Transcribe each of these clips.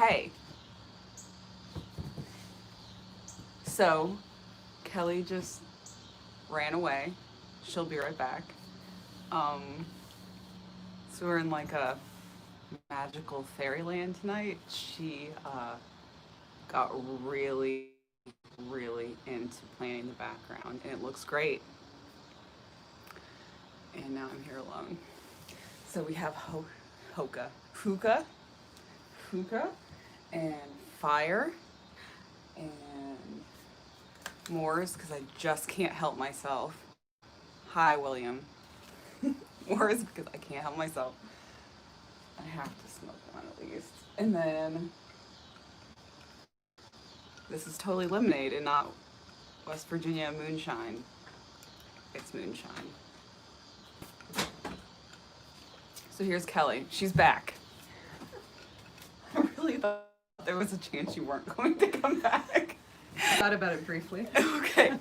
Hey. So, Kelly just ran away. She'll be right back. Um, so we're in like a magical fairyland tonight. She got really into planning the background, and it looks great. And now I'm here alone. So we have hookah, and fire, and Moors, because I just can't help myself. Hi, William. Moors, because I can't help myself. I have to smoke one at least. And then this is totally lemonade and not West Virginia moonshine. It's moonshine. So here's Kelly. She's back. I really thought there was a chance you weren't going to come back. Thought about it briefly. Okay,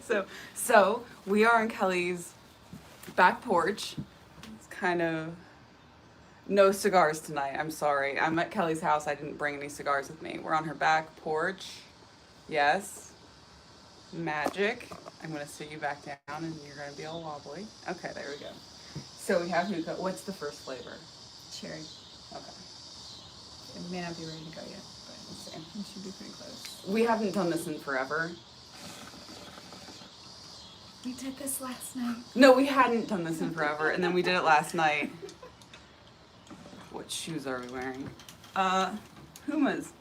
so we are on Kelly's back porch. It's kind of no cigars tonight. I'm sorry. I'm at Kelly's house. I didn't bring any cigars with me. We're on her back porch. Yes. Magic. I'm gonna sit you back down, and you're gonna be all wobbly. Okay, there we go. So we have hookah. What's the first flavor? Cherry. Okay. It may not be ready to go yet, but Let's see. it should be pretty close. We haven't done this in forever. We did this last night. No, we hadn't done this in forever, and then we did it last night. What shoes are we wearing? Pumas.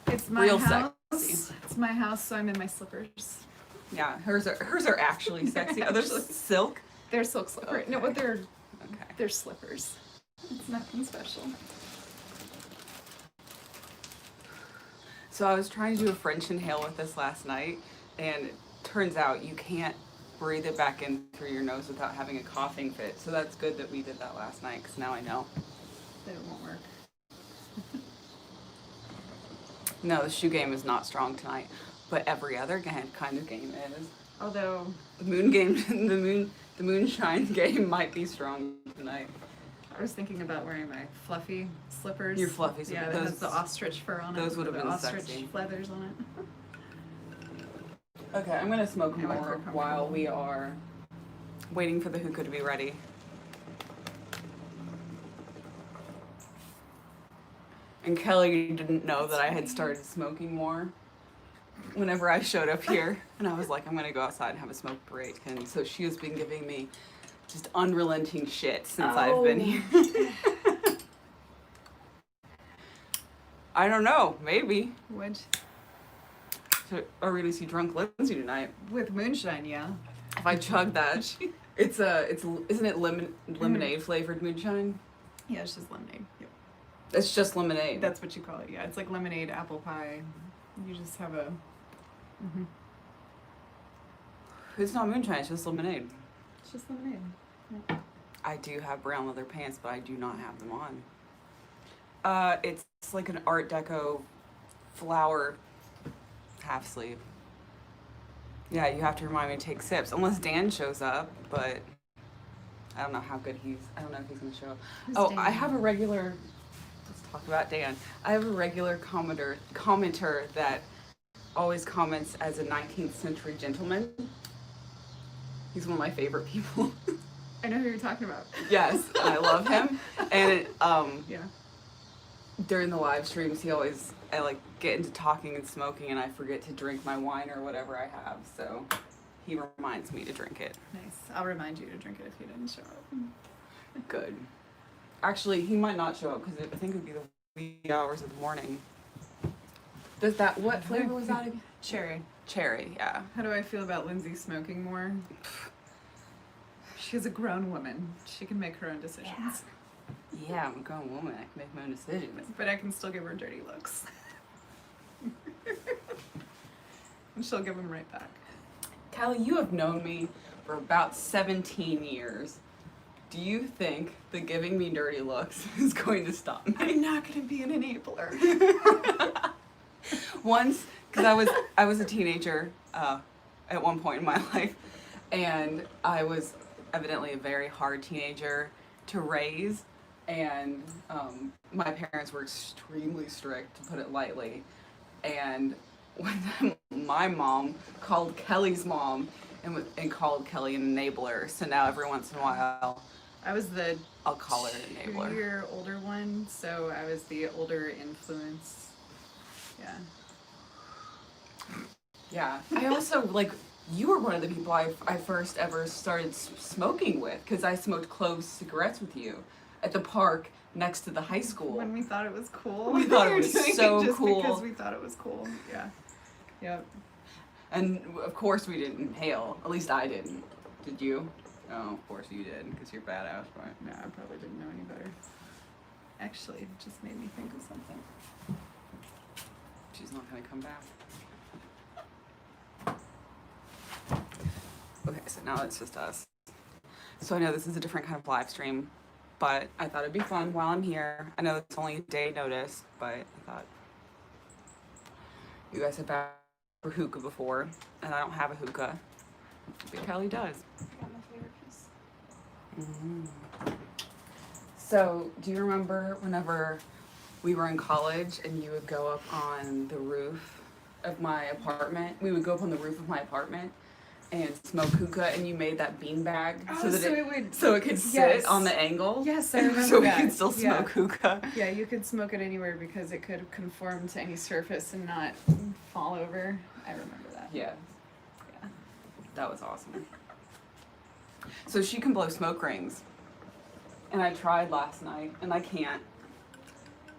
It's my Real house. sexy. It's my house, so I'm in my slippers. Yeah, hers are actually sexy. Others are silk. They're silk slippers. Okay. No, but they're Okay. slippers. It's nothing special. So I was trying to do a French inhale with this last night, and it turns out you can't breathe it back in through your nose without having a coughing fit. So that's good that we did that last night, because now I know. That it won't work. No, the shoe game is not strong tonight, but every other kind of game is. Although The moon game, the moonshine game might be strong tonight. I was thinking about wearing my fluffy slippers. Your fluffy Yeah, slippers. that has the ostrich fur on it. those would have the been ostrich sexy. feathers on it. Okay, I'm gonna smoke Yeah, more they're comfortable. while we are waiting for the hookah to be ready. And Kelly didn't know that I had started smoking more whenever I showed up here. And I was like, I'm gonna go outside and have a smoke break. And so she has been giving me just unrelenting shit since I've been here. I don't know, maybe. Would So are we gonna see drunk Lindsay tonight? with moonshine, yeah. If I chug that, isn't it lemonade flavored moonshine? Yeah, it's just lemonade. Yep. It's just lemonade. That's what you call it. Yeah, it's like lemonade, apple pie. You just have a. Mm-hmm. It's not moonshine, it's just lemonade. It's just lemonade. Yeah. I do have brown leather pants, but I do not have them on. It's like an Art Deco flower half sleeve. Yeah, you have to remind me to take sips, unless Dan shows up, but I don't know how good I don't know if he's gonna show up. Who's Oh, Dan? I have a regular, let's talk about Dan. I have a regular commenter that always comments as a 19th century gentleman. He's one of my favorite people. I know who you're talking about. Yes, and I love him. And Yeah. during the live streams, I like get into talking and smoking, and I forget to drink my wine or whatever I have. So he reminds me to drink it. Nice. I'll remind you to drink it if you didn't show up. Good. Actually, he might not show up because I think it would be the wee hours of the morning. What flavor was that again? Cherry. Cherry, yeah. How do I feel about Lindsay smoking more? She's a grown woman. She can make her own decisions. Yeah, I'm a grown woman. I can make my own decisions. But I can still give her dirty looks. And she'll give them right back. Callie, you have known me for about 17 years. Do you think that giving me dirty looks is going to stop me? I'm not going to be an enabler. Once, because I was a teenager at one point in my life, and I was evidently a very hard teenager to raise, and my parents were extremely strict, to put it lightly. And when my mom called Kelly's mom and called Kelly an enabler, so now every once in a while I was the I'll call her an enabler. 2-year older one, so I was the older influence. Yeah. Yeah. I also, like, you were one of the people I first ever started smoking with, because I smoked clove cigarettes with you at the park next to the high school. When we thought it was cool. We thought it was doing so it just cool. because we thought it was cool. Yeah. Yep. And of course we didn't inhale. At least I didn't. Did you? Oh, of course you did, because you're badass, right? No, I probably didn't know any better. Actually, it just made me think of something. She's not gonna come back. Okay, so now it's just us. So I know this is a different kind of live stream, but I thought it'd be fun while I'm here. I know it's only a day notice, but I thought you guys have been for hookah before, and I don't have a hookah, but Kelly does. I got my favorite piece. Mm-hmm. So, do you remember whenever we were in college and you would go up on the roof of my apartment? We would go up on the roof of my apartment and smoke hookah, and you made that bean bag Oh, so that it could sit yes. on the angle. Yes, I remember so that. we could still smoke hookah. Yeah, you could smoke it anywhere because it could conform to any surface and not fall over. I remember that. Yeah, Yeah. that was awesome. So she can blow smoke rings, and I tried last night, and I can't.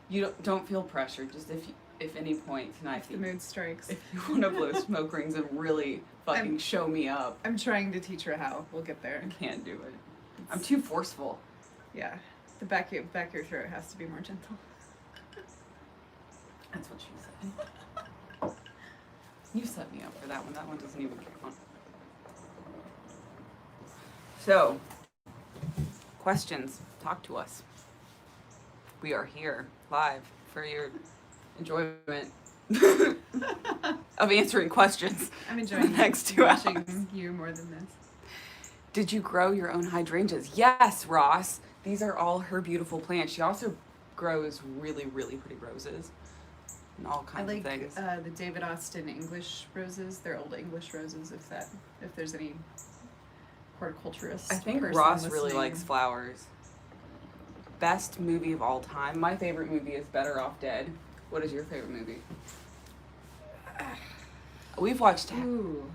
You don't feel pressured. Just if any point tonight, If the mood strikes. if you want to blow smoke rings and really fucking show me up, I'm trying to teach her how. We'll get there. I can't do it. I'm too forceful. Yeah. The back of your throat has to be more gentle. That's what she said. You set me up for that one. That one doesn't even count. So, questions. Talk to us. We are here live for your enjoyment of answering questions. I'm enjoying the next 2 hours. watching you more than this. Did you grow your own hydrangeas? Yes, Ross. These are all her beautiful plants. She also grows really, really pretty roses and all I kinds like of things. the David Austin English roses. They're old English roses. If there's any horticulturist. I think person Ross really listening. likes flowers. Best movie of all time. My favorite movie is Better Off Dead. What is your favorite movie? We've watched Ooh.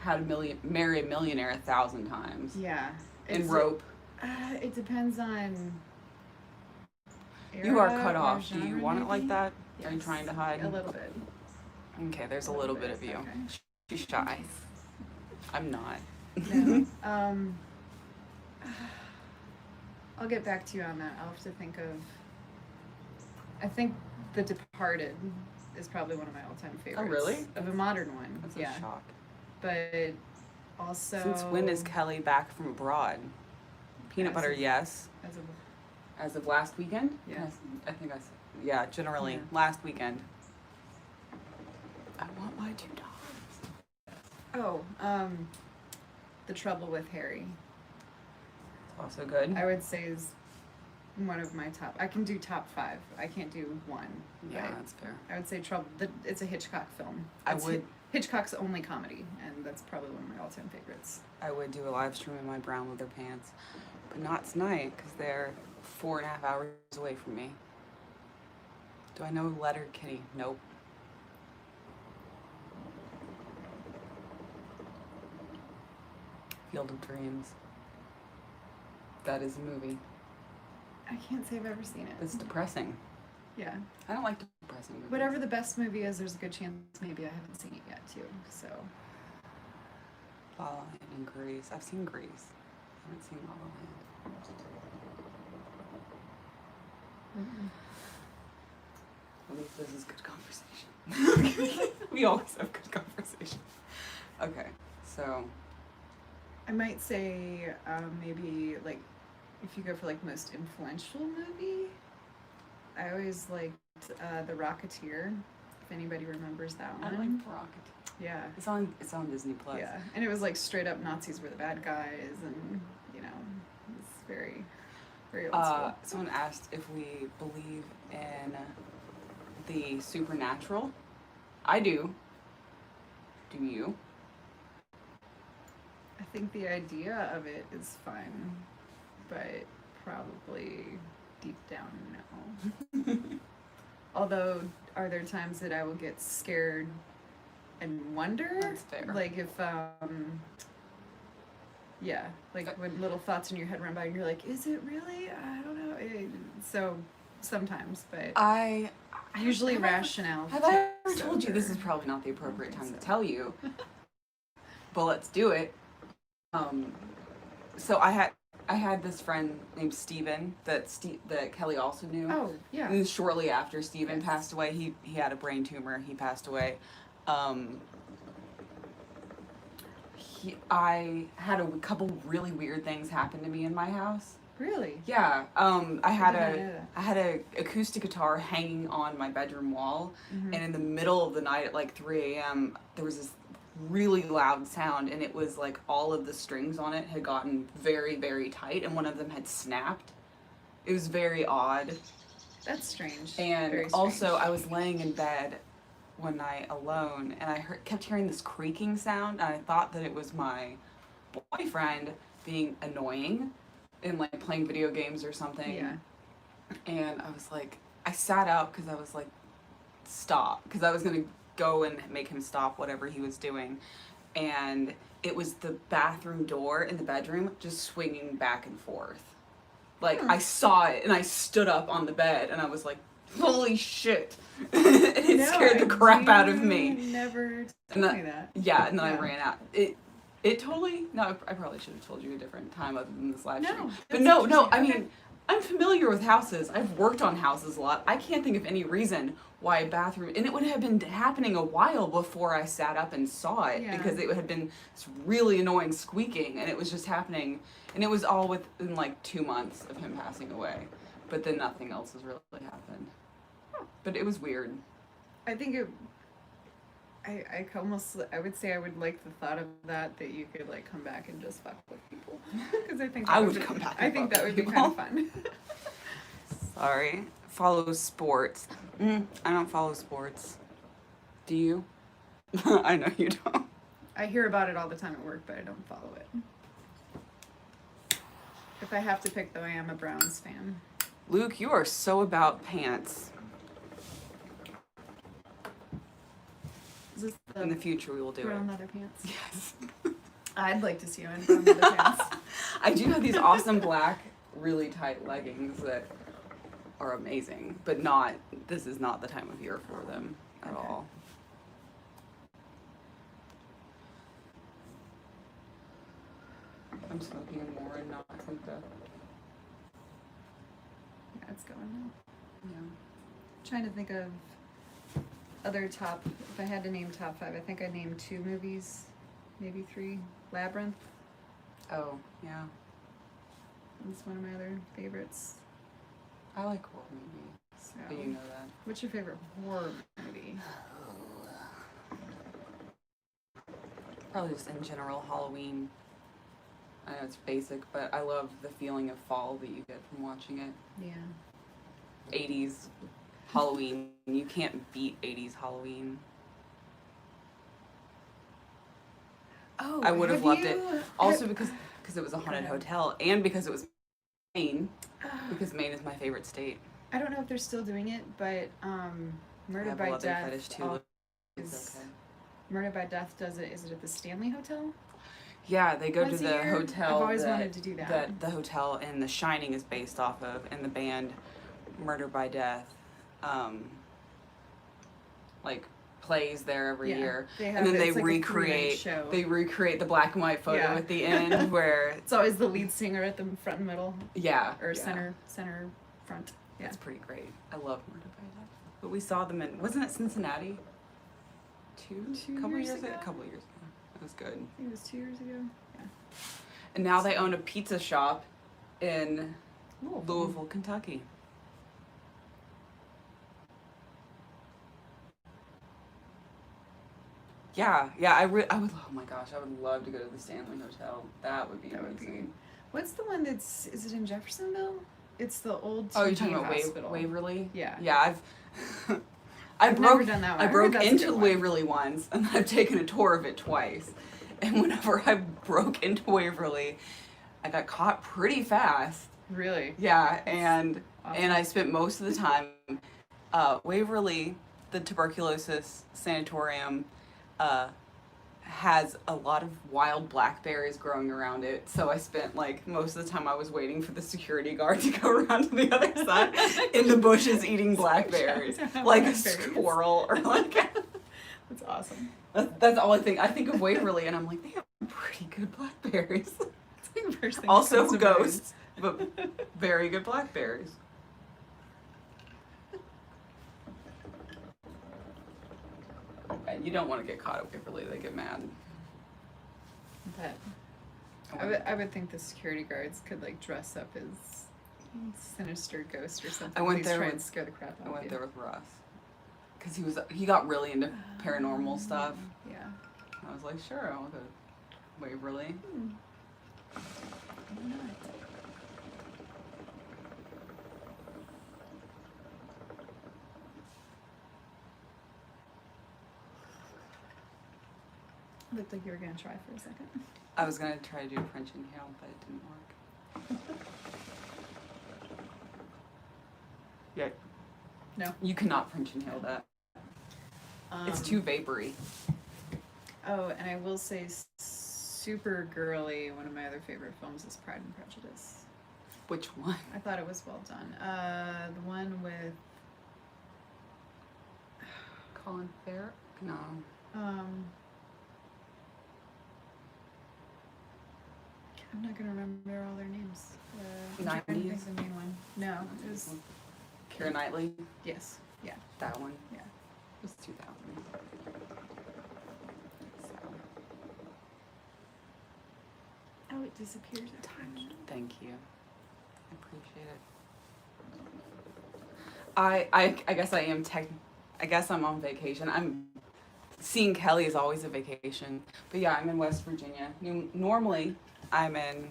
How to Marry a Millionaire 1,000 times. Yeah. And Rope. It depends on. You are era cut or off. Do you genre, want it like maybe? that? Are you Yes. trying to hide? A little bit. Okay, there's a little bit of you. Okay. She's shy. I'm not. No. I'll get back to you on that. I'll have to think of. I think The Departed is probably one of my all-time favorites. Oh, really? Of a modern one. That's yeah. a shock. But also. Since when is Kelly back from abroad? Peanut As butter, of- yes. As a, As of last weekend? Yeah. I think yeah, generally Yeah. last weekend. I want my $2. The Trouble with Harry. Also good. I would say is one of my top. I can do top 5. I can't do one. Yeah, but that's fair. I would say it's a Hitchcock film. I It's would- Hitchcock's only comedy, and that's probably one of my all-time favorites. I would do a live stream in my brown leather pants, but not tonight because they're 4.5 hours away from me. Do I know Letterkenny? Nope. Field of Dreams. That is a movie. I can't say I've ever seen it. It's depressing. Yeah. I don't like depressing movies. Whatever the best movie is, there's a good chance maybe I haven't seen it yet too. So. La La Land and Grease. I've seen Grease. I haven't seen La La Land. At least this is good conversation. We always have good conversation. Okay, so I might say maybe like if you go for like most influential movie, I always liked The Rocketeer. If anybody remembers that I one. like The Rocket. Yeah. It's on Disney Plus. Yeah, and it was like straight up Nazis were the bad guys, and you know, it's very. Very old school. Someone asked if we believe in the supernatural. I do. Do you? I think the idea of it is fun, but probably deep down, no. Although, are there times that I will get scared and wonder? That's fair. Like if, yeah, like when little thoughts in your head run by and you're like, is it really? I don't know. So sometimes, but usually rationale. Have I ever told you this is probably not the appropriate time to tell you? But let's do it. So I had this friend named Steven that Kelly also knew. Oh, yeah. And shortly after Steven passed away, he had a brain tumor. He passed away. I had a couple really weird things happen to me in my house. Really? Yeah. I had a acoustic guitar hanging on my bedroom wall, and in the middle of the night at like 3 a.m. there was this really loud sound, and it was like all of the strings on it had gotten very, very tight, and one of them had snapped. It was very odd. That's strange. And very strange. Also, I was laying in bed one night alone, and I kept hearing this creaking sound, and I thought that it was my boyfriend being annoying and like playing video games or something. Yeah. And I was like, I sat up because I was like, stop, because I was gonna go and make him stop whatever he was doing, and it was the bathroom door in the bedroom just swinging back and forth. Like I saw it, and I stood up on the bed, and I was like, holy shit. And it scared the crap out of me. Never told me that. Yeah, and then I ran out. It totally, no, I probably should have told you a different time other than this live stream. But no, I mean, I'm familiar with houses. I've worked on houses a lot. I can't think of any reason why a bathroom, and it would have been happening a while before I sat up and saw it, because it had been this really annoying squeaking, and it was just happening, and it was all within like 2 months of him passing away. But then nothing else has really happened. But it was weird. I think I would say I would like the thought of that you could like come back and just fuck with people. Because I think I would come back. I think that would be kind of fun. Sorry. Follow sports. I don't follow sports. Do you? I know you don't. I hear about it all the time at work, but I don't follow it. If I have to pick, though, I am a Browns fan. Luke, you are so about pants. Is this In the future, we will do brown it. leather pants? Yes. I'd like to see you in brown leather pants. I do have these awesome black, really tight leggings that are amazing, but this is not the time of year for them at all. I'm smoking more and not hooked up. Yeah, it's going on. Yeah. Trying to think of other top. If I had to name top 5, I think I named 2 movies, maybe 3. Labyrinth. Oh, yeah. It's one of my other favorites. I like horror movies. So, But you know that. what's your favorite horror movie? Probably just in general, Halloween. I know it's basic, but I love the feeling of fall that you get from watching it. Yeah. 80s Halloween. You can't beat 80s Halloween. Oh, I would have loved it. Also because it was a haunted hotel, and because it was Maine. Because Maine is my favorite state. I don't know if they're still doing it, but Murder by Death. Fetish too. Is, okay. Murder by Death does it. Is it at the Stanley Hotel? Yeah, they go Once to a the year? hotel. I've always wanted to do that. That the hotel in The Shining is based off of, and the band Murder by Death, like plays there every year, and then they recreate the black and white photo at the end where it's always the lead singer at the front and middle. Yeah, or center front. Yeah, it's pretty great. I love Murder by Death. But we saw them in, wasn't it Cincinnati? A couple years ago. It was good. I think it was 2 years ago. Yeah. And now they own a pizza shop in Louisville, Kentucky. Yeah, I would, oh my gosh, I would love to go to the Stanley Hotel. That would be amazing. What's the one is it in Jeffersonville? It's the old Oh, you're TB talking about hospital. Waverly? Yeah. Yeah, I've never done that one. I broke that's a into good one. Waverly once, and I've taken a tour of it twice. And whenever I broke into Waverly, I got caught pretty fast. Really? Yeah, and Awesome. I spent most of the time Waverly, the tuberculosis sanatorium, has a lot of wild blackberries growing around it. So I spent like most of the time I was waiting for the security guard to go around to the other side in the bushes eating blackberries, like a squirrel or like. That's awesome. That's all I think. I think of Waverly, and I'm like, they have pretty good blackberries. It's like the first thing that Also comes to mind. ghosts, but very good blackberries. And you don't want to get caught at Waverly; they get mad. But I would think the security guards could like dress up as sinister ghost or something. I went Please there try with- and scare the crap out I of went you. there with Russ because he got really into paranormal stuff. Yeah. I was like, sure, I'll go to Waverly. Why not? Looked like you were gonna try for a second. I was gonna try to do a French inhale, but it didn't work. Yeah. No. You cannot French inhale that. It's too vapory. Oh, and I will say, super girly. One of my other favorite films is Pride and Prejudice. Which one? I thought it was well done. The one with Colin Farrell? No. I'm not gonna remember all their names. I'm 90s? trying to think of the main one. No, it was Keira Knightley? yes, yeah, That one? yeah. It was 2000. So, Oh, it disappears at times. thank you. I appreciate it. I guess I am I guess I'm on vacation. Seeing Kelly is always a vacation. But yeah, I'm in West Virginia. Normally, I'm in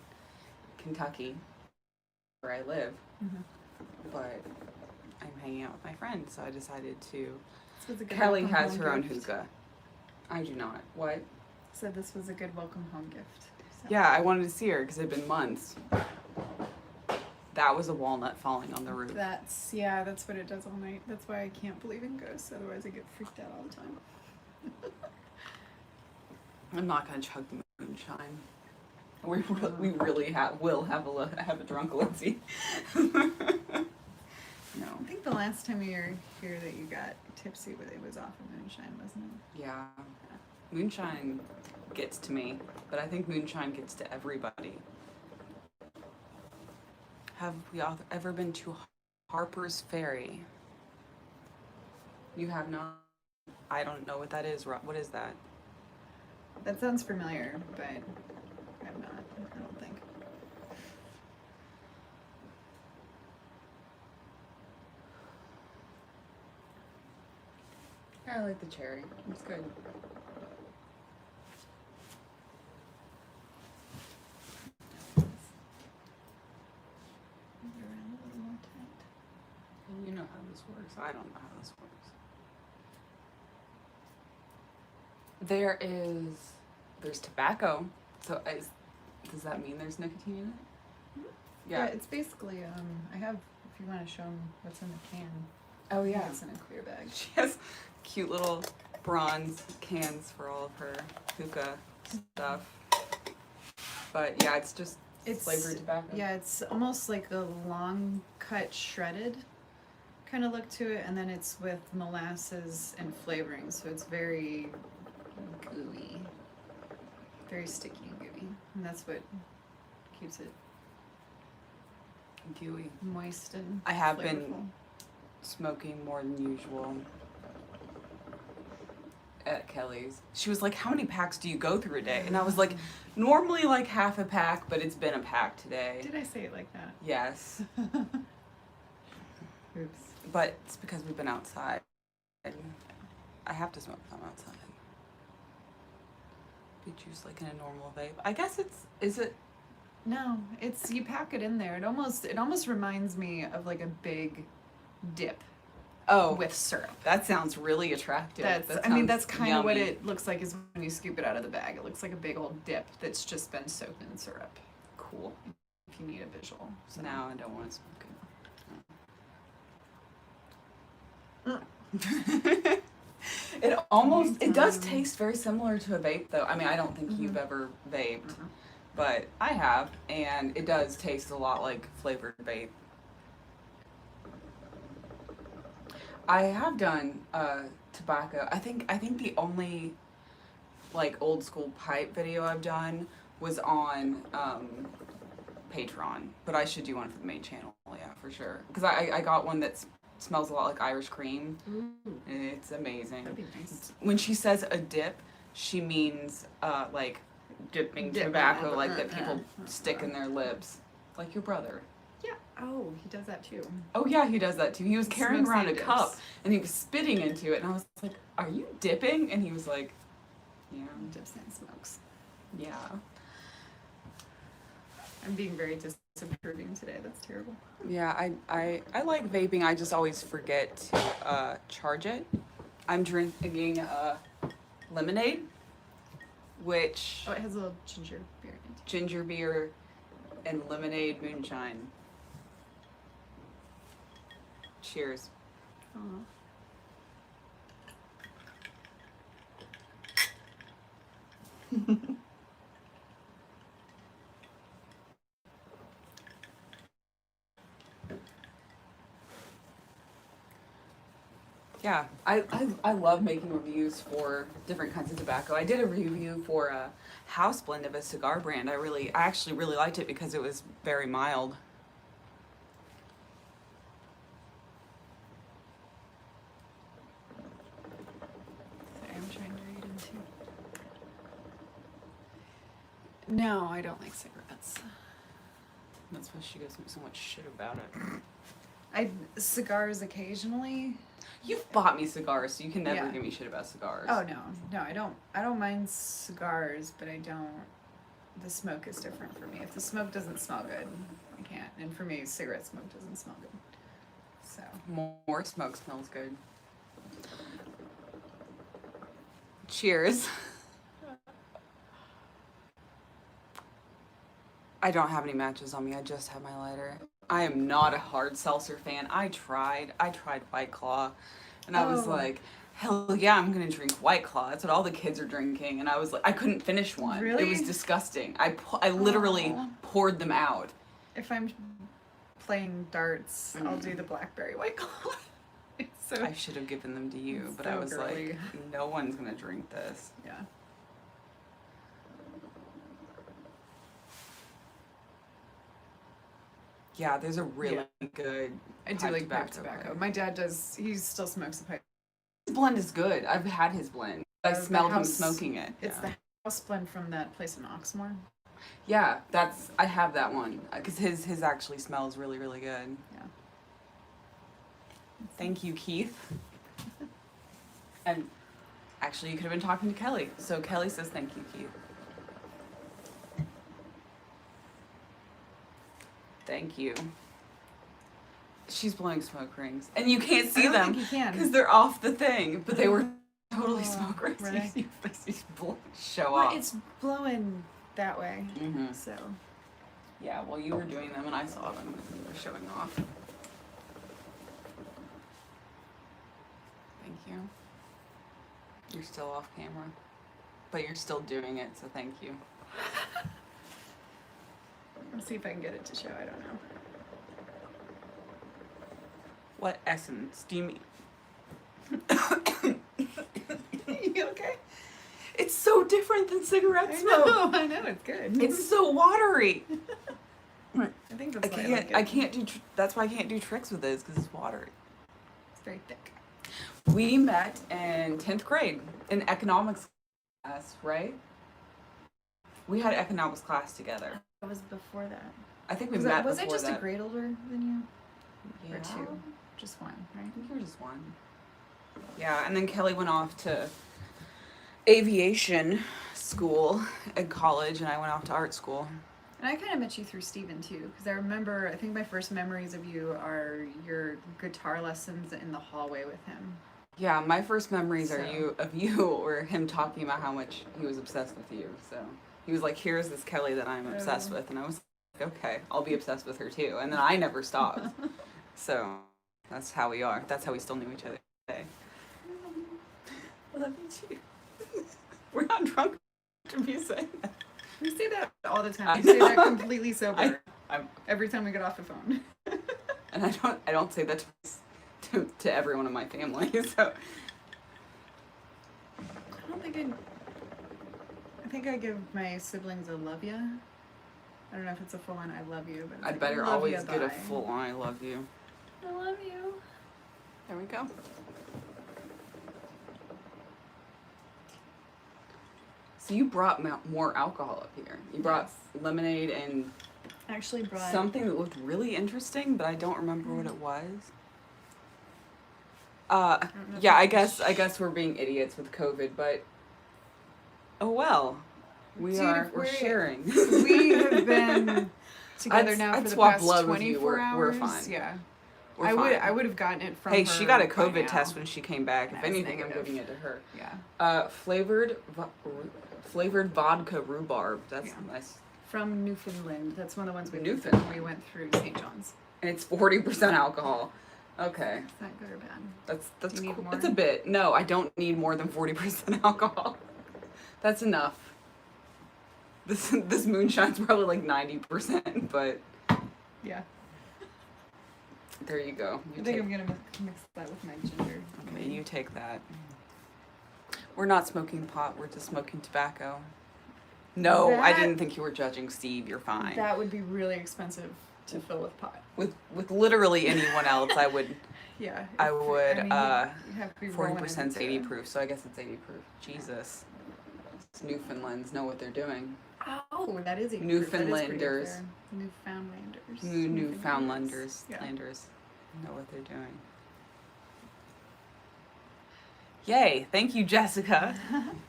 Kentucky, where I live. Mm-hmm. But I'm hanging out with my friend, so I decided to. This was a good Kelly welcome has home her own gift. hookah. I do not. What? Said this was a good welcome home gift. So. Yeah, I wanted to see her because it had been months. That was a walnut falling on the roof. That's what it does all night. That's why I can't believe in ghosts. Otherwise, I get freaked out all the time. I'm not gonna chug the moonshine. We really will have a drunk Lindsay. No. I think the last time you were here that you got tipsy, it was off of moonshine, wasn't it? Yeah. Moonshine gets to me, but I think moonshine gets to everybody. Have we all ever been to Harper's Ferry? You have not? I don't know what that is. What is that? That sounds familiar, but I'm not. I don't think. I like the cherry. It's good. Move it around a little more tight. You know how this works. I don't know how this works. There's tobacco. So does that mean there's nicotine in it? Yeah, it's basically, I have, if you want to show them what's in the can. Oh I think yeah. it's in a clear bag. She has cute little bronze cans for all of her hookah stuff. But yeah, it's just flavored tobacco. Yeah, it's almost like a long cut shredded kind of look to it, and then it's with molasses and flavoring, so it's very gooey, very sticky and gooey, and that's what keeps it Gooey. moist and I have flavorful. been smoking more than usual at Kelly's. She was like, how many packs do you go through a day? And I was like, normally like half a pack, but it's been a pack today. Did I say it like that? Yes. Oops. But it's because we've been outside. And I have to smoke some outside. Be juice like in a normal vape. I guess is it No, it's you pack it in there. It almost reminds me of like a big dip Oh, with syrup. that sounds really attractive. That That's sounds kind of what yummy. it looks like is when you scoop it out of the bag. It looks like a big old dip that's just been soaked in syrup. Cool. If you need a visual. So. Now I don't want to smoke it. It does taste very similar to a vape though. I mean, I don't think you've ever vaped, but I have, and it does taste a lot like flavored vape. I have done tobacco. I think the only like old school pipe video I've done was on Patreon, but I should do one for the main channel. Yeah, for sure. Because I got one that smells a lot like Irish cream. Ooh, And it's amazing. that'd be nice. When she says a dip, she means like dipping Dipping tobacco, it. like that people stick in their lips, like your brother. Yeah. Oh, he does that too. Oh yeah, he does that too. He was carrying Smokes around a and dips. cup and he was spitting into it, and I was like, "Are you dipping?" And he was like, "Yeah, Dips and smokes. yeah." I'm being very disapproving today. That's terrible. Yeah, I like vaping. I just always forget to charge it. I'm drinking lemonade, which Oh, it has a little ginger beer in it. ginger beer and lemonade moonshine. Cheers. Oh. Yeah, I love making reviews for different kinds of tobacco. I did a review for a house blend of a cigar brand. I actually really liked it because it was very mild. Sorry, I'm trying to read into. No, I don't like cigarettes. That's why she gives me so much shit about it. Cigars occasionally. You've bought me cigars, so you can never Yeah. give me shit about cigars. Oh no, I don't. I don't mind cigars, but I don't. The smoke is different for me. If the smoke doesn't smell good, I can't. And for me, cigarette smoke doesn't smell good. So More smoke smells good. Cheers. I don't have any matches on me. I just have my lighter. I am not a hard seltzer fan. I tried White Claw, and I was Oh. like, hell yeah, I'm gonna drink White Claw. That's what all the kids are drinking, and I was like, I couldn't finish one. Really? It was disgusting. I literally Aw. poured them out. if I'm playing darts, I'll do the blackberry white claw. It's so I should have given them to you, It's but so I was girly. like, no one's gonna drink this. yeah. Yeah, there's a really good. I do pipe like pipe tobacco. brand. My dad does. He still smokes a pipe. His blend is good. I've had his blend. I The smelled him house- smoking it. It's yeah. the house blend from that place in Oxmoor. Yeah, I have that one because his actually smells really really good. Yeah. Thank you, Keith. And actually, you could have been talking to Kelly. So Kelly says thank you, Keith. Thank you. She's blowing smoke rings, and you can't see I don't them think you can. because they're off the thing, but they were totally Oh, smoke rings. were they? Show Well, off. it's blowing that way, Mm-hmm. so Yeah, well, you were doing them, and I saw them, and you were showing off. Thank you. You're still off camera, but you're still doing it, so thank you. I'll see if I can get it to show. I don't know. What essence do you mean? You okay? It's so different than cigarette smoke. I know, it's good. It's so watery. I think that's why I like it. I can't do. That's why I can't do tricks with this because it's watery. It's very thick. We met in 10th grade in economics class, right? We had economics class together. It was before that. I think we Was, met was before I just that. a grade older than you? Yeah. Or two? Just one, right? I think you were just one. Yeah, and then Kelly went off to aviation school at college, and I went off to art school. And I kind of met you through Steven too, because I think my first memories of you are your guitar lessons in the hallway with him. Yeah, my first memories So. of you or him talking about how much he was obsessed with you. So he was like, "Here's this Kelly that I'm obsessed with," and I was like, "Okay, I'll be obsessed with her too." And then I never stopped. So that's how we are. That's how we still knew each other today. I love you too. We're not drunk to be saying that. We say that all the time. We say that completely sober. I'm, every time we get off the phone. And I don't say that to everyone in my family. So I don't think I think I give my siblings a love ya. I don't know if it's a full on I love you, but I'd better always get a full on I love you. I love you. There we go. So you brought more alcohol up here. You brought lemonade and I actually brought something that looked really interesting, but I don't remember what it was. Yeah, I guess we're being idiots with COVID, but oh well. We're sharing. We have been together now for the past 24 hours. We're fine. Yeah. I would have gotten it from Hey, her she got a by COVID now. test when she came back. If anything, I'm negative. giving it to her. Yeah. Flavored vodka rhubarb. That's nice. From Newfoundland. That's one of the ones we Newfoundland. when we went through St. John's. And it's 40% alcohol. Okay. Is that good or bad? That's Do you need cool. more? That's a bit. No, I don't need more than 40% alcohol. That's enough. This moonshine's probably like 90%, but Yeah. there you go. I think I'm gonna mix that with my ginger. Okay, you take that. We're not smoking pot. We're just smoking tobacco. No, I didn't think you were judging Steve. You're fine. That would be really expensive to fill with pot. With literally anyone else, I would. Yeah. I would. You have to be 40% is 80 rolling proof, so I guess it's 80 proof. Jesus. These Newfoundlands know what they're doing. Oh, that is 80 Newfoundlanders. proof. Newfoundlanders. Newfoundlanders. Yeah. Landers know what they're doing. Yay, thank you, Jessica.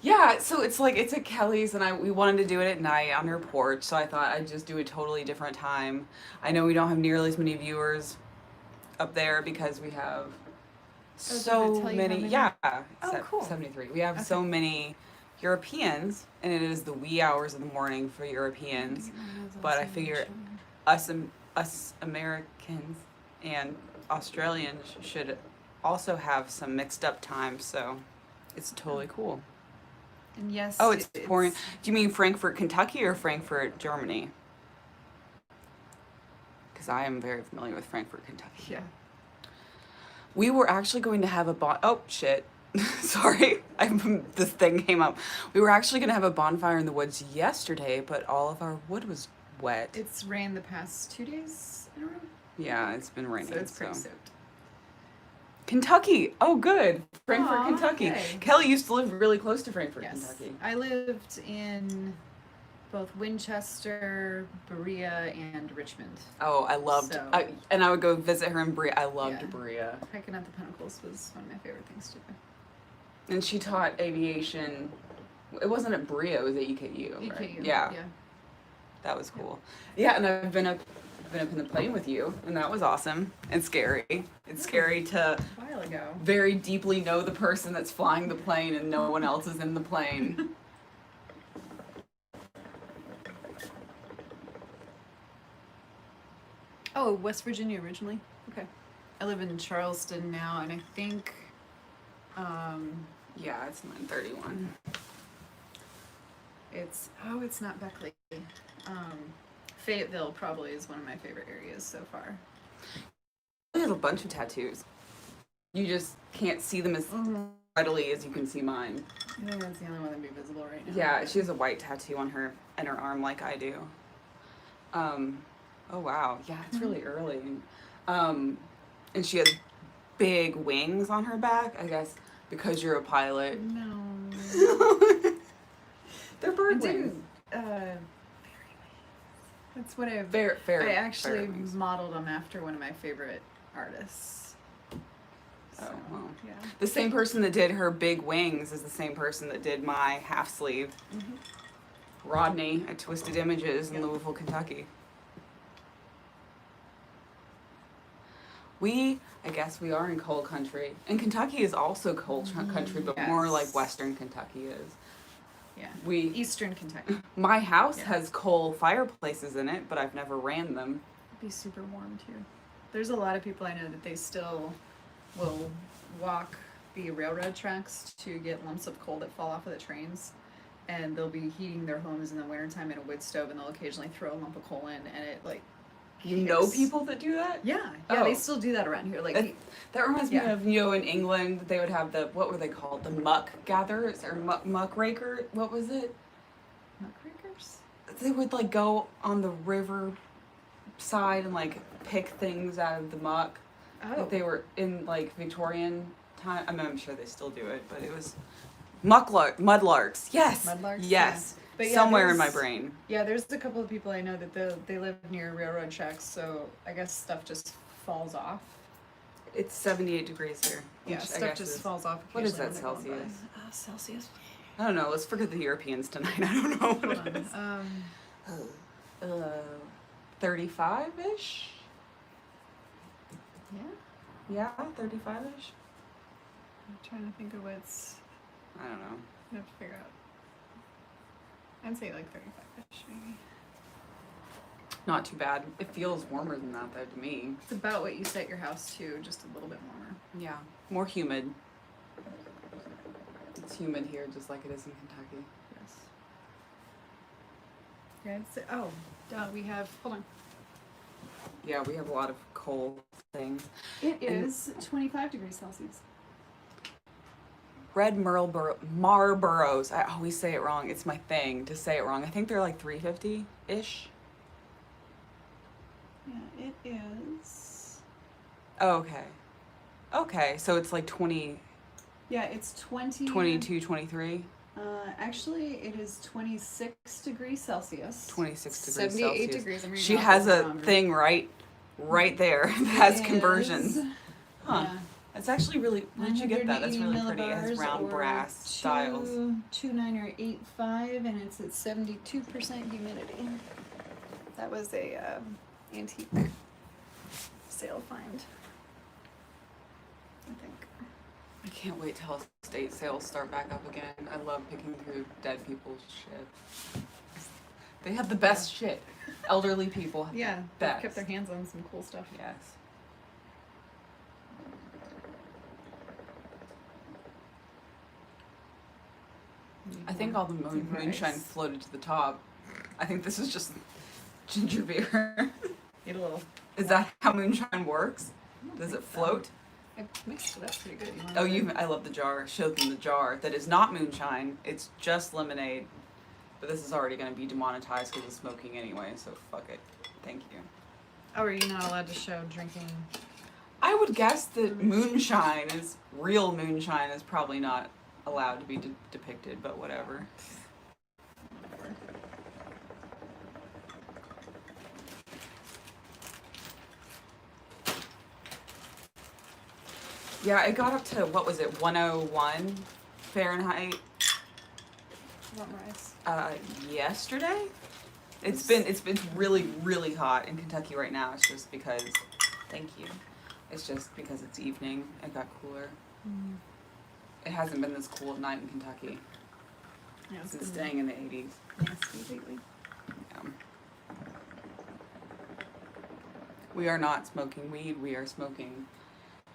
Yeah, so it's at Kelly's, and we wanted to do it at night on her porch, so I thought I'd just do a totally different time. I know we don't have nearly as many viewers up there because we have so many. Yeah, cool. 73. We have so many Europeans, and it is the wee hours of the morning for Europeans. But I figure us Americans and Australians should also have some mixed up times, so it's totally cool. And yes. Oh, it's pouring. Do you mean Frankfurt, Kentucky, or Frankfurt, Germany? Because I am very familiar with Frankfurt, Kentucky. Yeah. We were actually going to have oh shit. Sorry, this thing came up. We were actually going to have a bonfire in the woods yesterday, but all of our wood was wet. It's rained the past 2 days in a row. Yeah, it's been raining. So it's pretty soaked. Kentucky. Oh, good. Frankfurt, Kentucky. Okay. Kelly used to live really close to Frankfurt, Kentucky. I lived in both Winchester, Berea, and Richmond. Oh, I loved and I would go visit her in Berea. I loved Berea. Hiking at the Pinnacles was one of my favorite things to do. And she taught aviation. It wasn't at Berea, it was at EKU, right? EKU, Yeah. That was cool. Yeah, and I've been up in the plane with you, and that was awesome and scary. It's scary to A while ago. very deeply know the person that's flying the plane and no one else is in the plane. Oh, West Virginia originally? Okay. I live in Charleston now, and I think, Yeah, it's 9:31. it's not Beckley. Fayetteville probably is one of my favorite areas so far. She has a bunch of tattoos. You just can't see them as readily as you can see mine. I think that's the only one that'd be visible right now. Yeah, she has a white tattoo on her arm like I do. Oh wow, yeah, it's really early. And she has big wings on her back, I guess, because you're a pilot. No. They're bird wings. That's what I actually modeled them after one of my favorite artists. So, oh, well. Yeah. The same person that did her big wings is the same person that did my half sleeve. Rodney at Twisted Images in Yep. Louisville, Kentucky. I guess we are in coal country. And Kentucky is also coal country, but more Yes. like Western Kentucky is. Yeah. Eastern Kentucky. My house Yeah. has coal fireplaces in it, but I've never ran them. It'd be super warm too. There's a lot of people I know that they still will walk the railroad tracks to get lumps of coal that fall off of the trains. And they'll be heating their homes in the wintertime in a wood stove, and they'll occasionally throw a lump of coal in, and it like. You know kicks. people that do that? Yeah, Oh. they still do that around here. Like That reminds me Yeah. of, in England, they would have what were they called? The muck gatherers or muck raker? What was it? muckrakers. They would like go on the river side and like pick things out of the muck. Oh, Like they were in like Victorian time. I mean, I'm sure they still do it, but it was mudlarks. Yes. Mudlarks, Yes. yeah. But yeah, Somewhere in my there's- brain. yeah. There's a couple of people I know that they live near railroad tracks, so I guess stuff just falls off. It's 78 degrees here. Yeah, which I stuff guess just is- falls off. What is occasionally that, when they're going Celsius? by. Celsius. I don't know. Let's forget the Europeans tonight. I don't know what Hold it is. on. 35-ish? Yeah. Yeah, 35-ish? I'm trying to think of what's. I don't know. I have to figure out. I'd say like 35ish maybe. Not too bad. It feels warmer than that though to me. It's about what you set your house to, just a little bit warmer. Yeah. More humid. It's humid here just like it is in Kentucky. Yes. Yeah, I'd say, we have, hold on. Yeah, we have a lot of coal things. It is 25 degrees Celsius. Red Marlboros. I always say it wrong. It's my thing to say it wrong. I think they're like 350-ish. Yeah, it is. Oh, okay. Okay, so it's like 20, Yeah, it's 22, 23, Actually, it is 26 degrees Celsius. 26 degrees 78 Celsius. degrees. I'm reading She off has the a thermometer. thing right there that has It conversions. is, Huh. Yeah. It's actually really, where'd you get that? That's 180 really pretty. It has millibars round or brass styles. 29 or 85, and it's at 72% humidity. That was a antique sale find, I think. I can't wait till estate sales start back up again. I love picking through dead people's shit. They have the best shit. Elderly people have Yeah, the they've best. kept their hands on some cool stuff. Yes. I think all the moonshine Rice. floated to the top. I think this is just ginger beer. Get a little. Is that how moonshine works? Does it float? I mixed it up pretty good. I love the jar. Showed them the jar that is not moonshine. It's just lemonade. But this is already going to be demonetized because of smoking anyway, so fuck it. Thank you. Oh, are you not allowed to show drinking? I would guess that real moonshine is probably not allowed to be depicted, but whatever. Yeah, it got up to, what was it, 101 Fahrenheit yesterday? It's been really, really hot in Kentucky right now. It's just because, thank you. It's just because it's evening. It got cooler. Mm. It hasn't been this cool at night in Kentucky. Yeah, It's it's been been staying in the 80s. nasty lately. Yeah. We are not smoking weed. We are smoking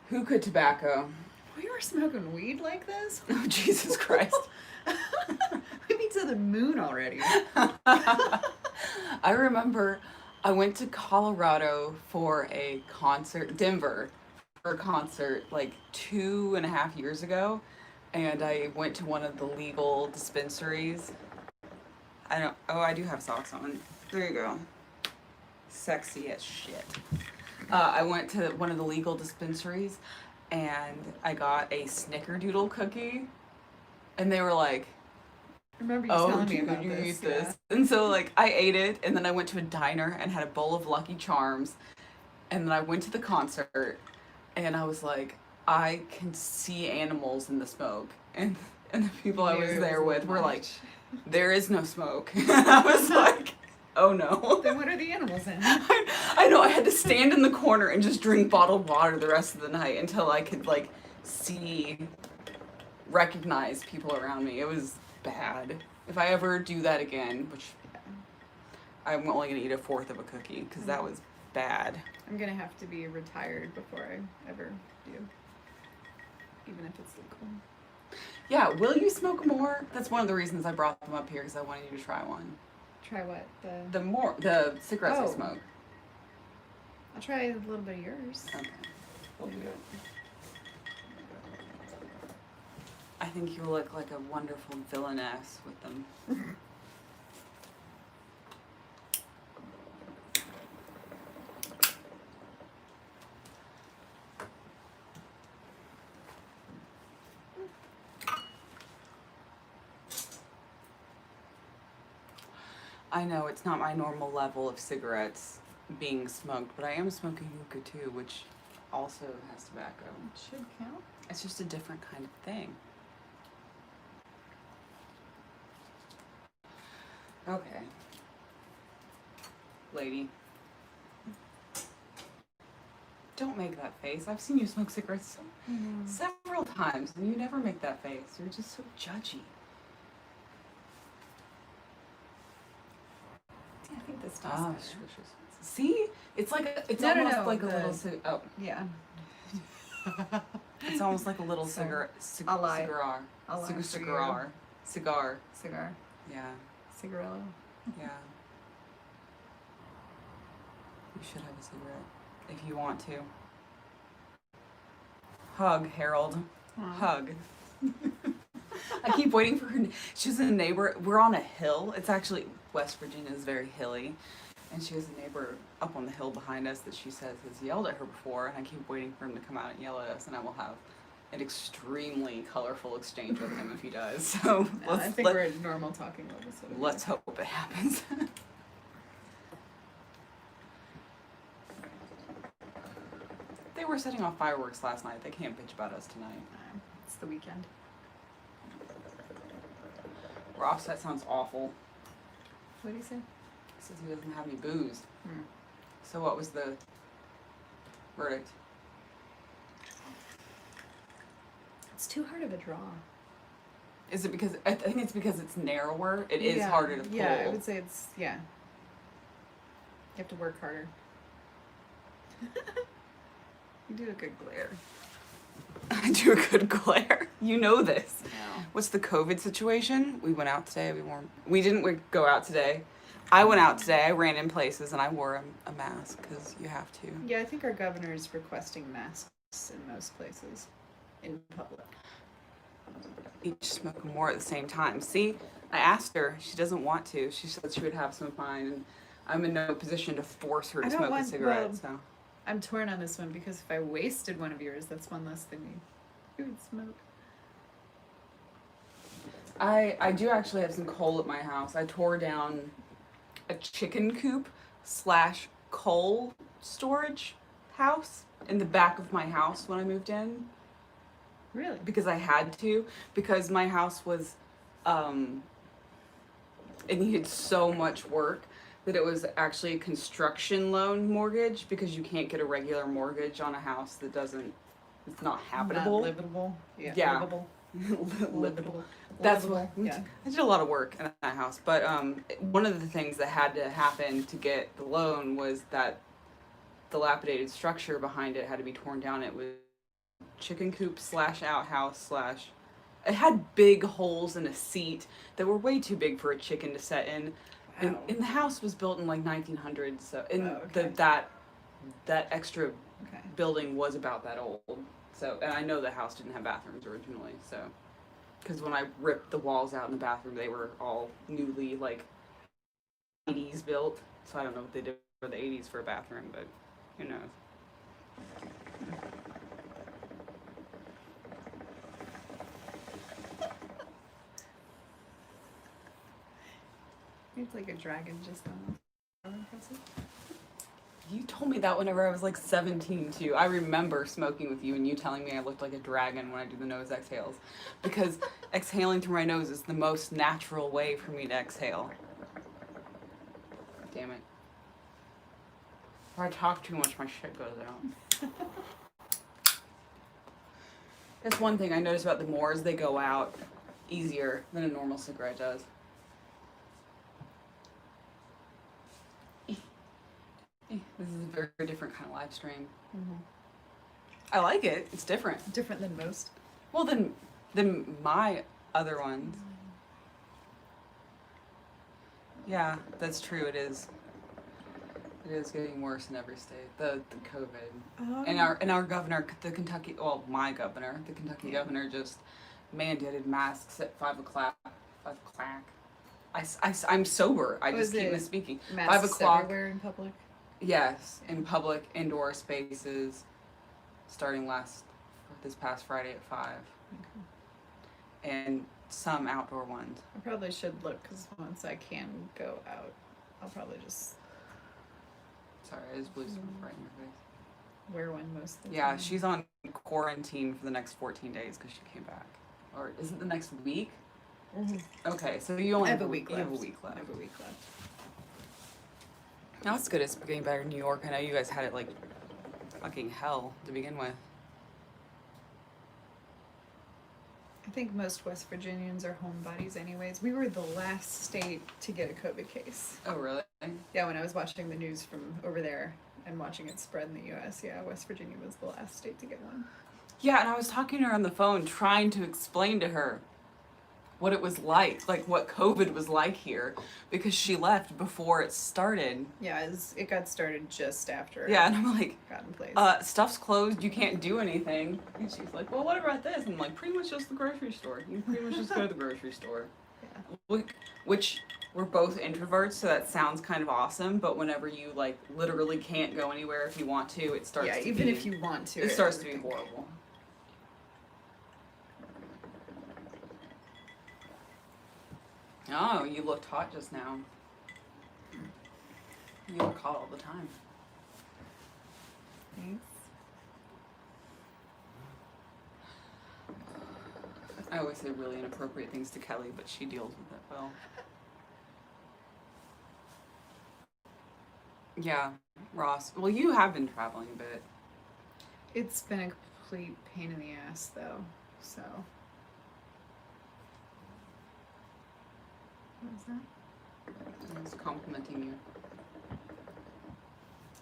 hookah tobacco. We were smoking weed like this? Oh, Jesus Christ. We've been to the moon already. I remember I went to Colorado for a concert, Denver, for a concert like 2.5 years ago, and I went to one of the legal dispensaries. I do have socks on. There you go. Sexy as shit. I went to one of the legal dispensaries, and I got a snickerdoodle cookie, and they were like, I remember you "Oh, telling me dude, about you this. eat this?" And so like I ate it, and then I went to a diner and had a bowl of Lucky Charms, and then I went to the concert, and I was like, I can see animals in the smoke, and the people I was Knew it there was a with little were like, much. there is no smoke. I was like, oh no. Then what are the animals in? I know, I had to stand in the corner and just drink bottled water the rest of the night until I could like recognize people around me. It was bad. If I ever do that again, which I'm only gonna eat a fourth of a cookie because that was bad. I'm gonna have to be retired before I ever do, even if it's legal. Yeah, will you smoke more? That's one of the reasons I brought them up here because I wanted you to try one. Try what? The cigarettes I Oh. smoke. I'll try a little bit of yours. Okay, we'll do it. I think you look like a wonderful villainess with them. I know it's not my normal level of cigarettes being smoked, but I am smoking hookah too, which also has tobacco. It should count. It's just a different kind of thing. Okay. Lady. Don't make that face. I've seen you smoke cigarettes several times, and you never make that face. You're just so judgy. I think this tastes Ah, better. see? It's like it's No, almost like a the- little oh. Yeah. It's almost like a little Sorry. cigar. I'll lie. Cigar. I'll lie for you. Cigar. Cigar. Yeah. Cigarillo. Yeah. You should have a cigarette if you want to. Hug, Harold. Hug. I keep waiting for her. She's a neighbor. We're on a hill. It's actually, West Virginia is very hilly. And she has a neighbor up on the hill behind us that she says has yelled at her before. And I keep waiting for him to come out and yell at us. And I will have an extremely colorful exchange with him if he does. So No, I think we're at normal talking levels. let's hope it happens. They were setting off fireworks last night. They can't bitch about us tonight. It's the weekend. Ross, that sounds awful. What do you say? He says he doesn't have any booze. Hmm. So what was the verdict? It's too hard of a draw. Is it because, I think it's because it's narrower. It is harder to pull. Yeah, I would say it's, yeah. You have to work harder. You do a good glare. I do a good glare. You know this. Wow. What's the COVID situation? We went out today. We didn't go out today. I went out today. I ran in places and I wore a mask because you have to. Yeah, I think our governor is requesting masks in most places in public. Each smoking more at the same time. See, I asked her. She doesn't want to. She said she would have some of mine, and I'm in no position to force her to smoke a cigarette. So I'm torn on this one because if I wasted one of yours, that's one less thing you would smoke. I do actually have some coal at my house. I tore down a chicken coop / coal storage house in the back of my house when I moved in. Really? Because I had to, because my house was, it needed so much work that it was actually a construction loan mortgage because you can't get a regular mortgage on a house that it's not habitable. Not livable. Yeah. Yeah. Livable. Livable. That's Livable. what, Yeah. I did a lot of work in that house, but one of the things that had to happen to get the loan was that dilapidated structure behind it had to be torn down. It was chicken coop / outhouse / it had big holes in a seat that were way too big for a chicken to set in. Wow. And the house was built in like 1900, so okay. that extra Okay. building was about that old. So, and I know the house didn't have bathrooms originally, so because when I ripped the walls out in the bathroom, they were all newly like 80s built. So I don't know what they did for the 80s for a bathroom, but who knows. It's like a dragon just on. So impressive. You told me that whenever I was like 17 too. I remember smoking with you and you telling me I looked like a dragon when I do the nose exhales. Because exhaling through my nose is the most natural way for me to exhale. Damn it. If I talk too much, my shit goes out. That's one thing I noticed about the Moors. They go out easier than a normal cigarette does. This is a very different kind of live stream. Mm-hmm. I like it. It's different. Different than most. Well, than my other ones. Yeah, that's true. It is. It is getting worse in every state. The COVID. And our governor, the Kentucky. Well, my governor, the Kentucky governor, just mandated masks at 5 o'clock. 5 o'clock. I'm sober. I just keep misspeaking. 5 o'clock. Everywhere in public. Yes, in public indoor spaces, starting this past Friday at 5. Okay. And some outdoor ones. I probably should look because once I can go out, I'll probably just. Sorry, I just blew some right in your face. Wear one most of the time. Yeah, she's on quarantine for the next 14 days because she came back. Or is it the next week? Mm-hmm. Okay, so you only have a week left. You have a week left. I have a week left. Now it's good. It's getting better in New York. I know you guys had it like fucking hell to begin with. I think most West Virginians are homebodies anyways. We were the last state to get a COVID case. Oh, really? Yeah, when I was watching the news from over there and watching it spread in the U.S., yeah, West Virginia was the last state to get one. Yeah, and I was talking to her on the phone trying to explain to her what it was like what COVID was like here, because she left before it started. Yeah, it got started just after. Yeah, and I'm like, got in place. Stuff's closed. You can't do anything. And she's like, well, what about this? And I'm like, pretty much just the grocery store. You pretty much just go to the grocery store. Yeah. Which we're both introverts, so that sounds kind of awesome. But whenever you like literally can't go anywhere if you want to, it starts. Yeah, to even be, if you want to, it starts to be horrible. Oh, you looked hot just now. You look hot all the time. Thanks. I always say really inappropriate things to Kelly, but she deals with it well. Yeah, Ross. Well, you have been traveling a bit. It's been a complete pain in the ass, though, so... What was that? I was complimenting you.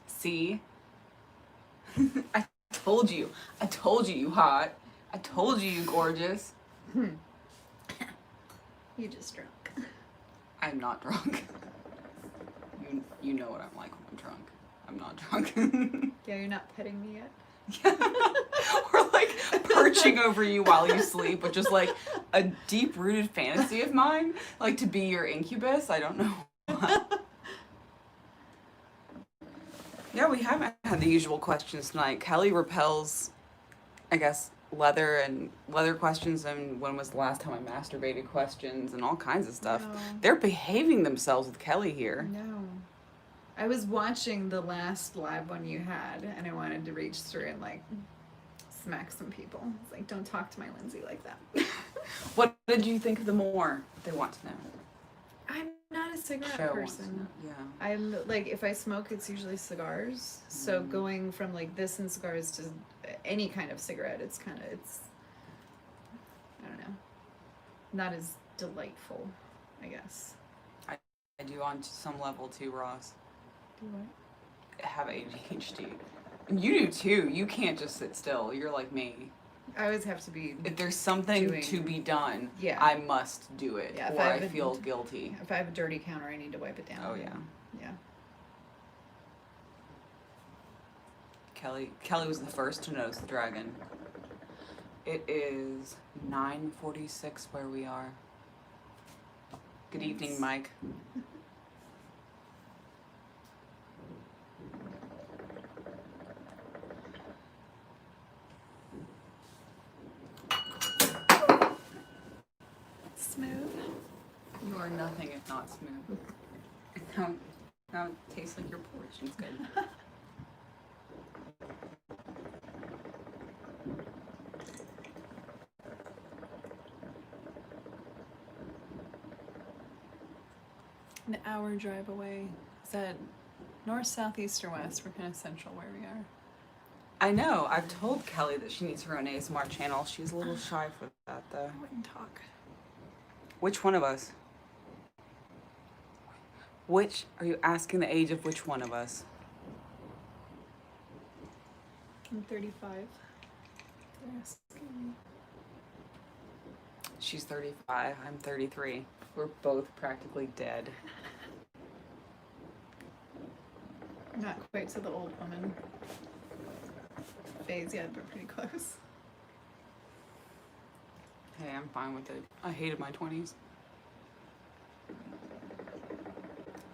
See? I told you. I told you hot. I told you gorgeous. You just drunk. I'm not drunk. You know what I'm like when I'm drunk. I'm not drunk. Yeah, you're not petting me yet? Or like perching over you while you sleep, which is like a deep-rooted fantasy of mine, like to be your incubus. I don't know why. Yeah, we haven't had the usual questions tonight. Kelly repels, I guess, leather questions, and when was the last time I masturbated questions and all kinds of stuff. No. They're behaving themselves with Kelly here. No. I was watching the last live one you had, and I wanted to reach through and, like, smack some people. It's like, don't talk to my Lindsay like that. What did you think of the more? They want to know. I'm not a cigarette Show person. Yeah. I'm, like, if I smoke, it's usually cigars. So going from, like, this and cigars to any kind of cigarette, it's I don't know, not as delightful, I guess. I do on some level too, Ross. Do what? I have ADHD. And you do too. You can't just sit still. You're like me. I always have to be... If there's something to be done, yeah. I must do it, yeah, or I feel guilty. If I have a dirty counter, I need to wipe it down. Oh, yeah. Yeah. Kelly was the first to notice the dragon. It is 9:46 where we are. Good evening, Mike. Smooth. You are nothing if not smooth. Now it tastes like your porch. It's good. An hour drive away. Is that north, south, east, or west? We're kind of central where we are. I know. I've told Kelly that she needs her own ASMR channel. She's a little shy for that, though. I wouldn't talk. Which one of us? Which? Are you asking the age of which one of us? I'm 35. They're asking me. She's 35. I'm 33. We're both practically dead. Not quite to the old woman phase yet, but pretty close. Hey, I'm fine with it. I hated my 20s.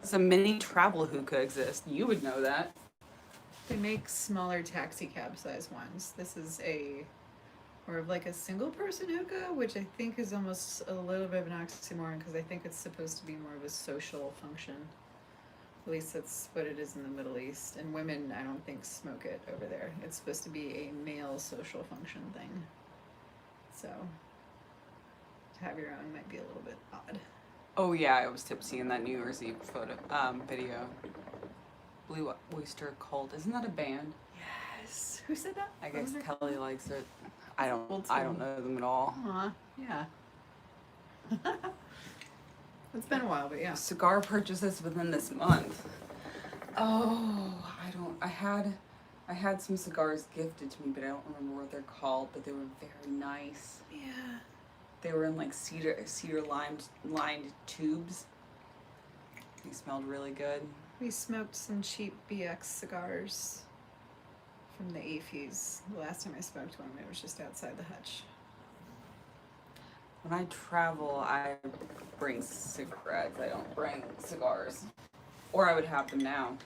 Some mini travel hookah exists. You would know that. They make smaller taxi cab size ones. This is more of like a single person hookah, which I think is almost a little bit of an oxymoron because I think it's supposed to be more of a social function. At least that's what it is in the Middle East. And women, I don't think, smoke it over there. It's supposed to be a male social function thing. So, to have your own might be a little bit odd. Oh yeah, I was tipsy in that New Year's Eve video. Blue Oyster Cult. Isn't that a band? Yes. Who said that? I guess Kelly likes it. I don't know them at all. Yeah. It's been a while, but yeah. Cigar purchases within this month. Oh, I had some cigars gifted to me, but I don't remember what they're called, but they were very nice. Yeah. They were in like cedar lined tubes. They smelled really good. We smoked some cheap BX cigars from the AFIs. The last time I smoked one, it was just outside the hutch. When I travel, I bring cigarettes. I don't bring cigars. Or I would have them now.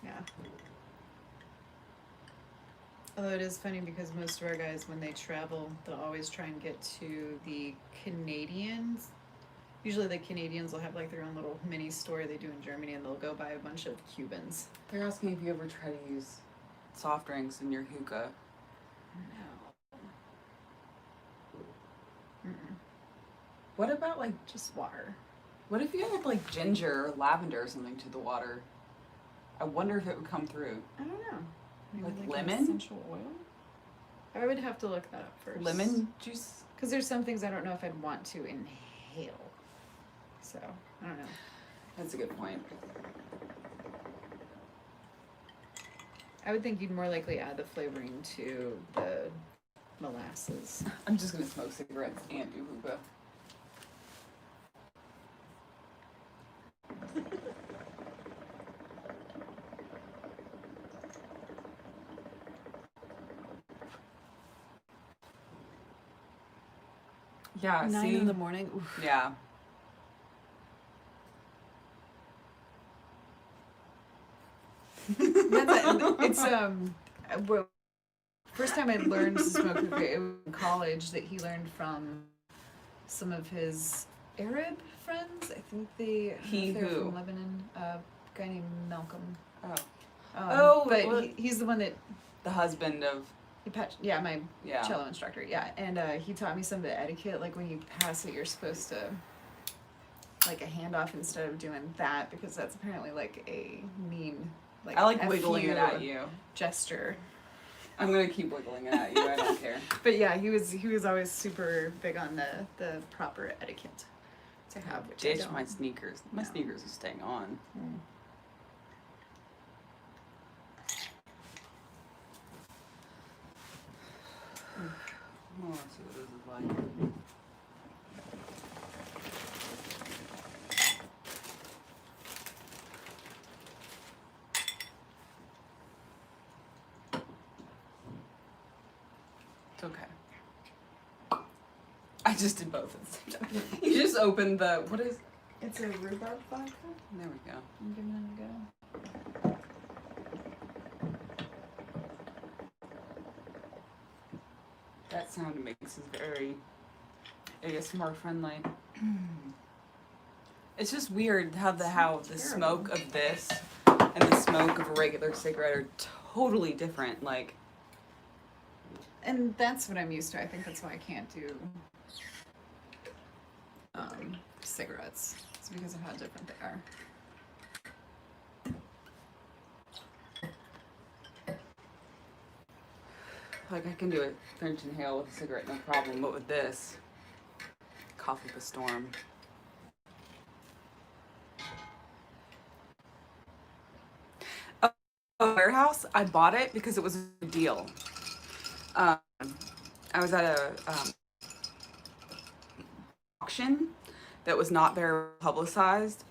Yeah. Although it is funny because most of our guys, when they travel, they'll always try and get to the Canadians. Usually the Canadians will have like their own little mini store they do in Germany, and they'll go buy a bunch of Cubans. They're asking if you ever try to use soft drinks in your hookah. No. Mm-mm. What about like, Just water. what if you added like ginger or lavender or something to the water? I wonder if it would come through. I don't know. Maybe Like an lemon? essential oil? I would have to look that up first. Lemon juice? Because there's some things I don't know if I'd want to inhale. So, I don't know. That's a good point. I would think you'd more likely add the flavoring to the molasses. I'm just gonna smoke cigarettes and do hookah. Yeah, 9 see? in the morning. Oof. Yeah. It's first time I learned to smoke hookah, it was in college that he learned from some of his Arab friends. I think they're Who? from Lebanon. A guy named Malcolm. Oh. But he's the one that The husband of, my yeah. cello instructor. Yeah, and he taught me some of the etiquette. Like when you pass it, you're supposed to like a handoff instead of doing that because that's apparently like a mean. Like I like F wiggling you it at you. gesture. I'm gonna keep wiggling it at you. I don't care. But yeah, he was always super big on the proper etiquette to have. Which I Ditch don't. my sneakers. My No. sneakers are staying on. Mm. Oh, let's see what this is like. It's okay. I just did both at the same time. You just opened the, what is? It's a rhubarb vodka. There we go. I'm giving it a go. That sound it makes is very ASMR friendly. It's just weird how the smoke of this and the smoke of a regular cigarette are totally different. Like, And that's what I'm used to. I think that's why I can't do cigarettes. It's because of how different they are. Like, I can do a French inhale with a cigarette, no problem. But with this, cough up a storm. A warehouse, I bought it because it was a deal. Um, I was at a auction that was not very publicized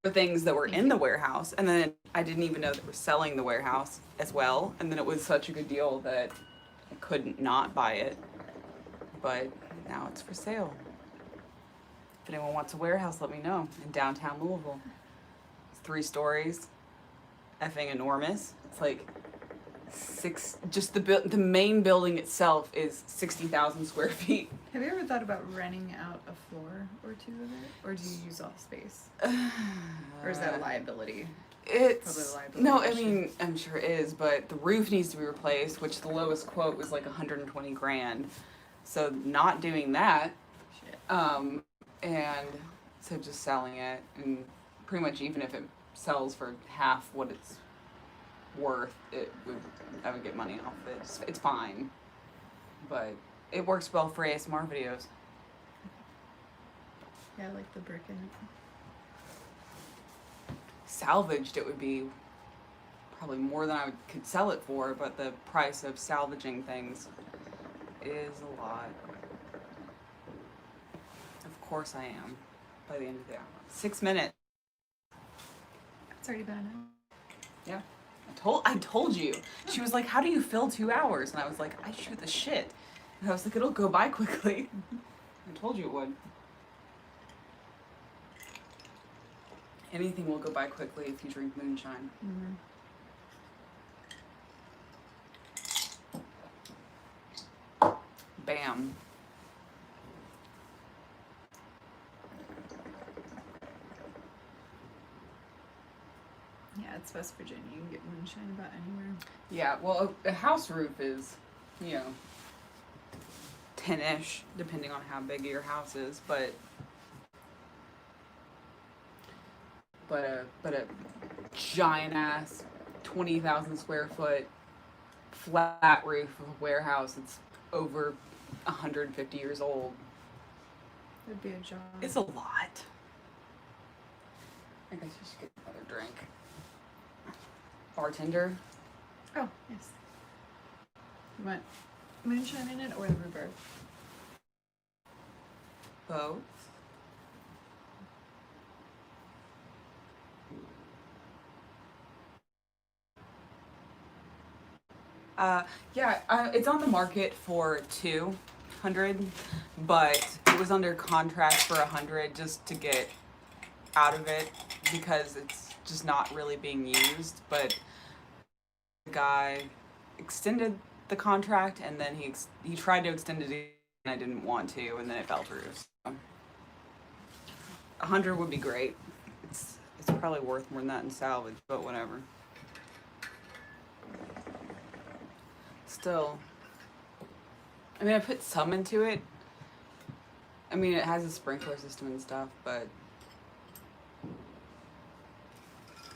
for things that were in the warehouse, and then I didn't even know they were selling the warehouse as well, and then it was such a good deal that I couldn't not buy it, but now it's for sale. If anyone wants a warehouse, let me know. In downtown Louisville. It's 3 stories, effing enormous. It's like just the main building itself is 60,000 square feet. Have you ever thought about renting out a floor or 2 of it? Or do you use all the space? Or is that a liability? It's Probably a liability no, I issue. mean, I'm sure it is, but the roof needs to be replaced, which the lowest quote was like 120 grand. So not doing that, Shit. and so just selling it, and pretty much even if it sells for half what it's worth, I would get money off it. It's fine, but it works well for ASMR videos. Yeah, I like the brick in it. Salvaged, it would be probably more than I could sell it for, but the price of salvaging things is a lot. Of course I am, by the end of the hour. 6 minutes. It's already been an hour. Yeah. I told you. She was like, how do you fill 2 hours? And I was like, I shoot the shit. And I was like, it'll go by quickly. I told you it would. Anything will go by quickly if you drink moonshine. Mm-hmm. Bam. Yeah, it's West Virginia. You can get moonshine about anywhere. Yeah, well, a house roof is, 10-ish, depending on how big your house is, but a giant ass 20,000 square foot flat roof of a warehouse that's over 150 years old. It'd be a job. It's a lot. I guess you should get another drink. Bartender. Oh, yes. You want moonshine in it or the rhubarb? Both. It's on the market for 200, but it was under contract for 100 just to get out of it because it's just not really being used. But the guy extended the contract, and then he tried to extend it, and I didn't want to, and then it fell through. So 100 would be great. It's probably worth more than that in salvage, but whatever. Still, I mean, I put some into it. I mean, it has a sprinkler system and stuff, but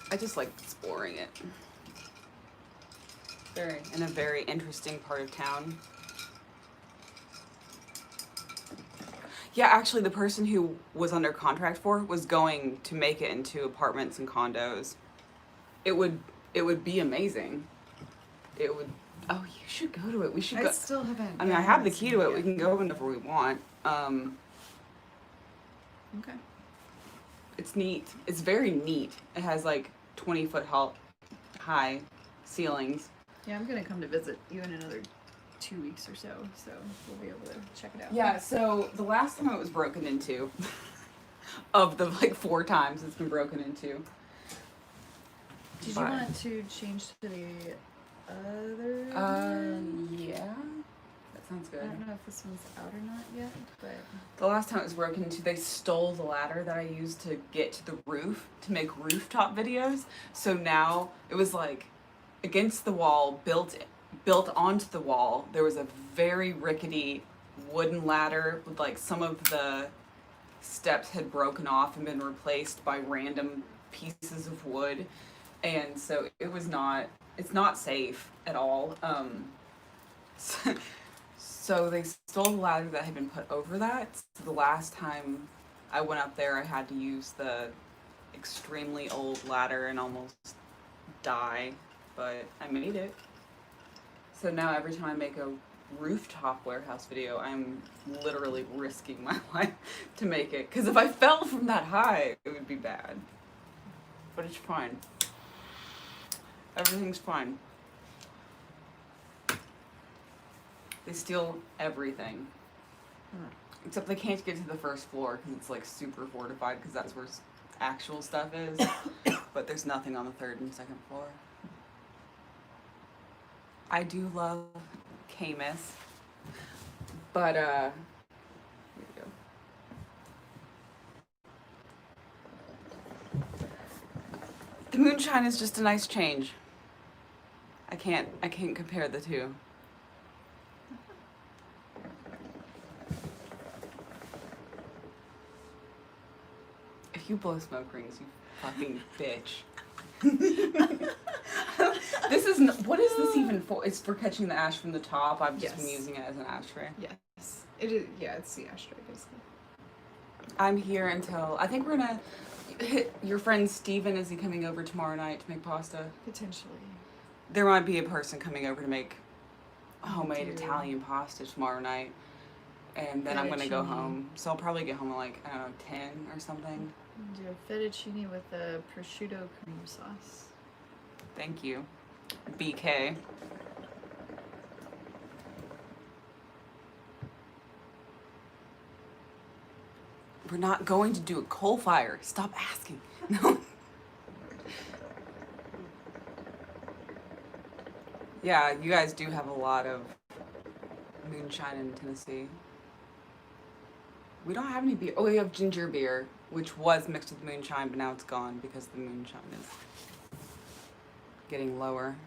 I just like exploring it. In a very interesting part of town. Yeah, actually, the person who was under contract for was going to make it into apartments and condos. It would be amazing. It would. Oh, you should go to it. We should go. I still haven't. I mean, I have the key to it. We can go whenever we want. Okay. It's neat. It's very neat. It has like 20-foot high ceilings. Yeah, I'm gonna come to visit you in another 2 weeks or so we'll be able to check it out. Yeah, so the last time it was broken into, of the like 4 times it's been broken into. Did you want to change to the other? Yeah. That sounds good. I don't know if this one's out or not yet, but The last time it was broken into, they stole the ladder that I used to get to the roof to make rooftop videos. So now it was like against the wall, built onto the wall. There was a very rickety wooden ladder with like some of the steps had broken off and been replaced by random pieces of wood. And so it's not safe at all. So they stole the ladder that had been put over that. So the last time I went up there, I had to use the extremely old ladder and almost die, but I made it. So now every time I make a rooftop warehouse video, I'm literally risking my life to make it. Because if I fell from that high, it would be bad. But it's fine. Everything's fine. They steal everything. Except they can't get to the first floor because it's like super fortified because that's where actual stuff is. But there's nothing on the third and second floor. I do love Camus. But here we go. The moonshine is just a nice change. I can't compare the two. If you blow smoke rings, you fucking bitch. This is what is this even for? It's for catching the ash from the top. I've just been using it as an ashtray. Yes, it is. Yeah, it's the ashtray basically. I'm here until I think we're gonna hit your friend Steven. Is he coming over tomorrow night to make pasta? Potentially. There might be a person coming over to make homemade Italian pasta tomorrow night, and then I'm gonna go home. So I'll probably get home at like, I don't know, 10 or something. Do a fettuccine with a prosciutto cream sauce. Thank you, BK. We're not going to do a coal fire. Stop asking. No. Yeah, you guys do have a lot of moonshine in Tennessee. We don't have any beer. Oh, we have ginger beer, which was mixed with moonshine, but now it's gone because the moonshine is getting lower.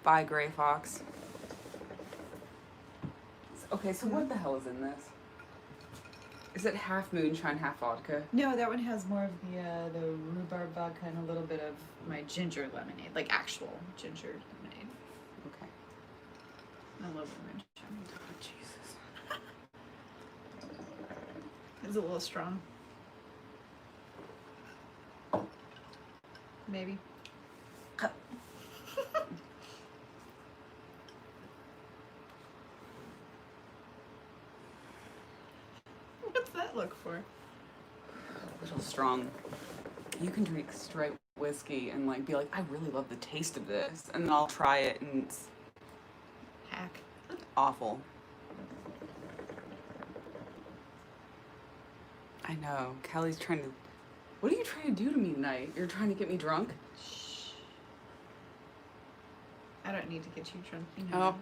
Bye, Gray Fox. Okay, so what the hell is in this? Is it half moonshine, half vodka? No, that one has more of the rhubarb vodka and a little bit of my ginger lemonade, like actual ginger lemonade. Okay. I love the moonshine. Oh, Jesus. It's a little strong. Maybe. What's that look for? A little strong. You can drink straight whiskey and like be like, I really love the taste of this, and then I'll try it and it's Hack. awful. I know. Kelly's trying to. What are you trying to do to me tonight? You're trying to get me drunk? Shh. I don't need to get you drunk. You know. Oh,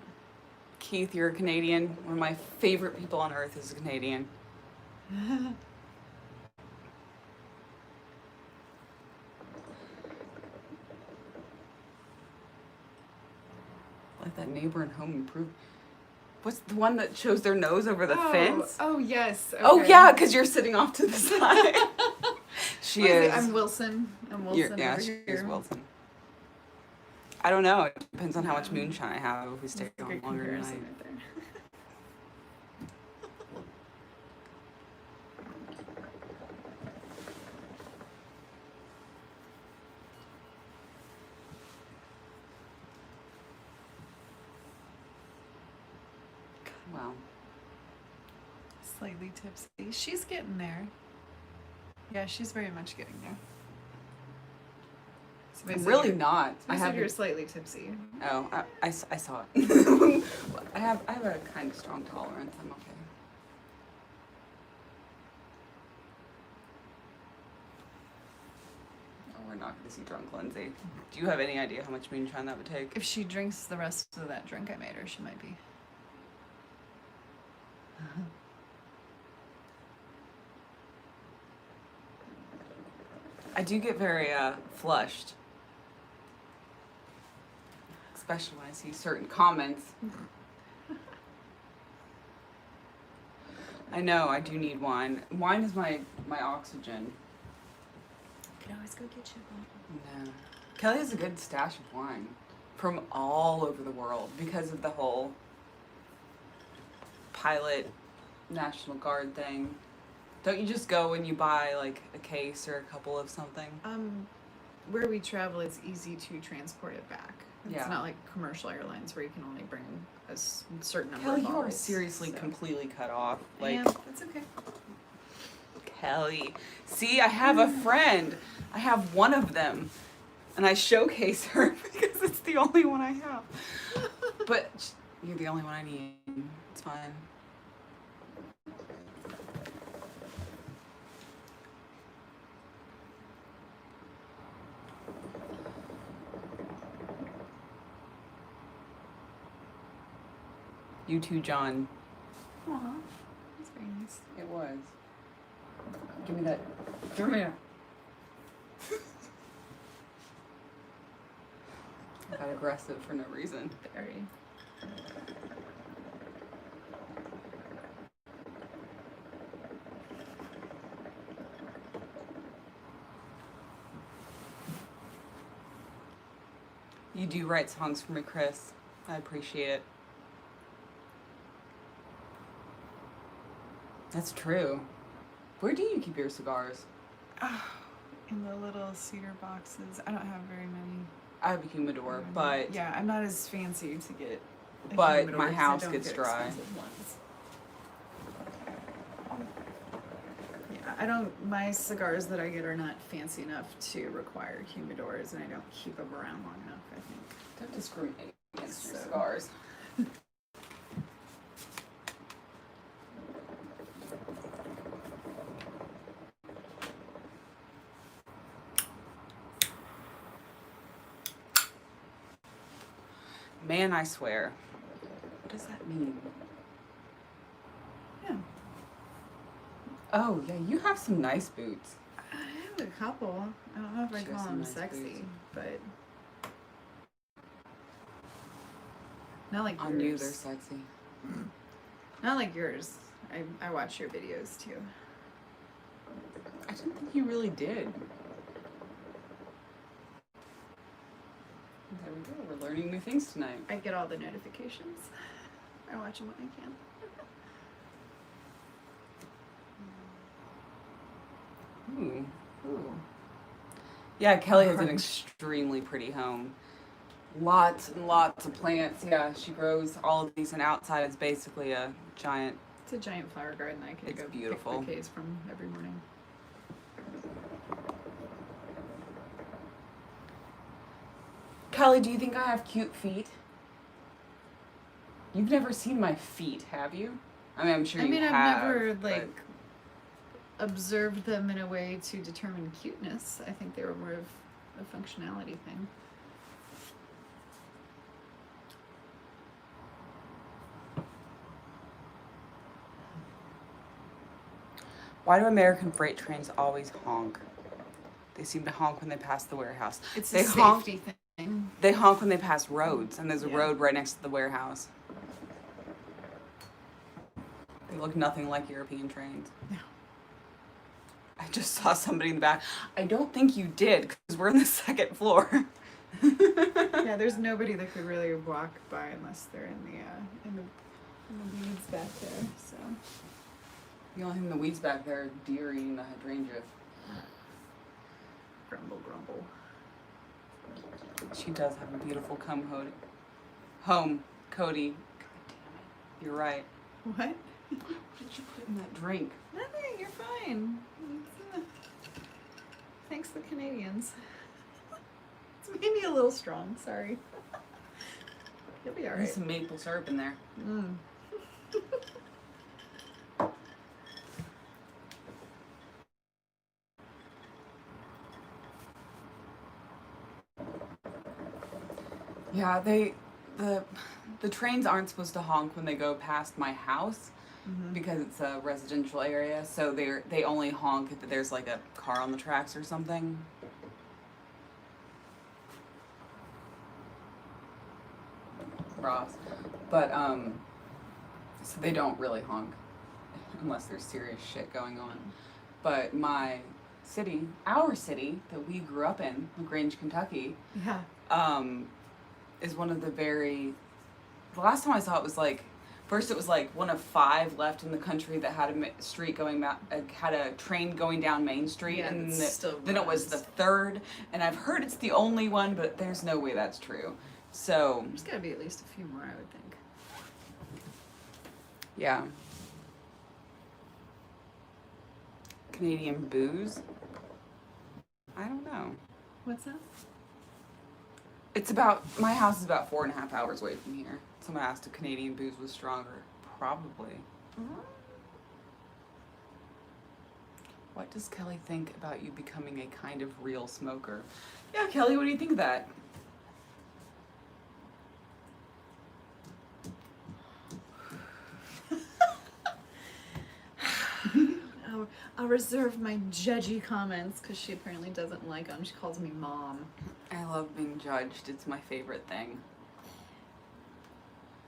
Keith, you're a Canadian. One of my favorite people on earth is a Canadian. Like that Neighbor and Home Improvement. What's the one that shows their nose over the fence? Oh, yes. Okay. Oh, yeah, because you're sitting off to the side. She is. I'm Wilson. Yeah, she's Wilson. I don't know. It depends on how much moonshine I have. If we stay on longer tonight. Right there. Wow. Slightly tipsy. She's getting there. Yeah, she's very much getting there. So I'm really not. I have. You're slightly tipsy. Oh, I saw it. I have a kind of strong tolerance. I'm okay. Oh, we're not going to see drunk Lindsay. Do you have any idea how much moonshine that would take? If she drinks the rest of that drink I made her, she might be. I do get very flushed. Especially when I see certain comments. I know, I do need wine. Wine is my oxygen. I could always go get you one. No. Kelly has a good stash of wine. from all over the world because of the whole pilot National Guard thing. Don't you just go and you buy like a case or a couple of something? Where we travel, it's easy to transport it back. It's Yeah. not like commercial airlines where you can only bring a certain number Kelly, of you are bottles, seriously so. completely cut off. Like, Yeah, that's okay. Kelly. See, I have a friend. I have one of them. And I showcase her because it's the only one I have. But you're the only one I need. It's fine. You too, John. Aw, that's very nice. It was. Give me that. Come here. I got aggressive for no reason. Very. You do write songs for me, Chris. I appreciate it. That's true. Where do you keep your cigars? In the little cedar boxes. I don't have very many. I have a humidor, but yeah, I'm not as fancy to get. A But humidor my 'cause I house don't gets get dry. expensive ones. Yeah, I don't. My cigars that I get are not fancy enough to require humidors, and I don't keep them around long enough. I think. don't discriminate against your So- cigars. Man, I swear. What does that mean? Yeah, Oh, yeah, you have some nice boots. I have a couple. I don't know if I She has call some them nice sexy, boots. but not like On you, yours. they're sexy. Not like yours. I watch your videos too. I didn't think you really did. There we go. We're learning new things tonight. I get all the notifications. I watch them when I can. Ooh. Ooh. Yeah, Kelly has an extremely pretty home. Lots and lots of plants. Yeah, she grows all of these, and outside is basically a giant. It's a giant flower garden. I can It's go beautiful. pick bouquets from every morning. Kelly, do you think I have cute feet? You've never seen my feet, have you? I mean, I'm sure you have. I've never but- observed them in a way to determine cuteness. I think they were more of a functionality thing. Why do American freight trains always honk? They seem to honk when they pass the warehouse. It's They a honk- safety thing. They honk when they pass roads, and there's a Yeah. road right next to the warehouse. They look nothing like European trains. No. I just saw somebody in the back. I don't think you did, because we're on the second floor. Yeah, there's nobody that could really walk by unless they're in the weeds back there. So The only thing in the weeds back there are deer eating the hydrangea. grumble, grumble. She does have a beautiful home, Cody. God damn it. You're right. What? What did you put in that drink? Nothing. You're fine. Thanks, the Canadians. It's maybe a little strong. Sorry. You'll be There's alright. some maple syrup in there. Mm. Yeah, the trains aren't supposed to honk when they go past my house Mhm. because it's a residential area, so they only honk if there's like a car on the tracks or something. Ross. But so they don't really honk unless there's serious shit going on. But our city that we grew up in, LaGrange, Kentucky, Yeah. is one of the very. The last time I saw it was like. First, it was like one of 5 left in the country that had a street going had a train going down Main Street, Yeah, and still it was the runs. 3rd. And I've heard it's the only one, but there's no way that's true. So There's got to be at least a few more, I would think. yeah. Canadian booze. I don't know. What's that? It's about my house is about 4.5 hours away from here. Someone asked if Canadian booze was stronger. Probably. What does Kelly think about you becoming a kind of real smoker? Yeah, Kelly, what do you think of that? I'll reserve my judgy comments because she apparently doesn't like them. She calls me mom. I love being judged. It's my favorite thing.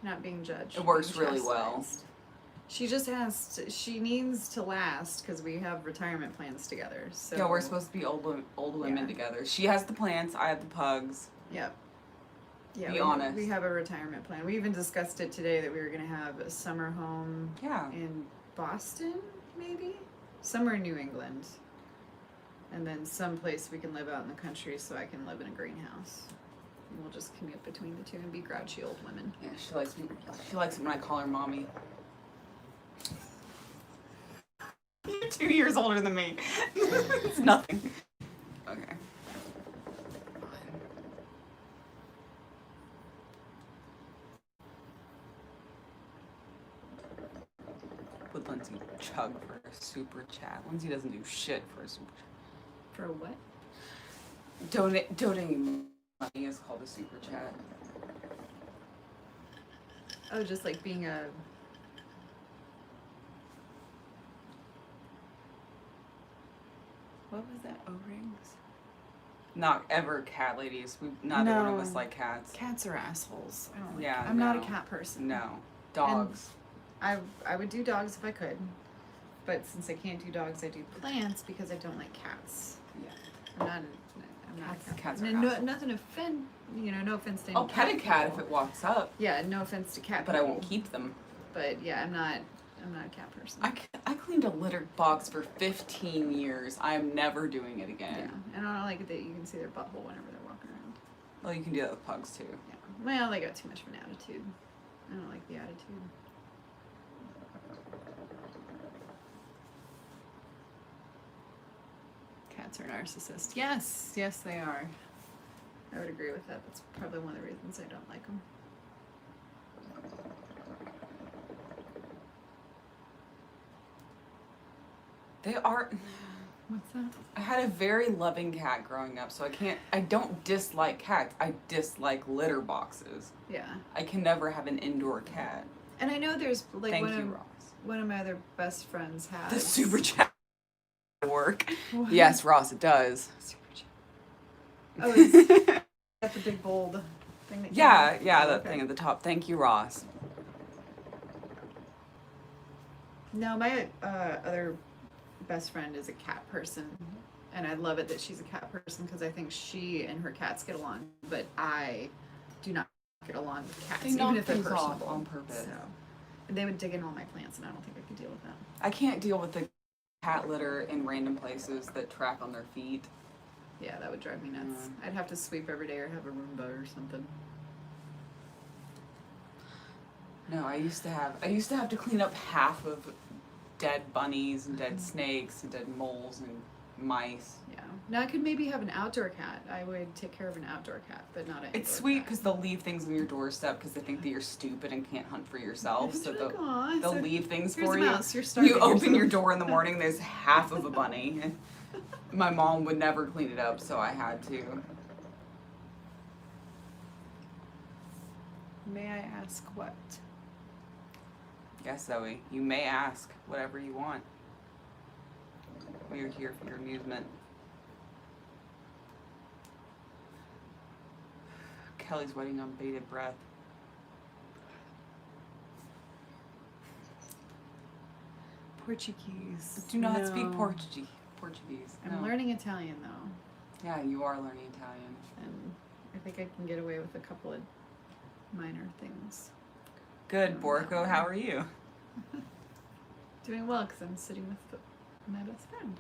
Not being judged. It works being really well. chastised. She just has to, she needs to last because we have retirement plans together. So Yeah, we're supposed to be old women Yeah. together. She has the plants, I have the pugs. Yep. Yeah, Be honest. We have a retirement plan. We even discussed it today that we were going to have a summer home Yeah. in Boston, maybe? Somewhere in New England. And then someplace we can live out in the country so I can live in a greenhouse. And we'll just commute between the two and be grouchy old women. Yeah, she likes me. She likes it when I call her mommy. You're 2 years older than me. It's nothing. Okay. Would Lindsay chug for a super chat? Lindsay doesn't do shit for a super chat. For what? Donating money is called a super chat. Oh, just like being a... What was that? O-rings? Not ever cat ladies. Neither one of No. us like cats. Cats are assholes. I don't like Yeah, I'm not a no. cat person. No. Dogs. I would do dogs if I could. But since I can't do dogs, I do plants because I don't like cats. Yeah. I'm not a cat. Cats are no, assholes. nothing offend, no offense to any I'll pet a cat if people. it walks up, Yeah, no offense to cat but I people. won't keep them. But yeah, I'm not a cat person. I cleaned a litter box for 15 years. I am never doing it again. Yeah, and I don't like it that you can see their butthole whenever they're walking around. Well, you can do that with pugs too. Yeah. Well, they got too much of an attitude. I don't like the attitude. Cats are narcissists. Yes, they are. I would agree with that. That's probably one of the reasons I don't like them. They are. What's that? I had a very loving cat growing up, so I don't dislike cats. I dislike litter boxes. Yeah. I can never have an indoor cat. And I know there's like Thank you, Ross. one of my other best friends has The super chat work. What? Yes, Ross, it does. Super chat. Oh, it's that's the big bold thing that Yeah, came yeah, up? that Okay. thing at the top. Thank you, Ross. No, my other best friend is a cat person, and I love it that she's a cat person because I think she and her cats get along, but I do not get along with cats, They even knock if they're things off personable. on purpose. So, and they would dig in all my plants, and I don't think I could deal with that. I can't deal with the cat litter in random places that track on their feet. Yeah, that would drive me nuts. I'd have to sweep every day or have a Roomba or something. No, I used to have to clean up half of dead bunnies and dead snakes and dead moles and mice. Yeah. Now I could maybe have an outdoor cat. I would take care of an outdoor cat, but not an It's indoor sweet cat. because they'll leave things on your doorstep because they think that you're stupid and can't hunt for yourself. So Like, "Aw, they'll so leave things here's for a you. mouse, you're starving You open your yourself." door in the morning, there's half of a bunny. And my mom would never clean it up, so I had to. May I ask what? Yes, Zoe, you may ask whatever you want. We are here for your amusement. Kelly's waiting on bated breath. Portuguese. Do not speak No. Portuguese. I'm No. learning Italian though, Yeah, you are learning Italian. and I think I can get away with a couple of minor things. Good, Borko. How are you? Doing well because I'm sitting with my best friend.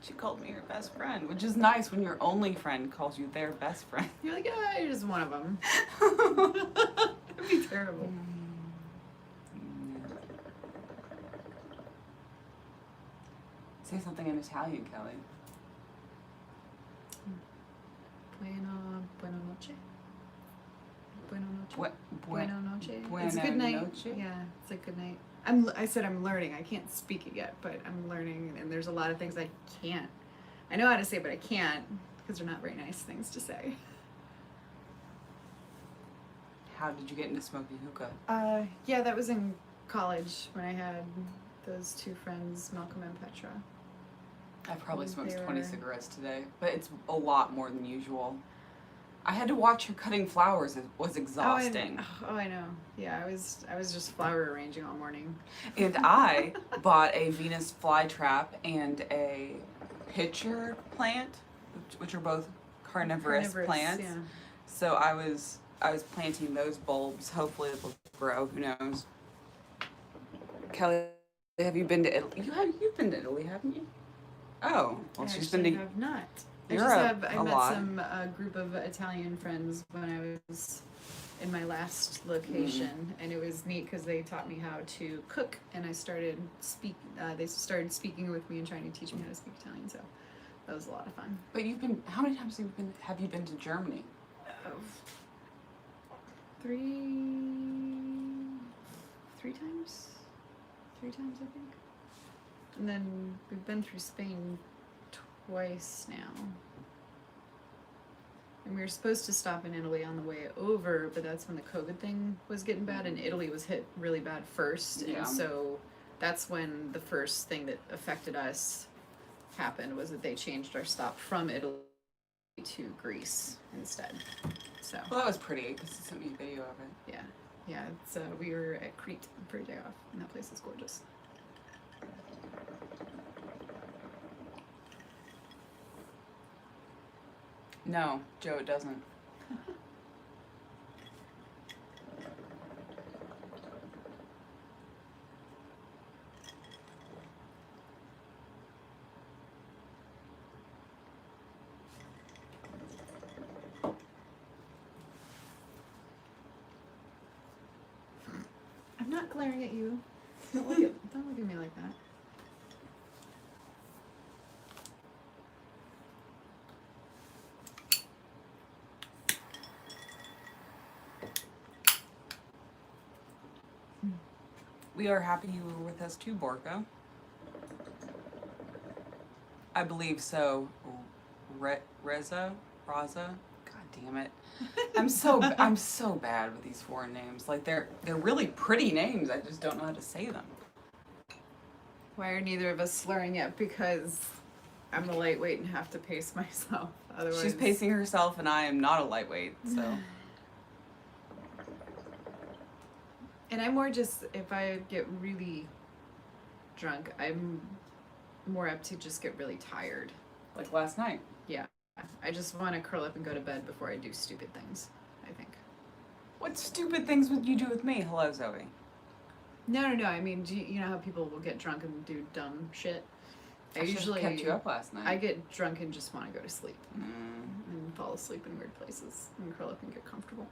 She called me her best friend, which is nice when your only friend calls you their best friend. You're like, yeah, you're just one of them. That'd be terrible. Say something in Italian, Kelly. Buona noche. Buona noche. What? Buona noche. Buena It's good night. noche? Yeah, it's like good night. I said I'm learning. I can't speak it yet, but I'm learning, and there's a lot of things I can't. I know how to say, but I can't because they're not very nice things to say. How did you get into smoking hookah? Yeah, that was in college when I had those two friends, Malcolm and Petra. I probably smoked They 20 were- cigarettes today, but it's a lot more than usual. I had to watch her cutting flowers. It was exhausting. Oh, I know. Yeah, I was just flower arranging all morning. And I bought a Venus flytrap and a pitcher plant, which are both carnivorous plants. Yeah. So I was planting those bulbs. Hopefully they'll grow. Who knows? Kelly, have you been to Italy? You've been to Italy, haven't you? Oh, well, she's been to. I've not. I Europe I a met lot. some group of Italian friends when I was in my last location, and it was neat because they taught me how to cook, and I started they started speaking with me and trying to teach me how to speak Italian. So that was a lot of fun. But you've been. How many times have you been to Germany? Three times. 3 times, I think. And then we've been through Spain twice now. And we were supposed to stop in Italy on the way over, but that's when the COVID thing was getting bad, and Italy was hit really bad first. Yeah. And so that's when the first thing that affected us happened, was that they changed our stop from Italy to Greece instead. So Well, that was pretty because you sent me a video of it. yeah, it's we were at Crete for a day off, and that place is gorgeous. No, Joe, it doesn't. I'm not glaring at you. Don't look at me like that. We are happy you were with us too, Borko. I believe so. Raza? God damn it. I'm so bad with these foreign names. Like they're really pretty names. I just don't know how to say them. Why are neither of us slurring yet? Because I'm a lightweight and have to pace myself. Otherwise, She's pacing herself and I am not a lightweight, so. And I'm more just, if I get really drunk, I'm more apt to just get really tired. Like last night. Yeah. I just want to curl up and go to bed before I do stupid things, I think. What stupid things would you do with me? Hello, Zoe. No. I mean, you know how people will get drunk and do dumb shit? I usually kept you up last night. I get drunk and just want to go to sleep. Mm. And fall asleep in weird places and curl up and get comfortable.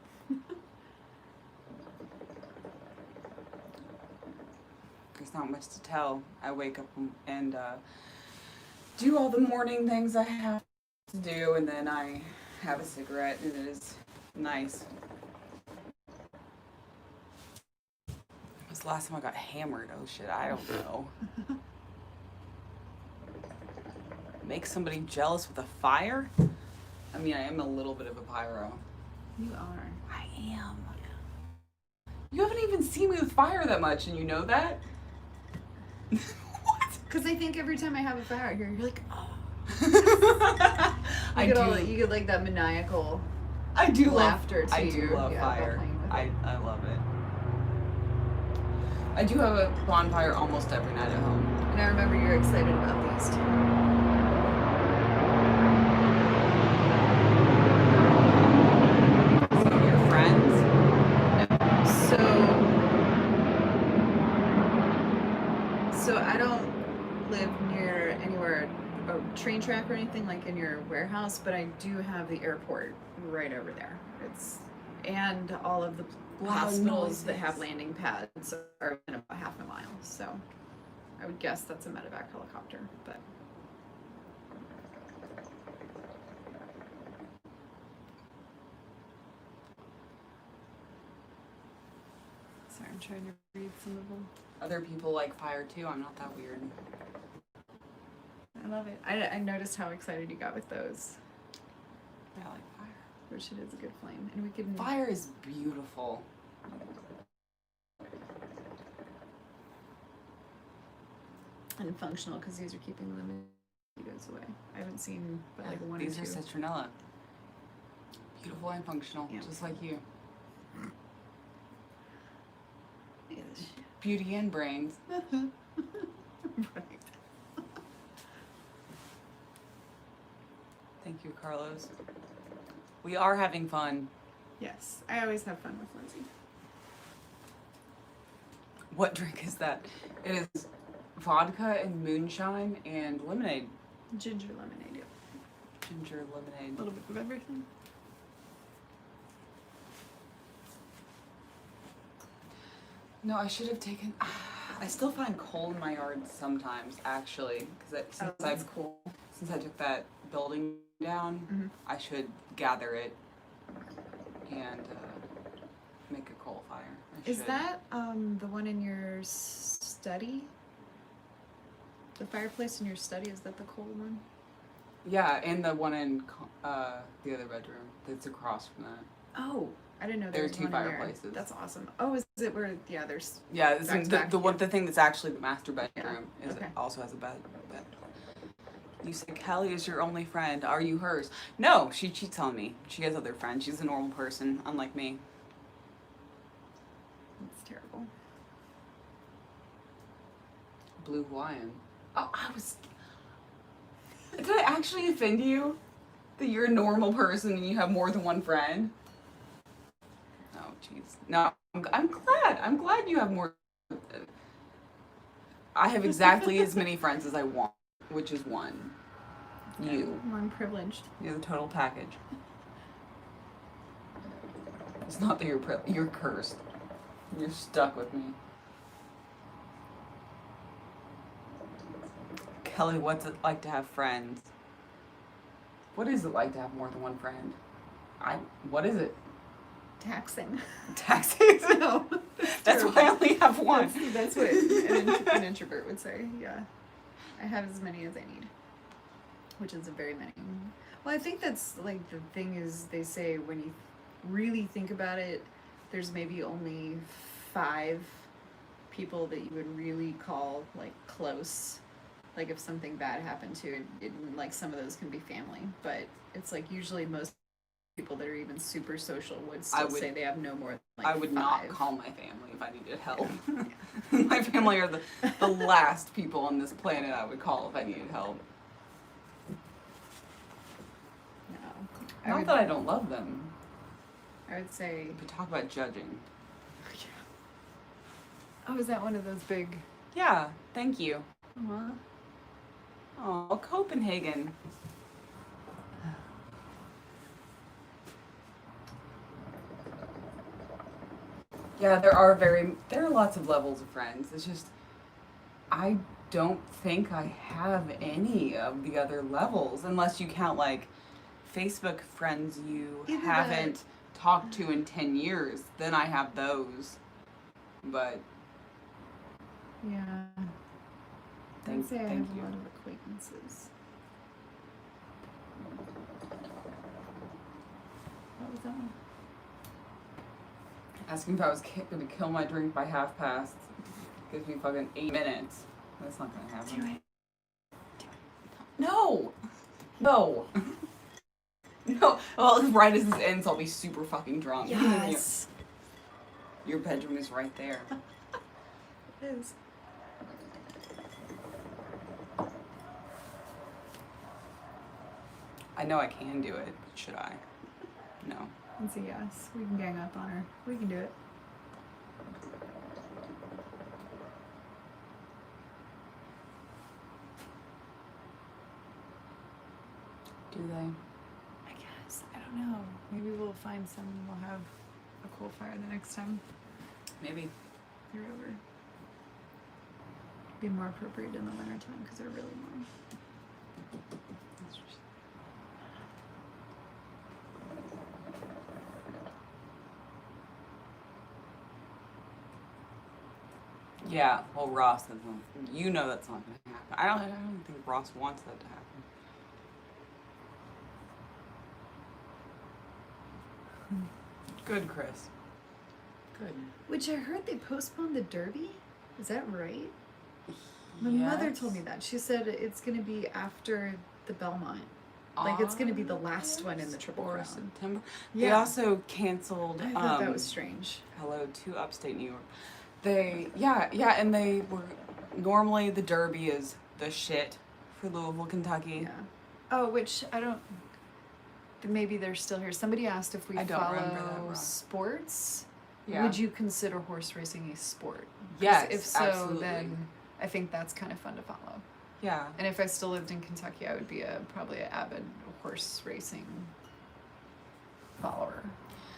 There's not much to tell. I wake up and do all the morning things I have to do, and then I have a cigarette, and it is nice. When was the last time I got hammered? Oh shit, I don't know. Make somebody jealous with a fire? I mean, I am a little bit of a pyro. You are. I am. You haven't even seen me with fire that much, and you know that? What? Because I think every time I have a fire here, you're like, oh. I You get like that maniacal do laughter love, to I you. do love Yeah, fire. while playing with I love it. I do have a bonfire almost every night at home. And I remember you're excited about these too. So your friend? So I don't live near anywhere, a train track or anything like in your warehouse, but I do have the airport right over there. And all of the Loud hospitals that have noises. landing pads are in about half a mile. So I would guess that's a medevac helicopter, but. Sorry, I'm trying to read some of them. Other people like fire too. I'm not that weird. I love it. I noticed how excited you got with those, I like fire. which it is a good flame. And we can. Fire is beautiful. And functional because these are keeping the mosquitoes away. I haven't seen but like one These or are two. citronella. Beautiful and functional, Yeah. just like you. Yes. Beauty and brains. Right. Thank you, Carlos. We are having fun. Yes, I always have fun with Lindsay. What drink is that? It is vodka and moonshine and lemonade. Ginger lemonade, yeah. Ginger A lemonade. little bit of everything. No, I should have taken. I still find coal in my yard sometimes, actually, because That's cool. since I took that building down, Mhm. I should gather it and make a coal fire. I Is should. that the one in your study? The fireplace in your study, is that the cold one? Yeah, and the one in the other bedroom that's across from that. Oh, I didn't know There there are was two one in there. fireplaces. That's awesome. Oh, is it where? Yeah, there's. Yeah, this Back is to back, the one. yeah. The thing that's actually the master bedroom is okay. also has a bed. You said Kelly is your only friend. Are you hers? No, she cheats on me. She has other friends. She's a normal person, unlike me. That's terrible. Blue Hawaiian. Oh, I was. Did I actually offend you? That you're a normal person and you have more than one friend? Oh, jeez. No, I'm glad. I'm glad you have more. I have exactly as many friends as I want, which is one. You. I'm privileged. You're the total package. It's not that you're cursed. You're stuck with me. Kelly, what's it like to have friends? What is it like to have more than one friend? What is it? Taxing. Taxes? No. That's why I only have one. That's what an introvert would say. Yeah. I have as many as I need, which is a very many. Well, I think that's like the thing is they say when you really think about it, there's maybe only 5 people that you would really call like close. Like if something bad happened to it, like some of those can be family, but it's like usually most people that are even super social would still say they have no more than like I would 5. not call my family if I needed help. My family are the last people on this planet I would call if I needed help. No. Not that I don't love them. I would say. But talk about judging. Oh, is that one of those big? Yeah, thank you. Aw. Oh, Copenhagen. Yeah, there are lots of levels of friends. It's just, I don't think I have any of the other levels, unless you count like Facebook friends you Either haven't talked to in 10 years. Then I have those. But Yeah. Thank- I'd say I thank have you. a lot of acquaintances. What was that one? asking if I was going to kill my drink by 1/2 gives me fucking 8 minutes. That's not going to happen. Do it. No! No! No. Well, right as this ends, I'll be super fucking drunk. Yes. Your bedroom is right there. It is. I know I can do it, but should I? No. Let's see, yes. We can gang up on her. We can do it. Do they? I guess. I don't know. Maybe we'll find some and we'll have a coal fire the next time Maybe. they're over. Be more appropriate in the wintertime because they're really warm. Yeah, well, Ross doesn't. You know that's not going to happen. I don't think Ross wants that to happen. Good, Chris. Good. Which I heard they postponed the Derby. Is that right? My mother told me that. She said it's going to be after the Belmont. Like it's going to be the last one in the Triple or Crown. September. Yeah. They also canceled. I thought that was strange. Hello to upstate New York. And they were normally the Derby is the shit for Louisville, Kentucky. Yeah. Oh, which I don't. Maybe they're still here. Somebody asked if we I don't remember that, follow Rob. sports. Yeah. Would you consider horse racing a sport? 'Cause Yes, if so, absolutely. then I think that's kind of fun to follow. Yeah. And if I still lived in Kentucky, I would be probably an avid horse racing follower.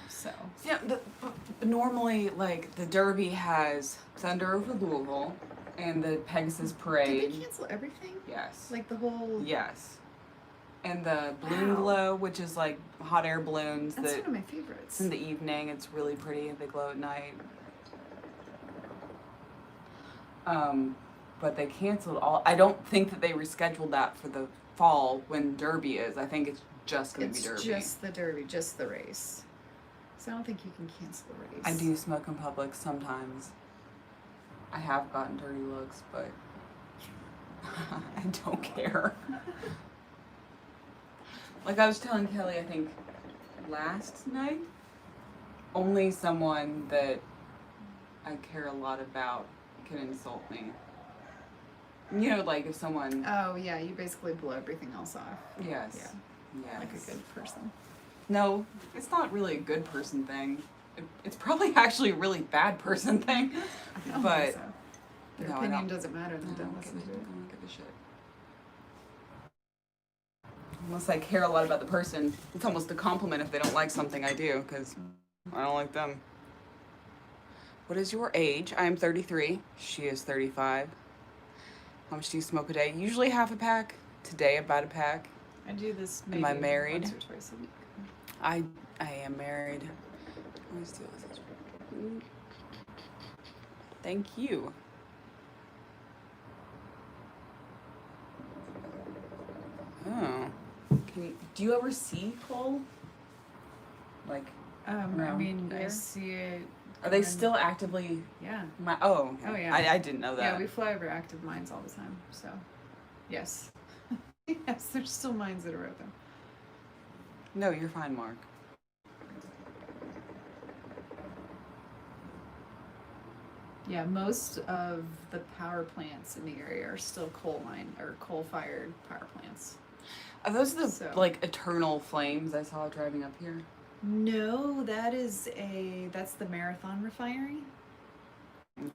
So Yeah, normally, like, the Derby has Thunder over Louisville and the Pegasus Parade. did they cancel everything? Yes. Like the whole. Yes. And the Balloon Wow. Glow, which is like hot air balloons That's that one of my favorites. it's in the evening. It's really pretty. They glow at night. But they canceled all. I don't think that they rescheduled that for the fall when Derby is. I think it's just going to be Derby. It's just the Derby, just the race. So I don't think you can cancel the race. I do smoke in public sometimes. I have gotten dirty looks, but I don't care. Like I was telling Kelly, I think last night, only someone that I care a lot about can insult me. You know, like if someone. Oh yeah, you basically blow everything else off. Yes. Yeah. Yes. Like a good person. No, it's not really a good person thing. It's probably actually a really bad person thing. I don't But think so. Their no, I opinion don't. doesn't matter. Then I don't don't listen to it. give a shit. Unless I care a lot about the person, it's almost a compliment if they don't like something I do, because I don't like them. What is your age? I am 33. She is 35. How much do you smoke a day? Usually half a pack. Today about a pack. I do this Am maybe I married? once or twice a week. I am married. Always do this. Thank you. Oh. Do you ever see coal? Like, I around mean, I here? see it. are they going- still actively? Yeah. Oh. Oh, yeah. I didn't know that. Yeah, we fly over active mines all the time. So, yes. Yes, there's still mines that are open. No, you're fine, Mark. Yeah, most of the power plants in the area are still coal mine or coal-fired power plants. Are those the So- like eternal flames I saw driving up here? No, that's the Marathon refinery.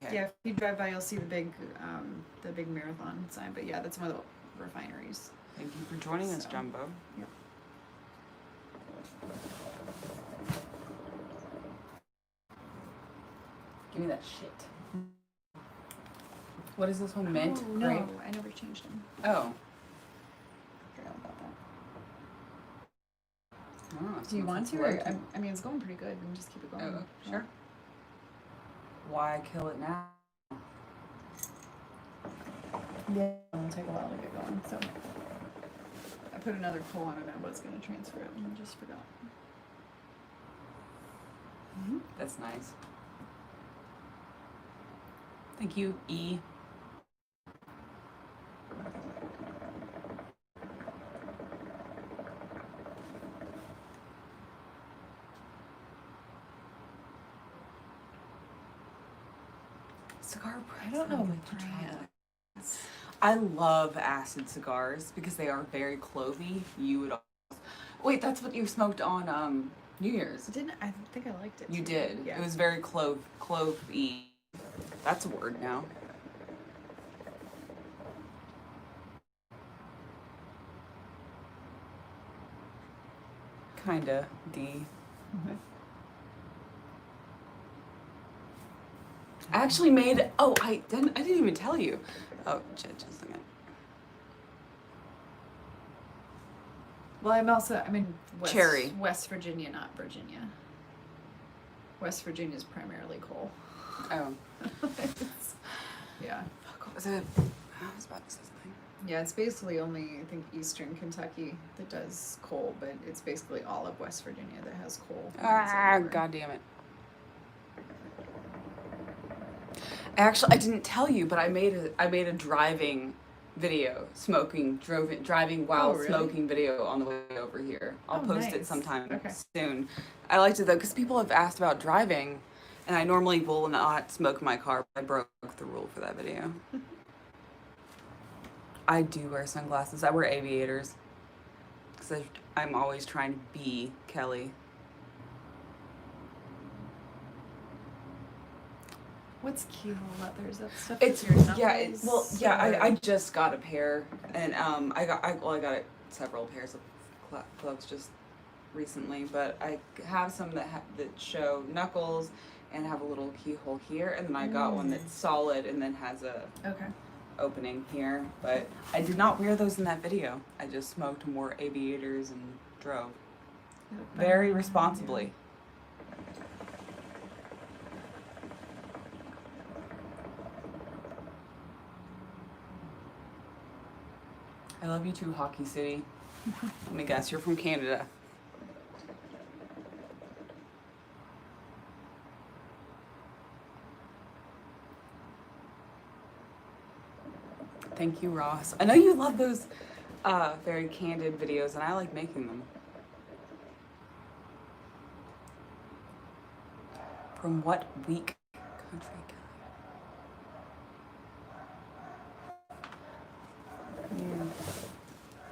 Okay. Yeah, if you drive by, you'll see the big Marathon sign. But yeah, that's one of the refineries. Thank you for joining us, So, Jumbo. yep. Give me that shit. What is this one? Mint? Oh, Grape? no, I never changed them. Oh. Forgot about that. Oh, Do you want to? Or, I mean, it's going pretty good. We can just keep it going. Oh, sure. Why kill it now? Yeah, it'll take a while to get going. So I put another coal on it. I was going to transfer it and just forgot. That's nice. Thank you, E. Cigar I don't know what the brand. I love acid cigars because they are very clovey. You would wait. That's what you smoked on New Year's. I think I liked it. You too. did. Yeah. It was very clove-y. That's a word now. Kinda D. I actually made. Oh, I didn't even tell you. Oh, shit, just a second. Well, I'm in Cherry. West Virginia, not Virginia. West Virginia is primarily coal. Oh. Yeah. Fuck, what was it? I was about to say something. Yeah, it's basically only, I think, eastern Kentucky that does coal, but it's basically all of West Virginia that has coal. Ah, god damn it. Actually, I didn't tell you, but I made a driving video, driving while really? smoking video on the way over here. I'll post it Nice. sometime Okay. soon. I liked it though because people have asked about driving, and I normally will not smoke in my car, but I broke the rule for that video. I do wear sunglasses. I wear aviators because I'm always trying to be Kelly. What's keyhole leather? Is that stuff? It's with your yeah. knuckles, I just got a pair, and I got several pairs of gloves just recently, but I have some that show knuckles and have a little keyhole here, and then I got one that's solid and then has a opening here. But I did not wear those in that video. I just smoked more aviators and drove very responsibly. I love you too, Hockey City. Let me guess, you're from Canada. Thank you, Ross. I know you love those very candid videos, and I like making them. From what weak country?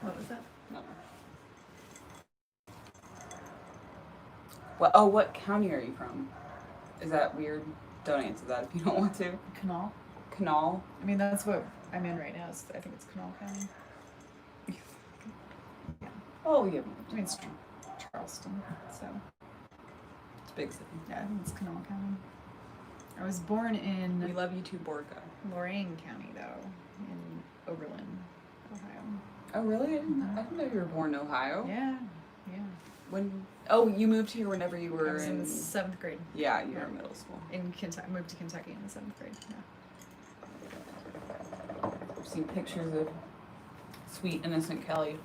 What was that? No. What county are you from? Is that weird? Don't answer that if you don't want to. Canal. Canal? I mean, that's what I'm in right now. I think it's Canal County. Yeah. Oh, yeah. I mean, it's Charleston, so. It's a big city. Yeah, I think it's Canal County. I was born in We love you too, Borka. Lorain County, though, in Oberlin, Ohio. Oh, really? I didn't know you were born in Ohio. Yeah, yeah. When? Oh, you moved here whenever you were I was in the 7th grade. Yeah, you were in middle school. In Kentucky, moved to Kentucky in the 7th grade. Yeah. I've seen pictures of sweet, innocent Kelly.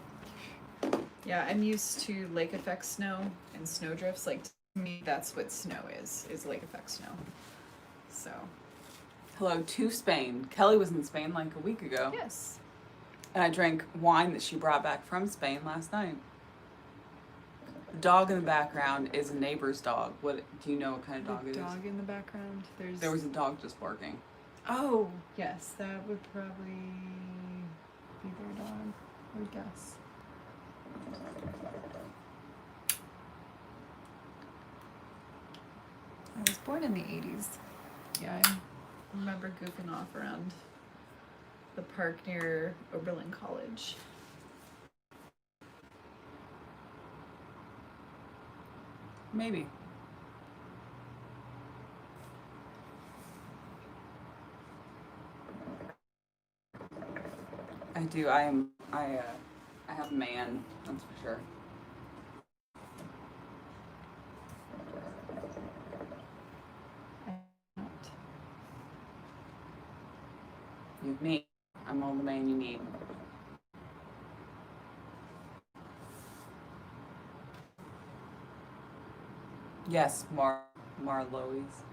Yeah, I'm used to lake effect snow and snow drifts. Like, to me, that's what snow is lake effect snow. So. Hello to Spain. Kelly was in Spain like a week ago. Yes. And I drank wine that she brought back from Spain last night. The dog in the background is a neighbor's dog. What do you know what kind of dog it is? Dog in the background. There was a dog just barking. Oh, yes, that would probably be their dog, I would guess. I was born in the 80s. Yeah, I remember goofing off around the park near Oberlin College. Maybe. I do. I have a man, that's for sure. You have me. I'm all the man you need. Yes, Marlowe's.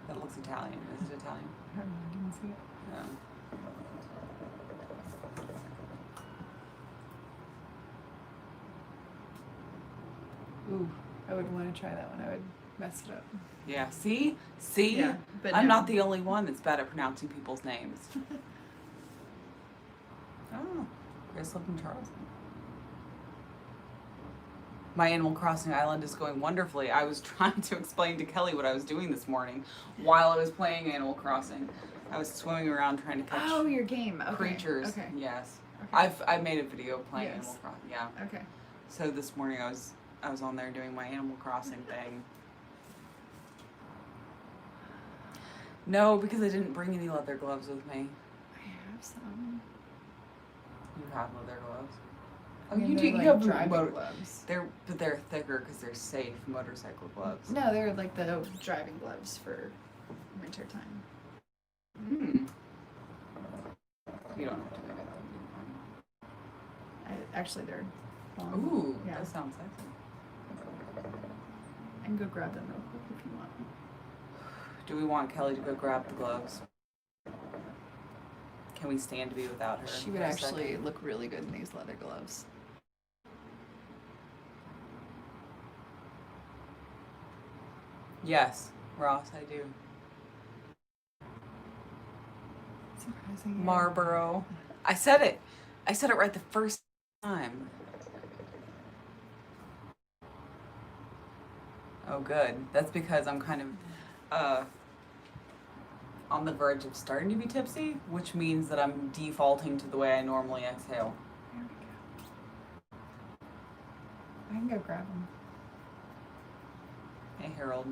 That looks Italian. Is it Italian? I didn't see it. No. Ooh. I would want to try that one. I would mess it up. Yeah. See? Yeah, but I'm no. not the only one that's bad at pronouncing people's names. Oh, Chris lived in Charleston. My Animal Crossing island is going wonderfully. I was trying to explain to Kelly what I was doing this morning while I was playing Animal Crossing. I was swimming around trying to catch your game. Okay. creatures. Okay. Yes. Okay. I made a video playing Yes. Animal Crossing. Yeah. Okay. So this morning I was I was on there doing my Animal Crossing thing. No, because I didn't bring any leather gloves with me. I have some. You have leather gloves. Oh, I mean, you do. they're You like have driving gloves. They're thicker because they're safe motorcycle gloves. No, they're like the driving gloves for winter time. Hmm. You don't have to pick it Actually, they're long. up. Ooh, Yeah. that sounds sexy. I can go grab them real quick if you want. Do we want Kelly to go grab the gloves? Can we stand to be without her? She would for a actually second? look really good in these leather gloves. Yes, Ross, I do. Surprising. Marlboro. I said it. I said it right the first time. Oh, good. That's because I'm kind of on the verge of starting to be tipsy, which means that I'm defaulting to the way I normally exhale. There we go. I can go grab them. Hey, Harold.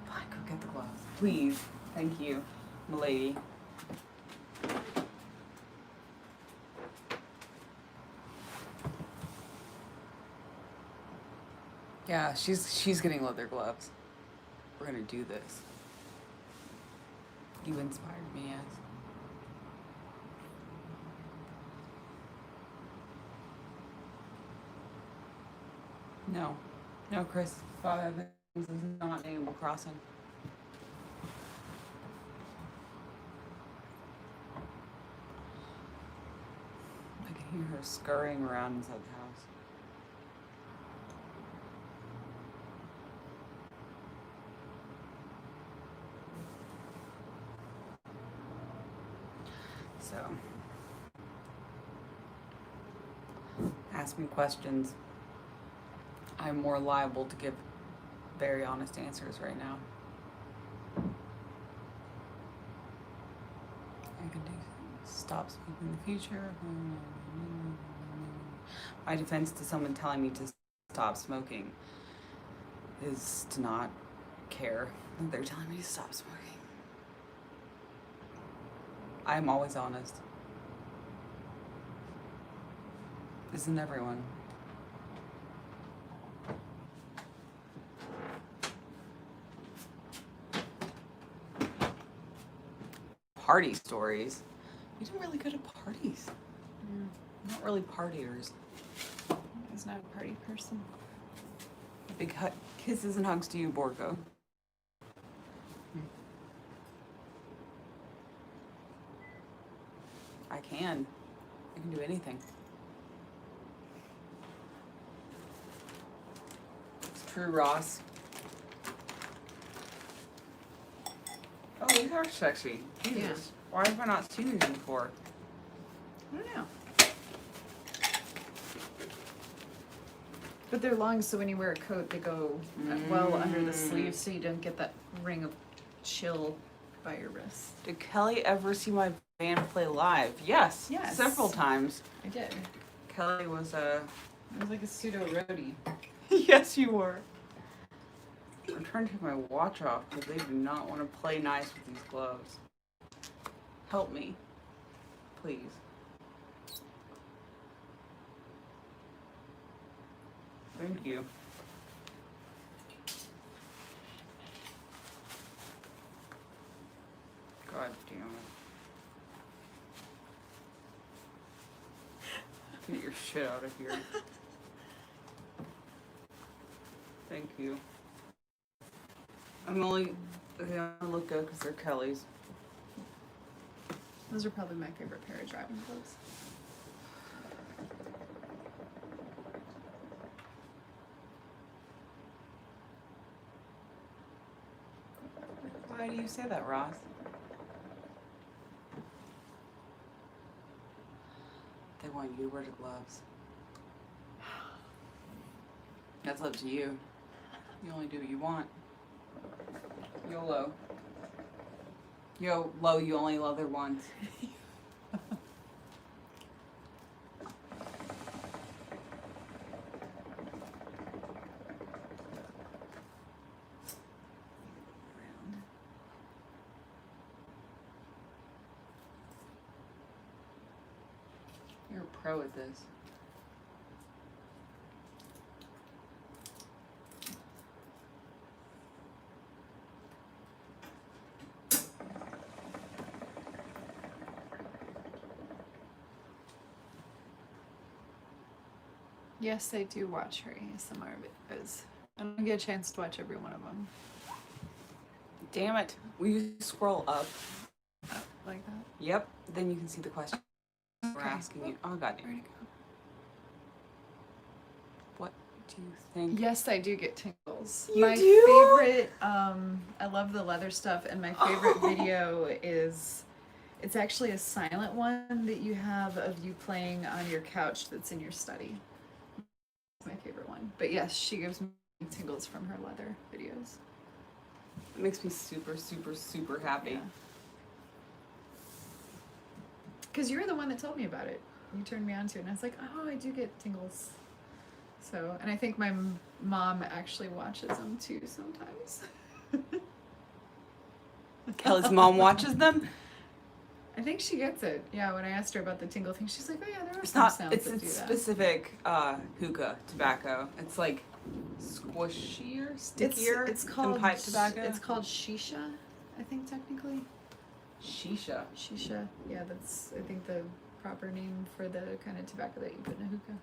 Fine, go get the gloves. Please. Thank you, milady. Yeah, she's getting leather gloves. We're gonna do this. You inspired me, yes. No. No, Chris. 5 Evans is not Animal Crossing. I can hear her scurrying around inside the house. So, ask me questions. I'm more liable to give very honest answers right now. I can do stop smoking in the future. My defense to someone telling me to stop smoking is to not care that they're telling me to stop smoking. I am always honest. Isn't everyone? Party stories. We didn't really go to parties. Yeah. Not really partiers. He's not a party person. Big kisses and hugs to you, Borgo. I can do anything. It's true, Ross. Oh, these are sexy. Jesus. Yeah. Why have I not seen these before? I don't know. But they're long, so when you wear a coat, they go well under the sleeve, so you don't get that ring of chill by your wrist. Did Kelly ever see my band play live? Yes. Yes. Several times. I did. Kelly was It was like a pseudo roadie. Yes, you were. I'm trying to take my watch off because they do not want to play nice with these gloves. Help me. Please. Thank you. God damn it. Get your shit out of here. Thank you. They only look good because they're Kelly's. Those are probably my favorite pair of driving gloves. Why do you say that, Ross? They want you to wear the gloves. That's up to you. You only do what you want. YOLO. YOLO, you only leather once. pro at this. Yes, I do watch her ASMR videos. I don't get a chance to watch every one of them. Damn it. Will you scroll up? Oh, like that? Yep. Then you can see the question we're Okay. asking you. Oh, God. Where'd it go? What do you think? Yes, I do get tingles. You My do? favorite, I love the leather stuff, and my favorite video is, it's actually a silent one that you have of you playing on your couch that's in your study. It's my favorite one. But yes, she gives me tingles from her leather videos. It makes me super, super, super happy. Because you're the one that told me about it. You turned me on to it, and I was like, oh, I do get tingles. So, and I think my mom actually watches them too sometimes. Kelly's mom watches them. I think she gets it. Yeah, when I asked her about the tingle thing, she's like, oh yeah, there are It's some not. sounds It's that do that. specific hookah tobacco. It's like squishier, stickier It's called than pipe tobacco. It's called shisha, I think technically. Shisha. Shisha. Yeah, that's I think the proper name for the kind of tobacco that you put in a hookah.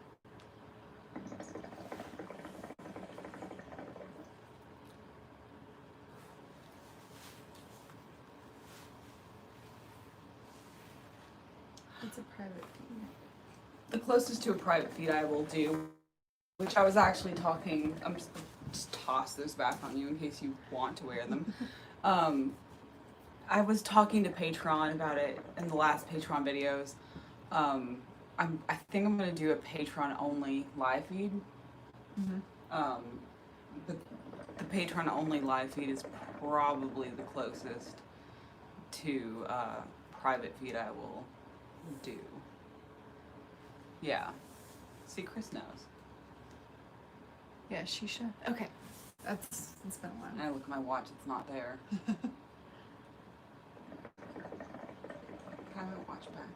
It's a private feed. The closest to a private feed I will do, which I was actually talking. I'm just toss those back on you in case you want to wear them. I was talking to Patreon about it in the last Patreon videos. I think I'm gonna do a Patreon only live feed. Mm-hmm. But the Patreon only live feed is probably the closest to private feed I will do. Yeah. See, Chris knows. Yeah, shisha. Okay. It's been a while. And I look at my watch, it's not there. Can I have my watch back?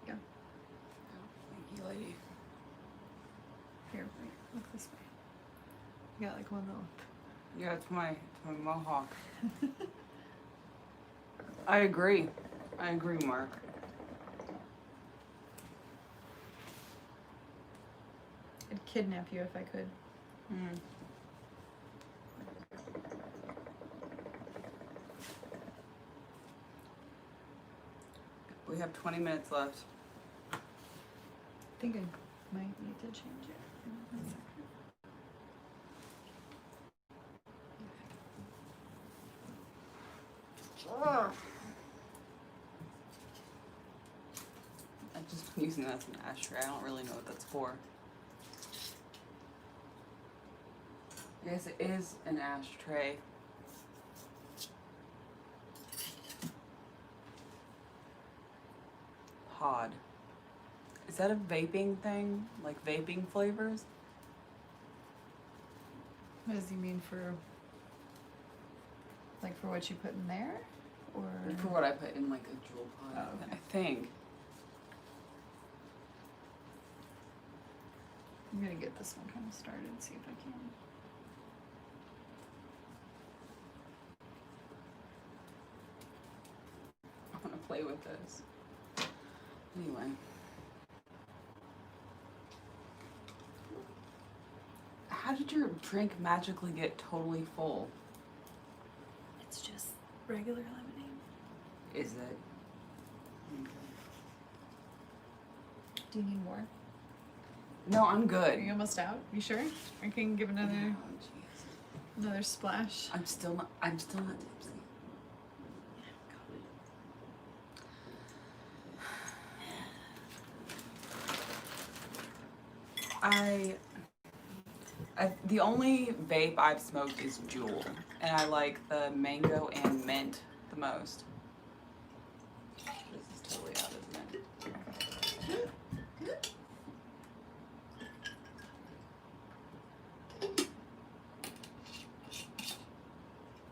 Yeah. Oh, thank you, lady. Here, wait, look this way. You got like one little. Yeah, it's my mohawk. I agree, Mark. I'd kidnap you if I could. Mm. We have 20 minutes left. I think I might need to change it. In 1 second. I've just been using that as an ashtray. I don't really know what that's for. I guess it is an ashtray. Pod. Is that a vaping thing? Like vaping flavors? What does he mean for? Like for what you put in there, or For what I put in like a jewel pod, Oh, okay. I think. I'm gonna get this one kind of started. See if I can. I want to play with this. Anyway. How did your drink magically get totally full? It's just regular lemonade. Is it? Okay. Do you need more? No, I'm Are good. you almost out? You sure? I can give another Oh, jeez. another splash. I'm still not tipsy. The only vape I've smoked is Juul, and I like the mango and mint the most. This is totally out, isn't it?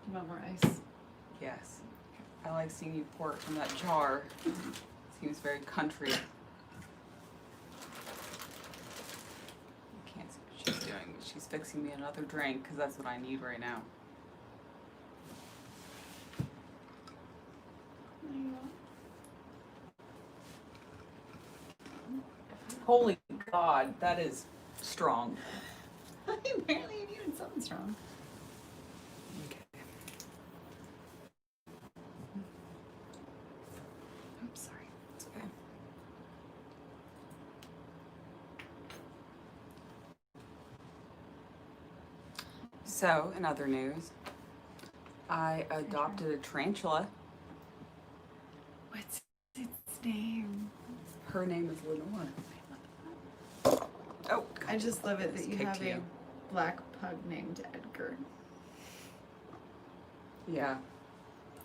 You want more ice? Yes. I like seeing you pour it from that jar. Seems very country. Can't see what she's doing, but she's fixing me another drink because that's what I need right now. Holy God, that is strong. Apparently you needed something strong. Okay. I'm sorry. It's okay. So, in other news, I adopted a tarantula. What's its name? Her name is Lenore. Oh, I just love it that you kicked have a black pug named Edgar. Yeah.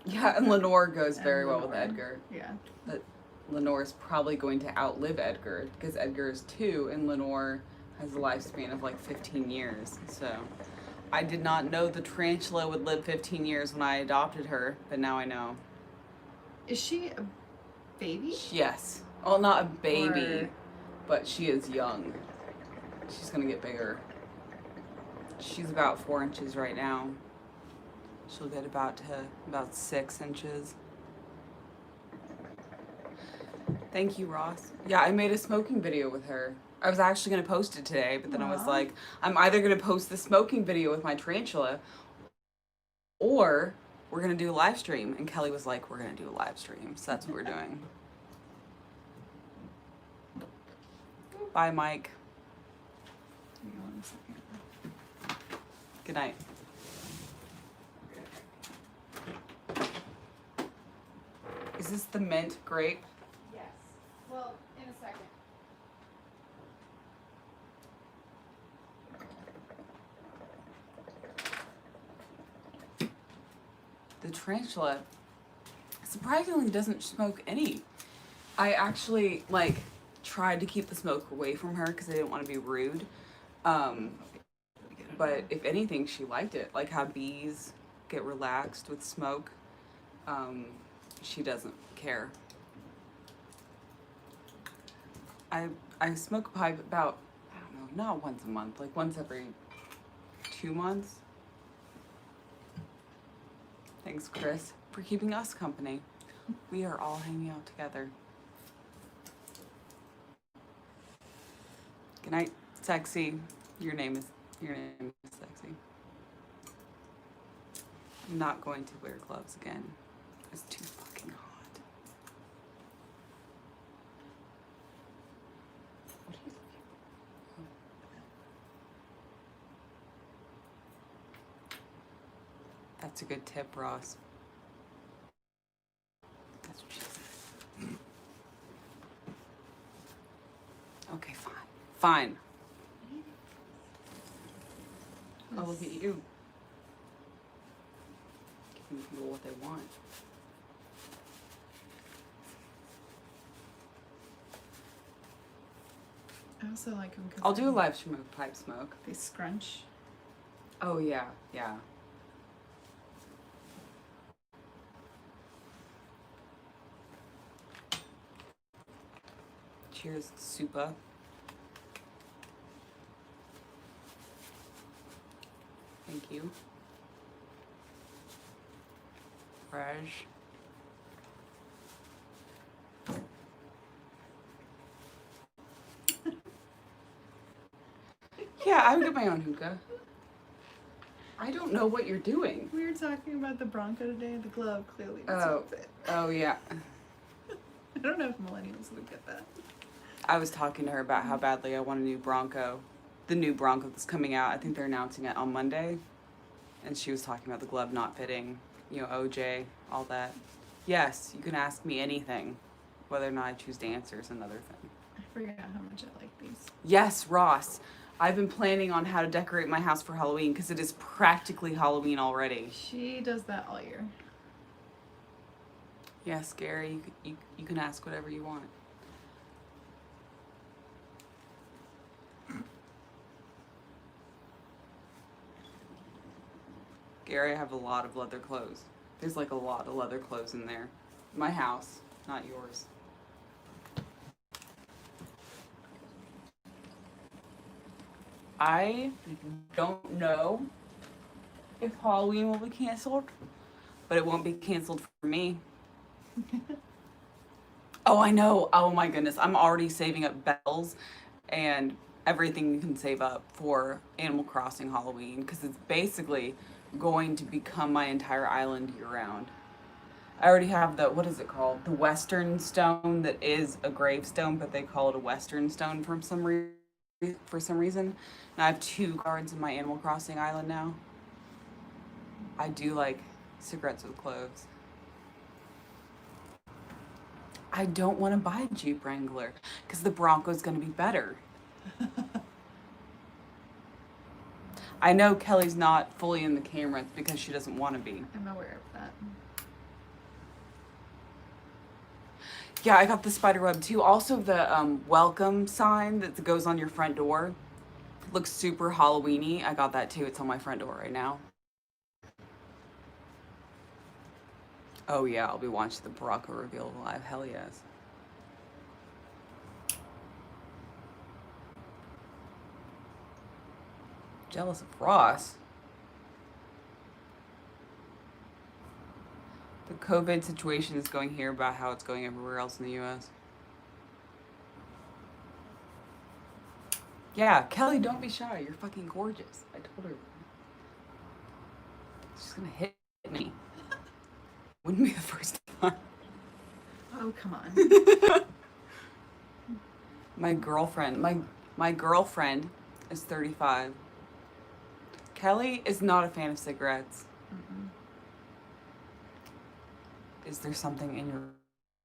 Yeah, and Lenore goes And very well with Lenore. Edgar. Yeah. But Lenore's probably going to outlive Edgar because Edgar is 2 and Lenore has a lifespan of like 15 years. So I did not know the tarantula would live 15 years when I adopted her, but now I know. Is she a baby? Yes. Well, not a baby, Or- but she is young. She's going to get bigger. She's about 4 inches right now. She'll get about 6 inches. Thank you, Ross. Yeah, I made a smoking video with her. I was actually going to post it today, but then I was Aw. like, I'm either going to post the smoking video with my tarantula, or we're going to do a live stream. And Kelly was like, we're going to do a live stream. So that's what we're doing. Bye, Mike. Hang on 1 second. Good night. Is this the mint grape? Yes. Well, in a second. The tarantula surprisingly doesn't smoke any. I actually tried to keep the smoke away from her because I didn't want to be rude. But if anything, she liked it. Like how bees get relaxed with smoke. She doesn't care. I smoke a pipe about, I don't know, not once a month, like once every 2 months. Thanks, Chris, for keeping us company. We are all hanging out together. Good night, sexy. Your name is sexy. I'm not going to wear gloves again. It's too fucking hot. What are you looking for? That's a good tip, Ross. That's what she said. Okay, fine. Fine. Oh, look at you. Giving people what they want. I also like them because I'll do a live stream of pipe smoke. they scrunch. Oh, yeah, yeah. Cheers, Supa. Thank you. Fresh. Yeah, I would get my own hookah. I don't know what you're doing. We were talking about the Bronco today. The glove clearly does Oh. not fit. Oh, yeah. I don't know if millennials would get that. I was talking to her about how badly I want a new Bronco. The new Bronco that's coming out. I think they're announcing it on Monday. And she was talking about the glove not fitting, you know, OJ, all that. Yes, you can ask me anything. Whether or not I choose to answer is another thing. I forgot how much I like these. Yes, Ross. I've been planning on how to decorate my house for Halloween because it is practically Halloween already. She does that all year. Yes, Gary, you can ask whatever you want. Gary, I have a lot of leather clothes. There's like a lot of leather clothes in there. My house, not yours. I don't know if Halloween will be canceled, but it won't be canceled for me. Oh, I know. Oh my goodness. I'm already saving up bells and everything you can save up for Animal Crossing Halloween because it's basically going to become my entire island year round. I already have the, what is it called? The Western stone that is a gravestone, but they call it a Western stone for some reason. And I have 2 cards in my Animal Crossing island now. I do like cigarettes with cloves. I don't want to buy a Jeep Wrangler because the Bronco's going to be better. I know Kelly's not fully in the camera because she doesn't want to be. I'm aware of that. Yeah, I got the spider web too. Also, the welcome sign that goes on your front door looks super Halloween-y. I got that too. It's on my front door right now. Oh yeah, I'll be watching the Bronco reveal live. Hell yes. Jealous of Ross. The COVID situation is going here about how it's going everywhere else in the US. Yeah, Kelly, don't be shy. You're fucking gorgeous. I told her. She's gonna hit me. Wouldn't be the first time. Oh, come on. My girlfriend is 35. Kelly is not a fan of cigarettes. Mm-mm. Is there something in your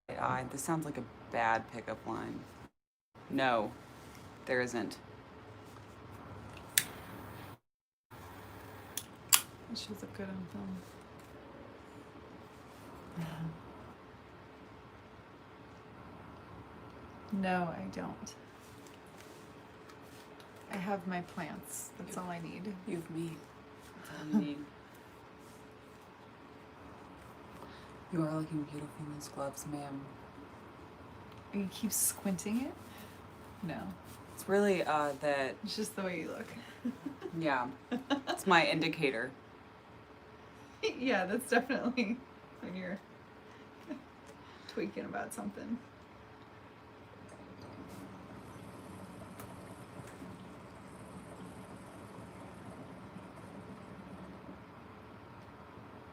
right eye? This sounds like a bad pickup line. No, there isn't. She look good on film. No, I don't. I have my plants. That's all I need. You have me. That's all you need. You are looking beautiful in those gloves, ma'am. You keep squinting it? No. It's really that. It's just the way you look. Yeah, it's my indicator. Yeah, that's definitely when you're tweaking about something.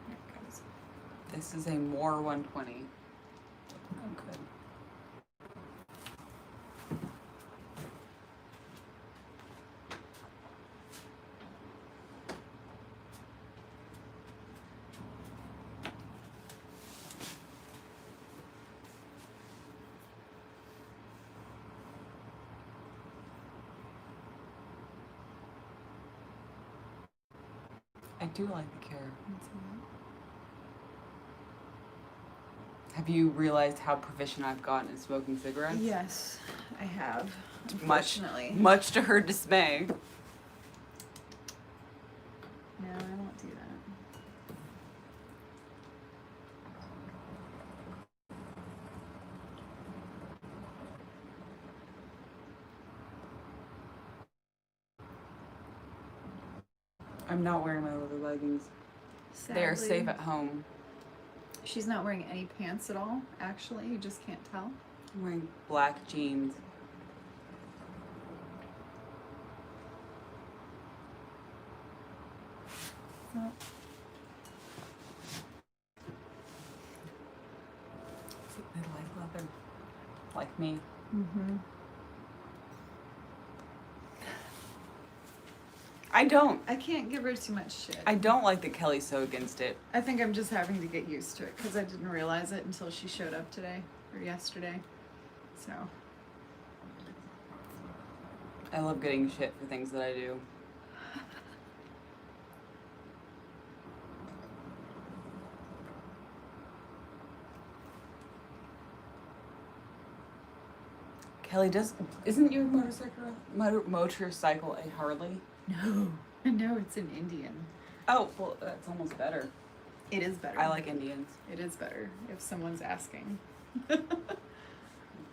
There it goes. This is a more 120. Oh, good. I do like the care. Have you realized how proficient I've gotten at smoking cigarettes? Yes, I have. Much, Unfortunately. much to her dismay. No, I won't do that. I'm not wearing my leather leggings. They are Sadly, safe at home. She's not wearing any pants at all, actually. You just can't tell. I'm wearing black jeans. Oh. They like leather. Like me. Mm-hmm. I don't. I can't give her too much shit. I don't like that Kelly's so against it. I think I'm just having to get used to it because I didn't realize it until she showed up today or yesterday. So. I love getting shit for things that I do. Kelly, isn't your motorcycle a Harley? No, no, it's an Indian. Oh, well, that's almost better. It is better. I like Indians. It is better if someone's asking.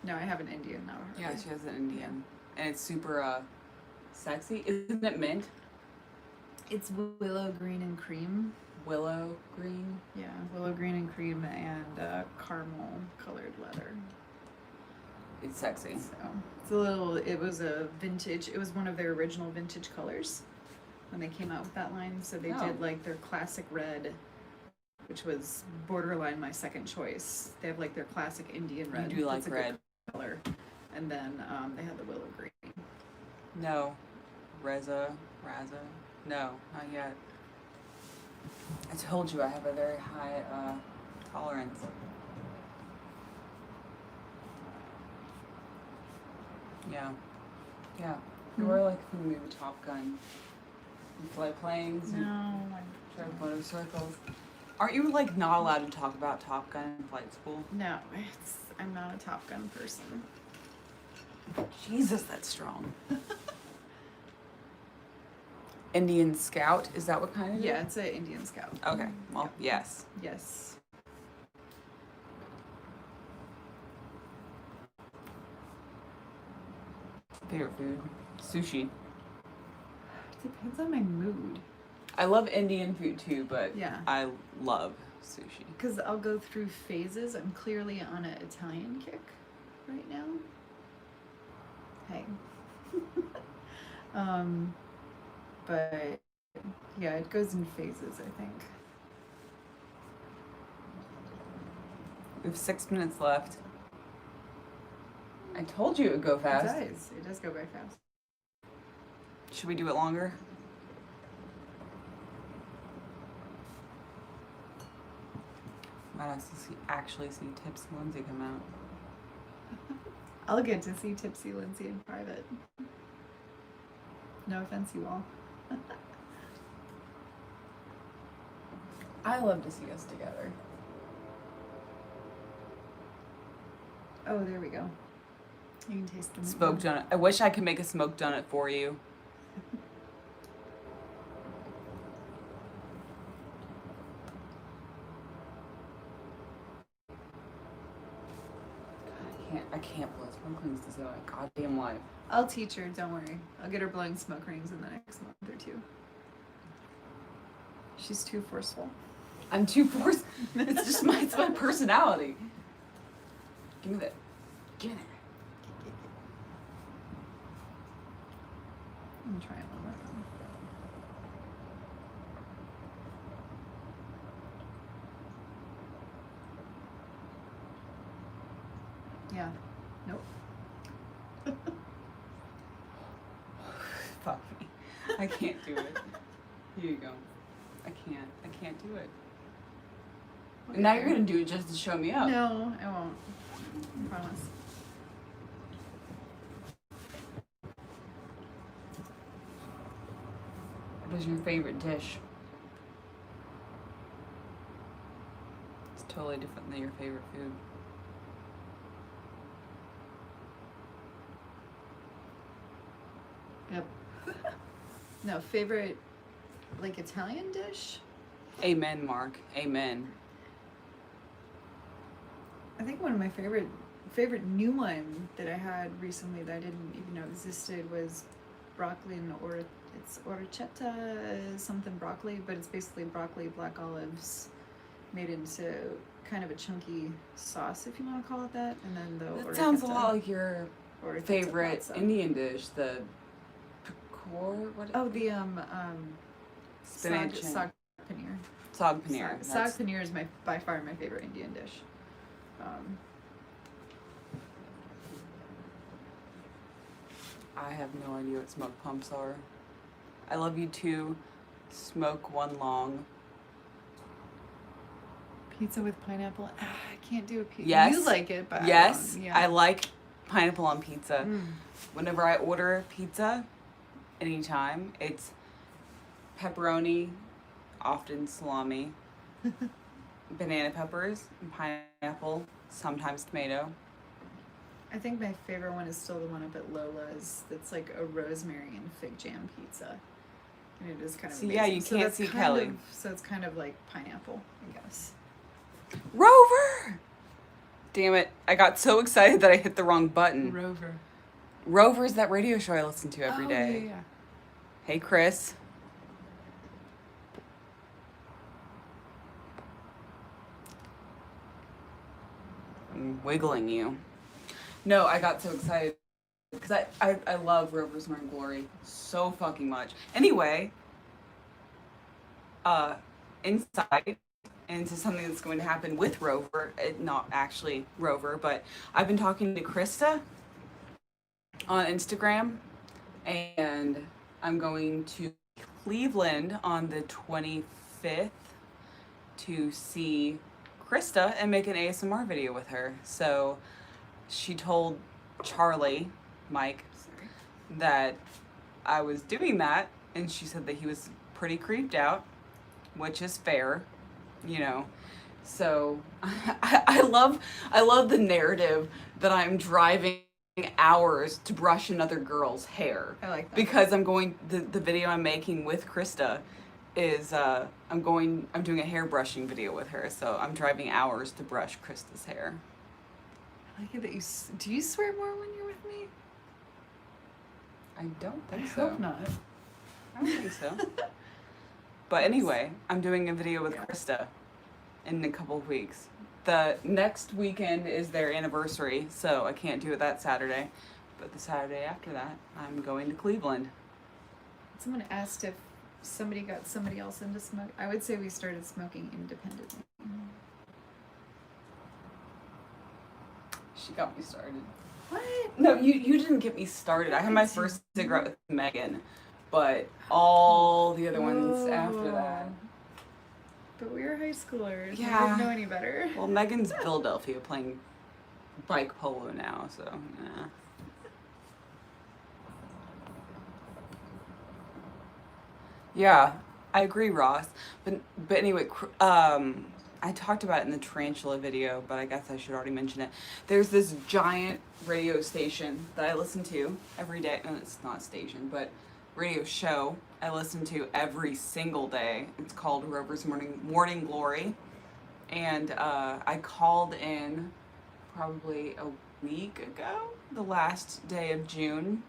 No, I have an Indian now. Yeah, she has an Indian. And it's super sexy. Isn't it mint? It's willow green and cream. Willow green? Yeah, willow green and cream and caramel colored leather. It's sexy. So it's a little, it was a vintage, it was one of their original vintage colors when they came out with that line. So they did like their classic red, which was borderline my second choice. They have like their classic Indian red. You do like red. Color. And then they had the willow green. No. Raza? No, not yet. I told you I have a very high tolerance. Yeah. Yeah. You were like from the movie Top Gun. You fly planes. No, I drive motorcycles. Aren't you like not allowed to talk about Top Gun in flight school? No, I'm not a Top Gun person. Jesus, that's strong. Indian Scout, is that what kind of? Yeah, it's an Indian Scout. Okay, well, yes. Yes. Favorite food? Sushi. Depends on my mood. I love Indian food too, but Yeah. I love sushi. Because I'll go through phases. I'm clearly on an Italian kick right now. Hey. But yeah, it goes in phases, I think. We have 6 minutes left. I told you it would go fast. It does go by fast. Should we do it longer? Might actually see Tipsy Lindsay come out. I'll get to see Tipsy Lindsay in private. No offense, you all. I love to see us together. Oh, there we go. You can taste the Smoked donut. I wish I could make a smoked donut for you. I can't blow smoke rings to save my goddamn life. I'll teach her, don't worry. I'll get her blowing smoke rings in the next month or two. She's too forceful. I'm too forced. It's my personality. Give me that. Give me that. I'm trying one more. Yeah. Nope. Fuck me. I can't do it. Here you go. I can't do it. And now you're gonna do it just to show me up. No, I won't. I promise. What is your favorite dish? It's totally different than your favorite food. Yep. No, favorite, like, Italian dish? Amen, Mark. Amen. I think one of my favorite new one that I had recently that I didn't even know existed was broccoli and it's orecchietta something broccoli, but it's basically broccoli, black olives made into kind of a chunky sauce, if you want to call it that, and then the That sounds a orecchietta- lot like your orecchietta favorite pizza. Indian dish, the pakor. What? Oh, the Spinach and saag paneer. saag paneer. Saag paneer is by far my favorite Indian dish. I have no idea what smoke pumps are. I love you too. Smoke one long. Pizza with pineapple. I can't do a pizza. Yes. You like it, but Yes, I don't. Yeah. I like pineapple on pizza. Mm. Whenever I order pizza, anytime, it's pepperoni, often salami, banana peppers, and pineapple, sometimes tomato. I think my favorite one is still the one up at Lola's. That's like a rosemary and fig jam pizza. And it is kind of So, amazing. yeah, you can't that's see kind Kelly. So it's kind of like pineapple, I guess. Rover! Damn it. I got so excited that I hit the wrong button. Rover. Rover's that radio show I listen to every day. Yeah. Hey, Chris. I'm wiggling you. No, I got so excited because I love Rover's Morning Glory so fucking much. Anyway, insight into something that's going to happen with Rover, not actually Rover, but I've been talking to Krista on Instagram, and I'm going to Cleveland on the 25th to see Krista and make an ASMR video with her. So she told Charlie, Mike, that I was doing that, and she said that he was pretty creeped out, which is fair, you know. So I love the narrative that I'm driving hours to brush another girl's hair. I like that. Because the video I'm making with Krista is I'm doing a hair brushing video with her, so I'm driving hours to brush Krista's hair. I like it that do you swear more when you're with me? I don't think I so. hope not. I don't think so. But anyway, I'm doing a video with Krista in a couple of weeks. The next weekend is their anniversary, so I can't do it that Saturday. But the Saturday after that, I'm going to Cleveland. Someone asked if somebody got somebody else into smoke. I would say we started smoking independently. She got me started. What? No, you didn't get me started. I had my first cigarette with Megan, but all the other ones after that. But we were high schoolers. Yeah. We didn't know any better. Well, Megan's Philadelphia playing bike polo now, so yeah. Yeah, I agree, Ross. But anyway, I talked about it in the tarantula video, but I guess I should already mention it. There's this giant radio station that I listen to every day. No, it's not a station, but radio show I listen to every single day. It's called Rover's Morning Glory. And I called in probably a week ago, the last day of June.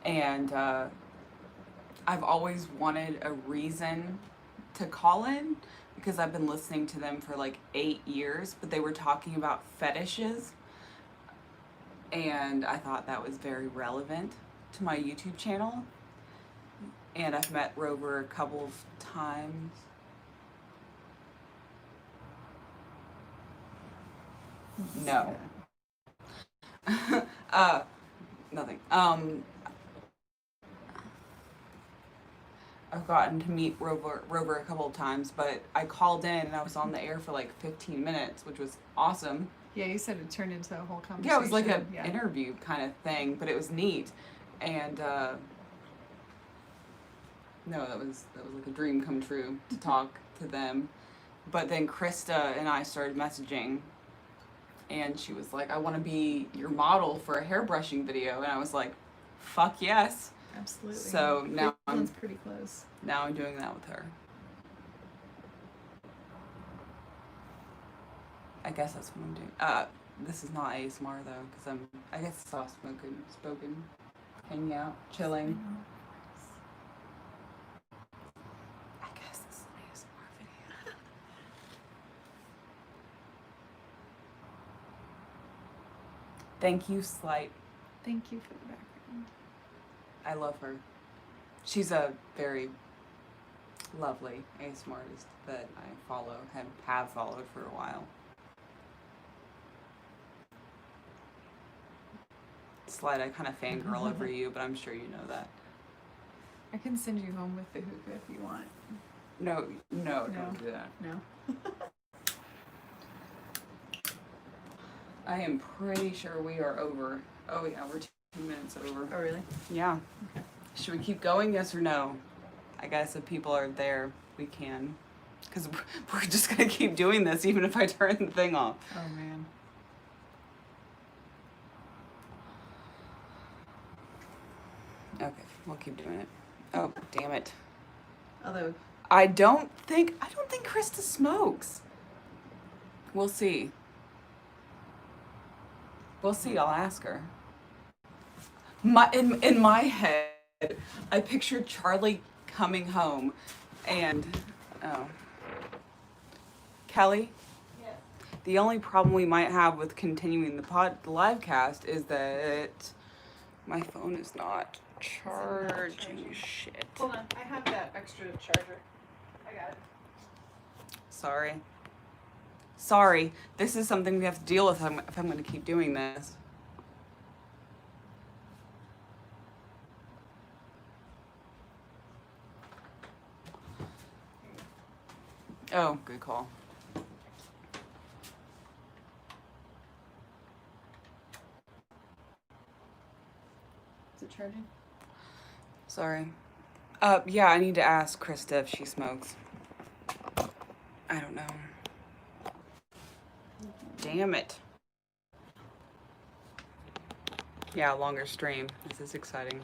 And I've always wanted a reason to call in because I've been listening to them for like 8 years, but they were talking about fetishes. And I thought that was very relevant to my YouTube channel. And I've met Rover a couple of times. No. Nothing. I've gotten to meet Rover a couple of times, but I called in and I was on the air for like 15 minutes, which was awesome. Yeah, you said it turned into a whole conversation. Yeah, it was like an interview kind of thing, but it was neat. And no, that was like a dream come true to talk to them. But then Krista and I started messaging, and she was like, I want to be your model for a hairbrushing video. And I was like, fuck yes. Absolutely. So now Cleveland's pretty close. Now I'm doing that with her. I guess that's what I'm doing. This is not ASMR though, because I guess it's soft spoken, hanging out, chilling. I guess this is an ASMR video. Thank you, Slight. Thank you for the background. I love her. She's a very lovely ASMR artist that I follow, have followed for a while. Slide, I kind of fangirl over you, but I'm sure you know that. I can send you home with the hookah if you want. No, don't do that. No. I am pretty sure we are over. Oh yeah, we're 2 minutes over. Oh really? Yeah. Okay. Should we keep going, yes or no? I guess if people are there, we can. Because we're just going to keep doing this even if I turn the thing off. Oh man. Okay, we'll keep doing it. Oh, damn it. Although, I don't think Krista smokes. We'll see. We'll see. I'll ask her. In my head, I pictured Charlie coming home, and oh, Kelly. yes. The only problem we might have with continuing the live cast is that my phone is not charging. Shit. Hold on, I have that extra charger. I got it. Sorry. This is something we have to deal with if I'm going to keep doing this. Oh, good call. Is it charging? Sorry. Yeah, I need to ask Krista if she smokes. I don't know. Damn it. Yeah, longer stream. This is exciting.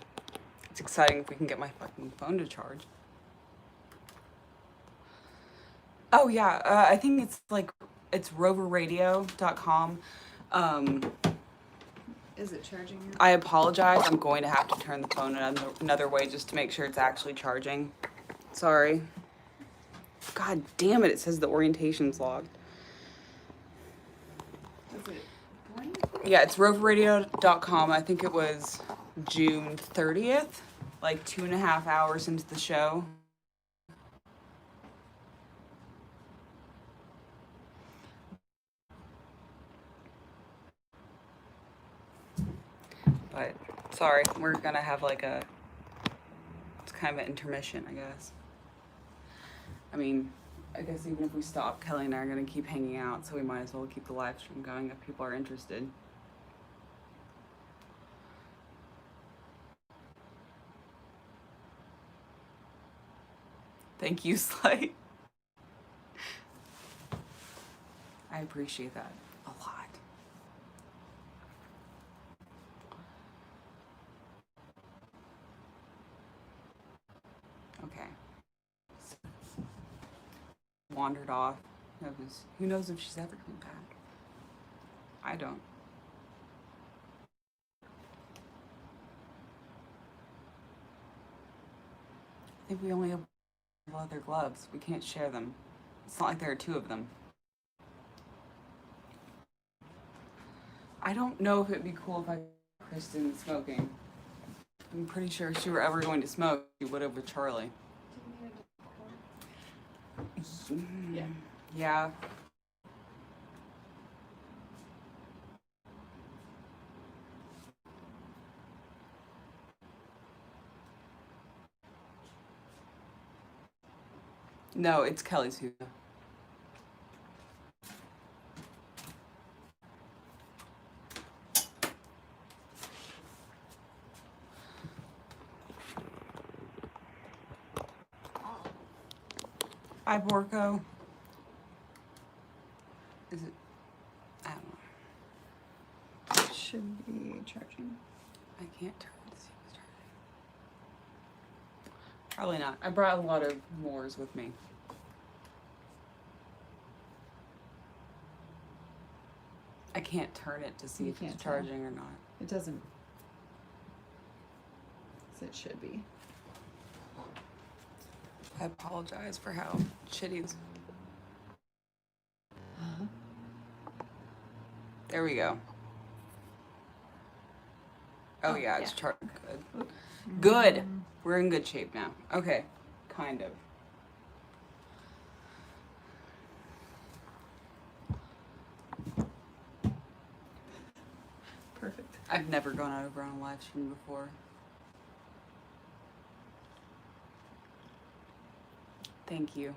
It's exciting if we can get my fucking phone to charge. Oh yeah, I think it's roverradio.com. Is it charging? I apologize. I'm going to have to turn the phone another way just to make sure it's actually charging. Sorry. God damn it, it says the orientation's logged. Is it blank? Yeah, it's roverradio.com. I think it was June 30th, like 2.5 hours into the show. But sorry, we're gonna have it's kind of an intermission, I guess. I mean, I guess even if we stop, Kelly and I are gonna keep hanging out, so we might as well keep the live stream going if people are interested. Thank you, Slight. I appreciate that a lot. Okay. Wandered off. Who knows if she's ever coming back? I don't. I think we only have leather gloves. We can't share them. It's not like there are two of them. I don't know if it'd be cool if I Kristen smoking. I'm pretty sure if she were ever going to smoke, she would have with Charlie. Yeah. Yeah. No, it's Kelly's who. Hi, Borko. Is it? I don't know. It should be charging. I can't turn to see if it's charging. Probably not. I brought a lot of Moors with me. I can't turn it to see You if can't it's tell. charging or not. It doesn't. So it should be. I apologize for how shitty it's. There we go. Oh yeah, it's charging. Good. Good. We're in good shape now. Okay, kind of. Perfect. I've never gone over on a live stream before. Thank you,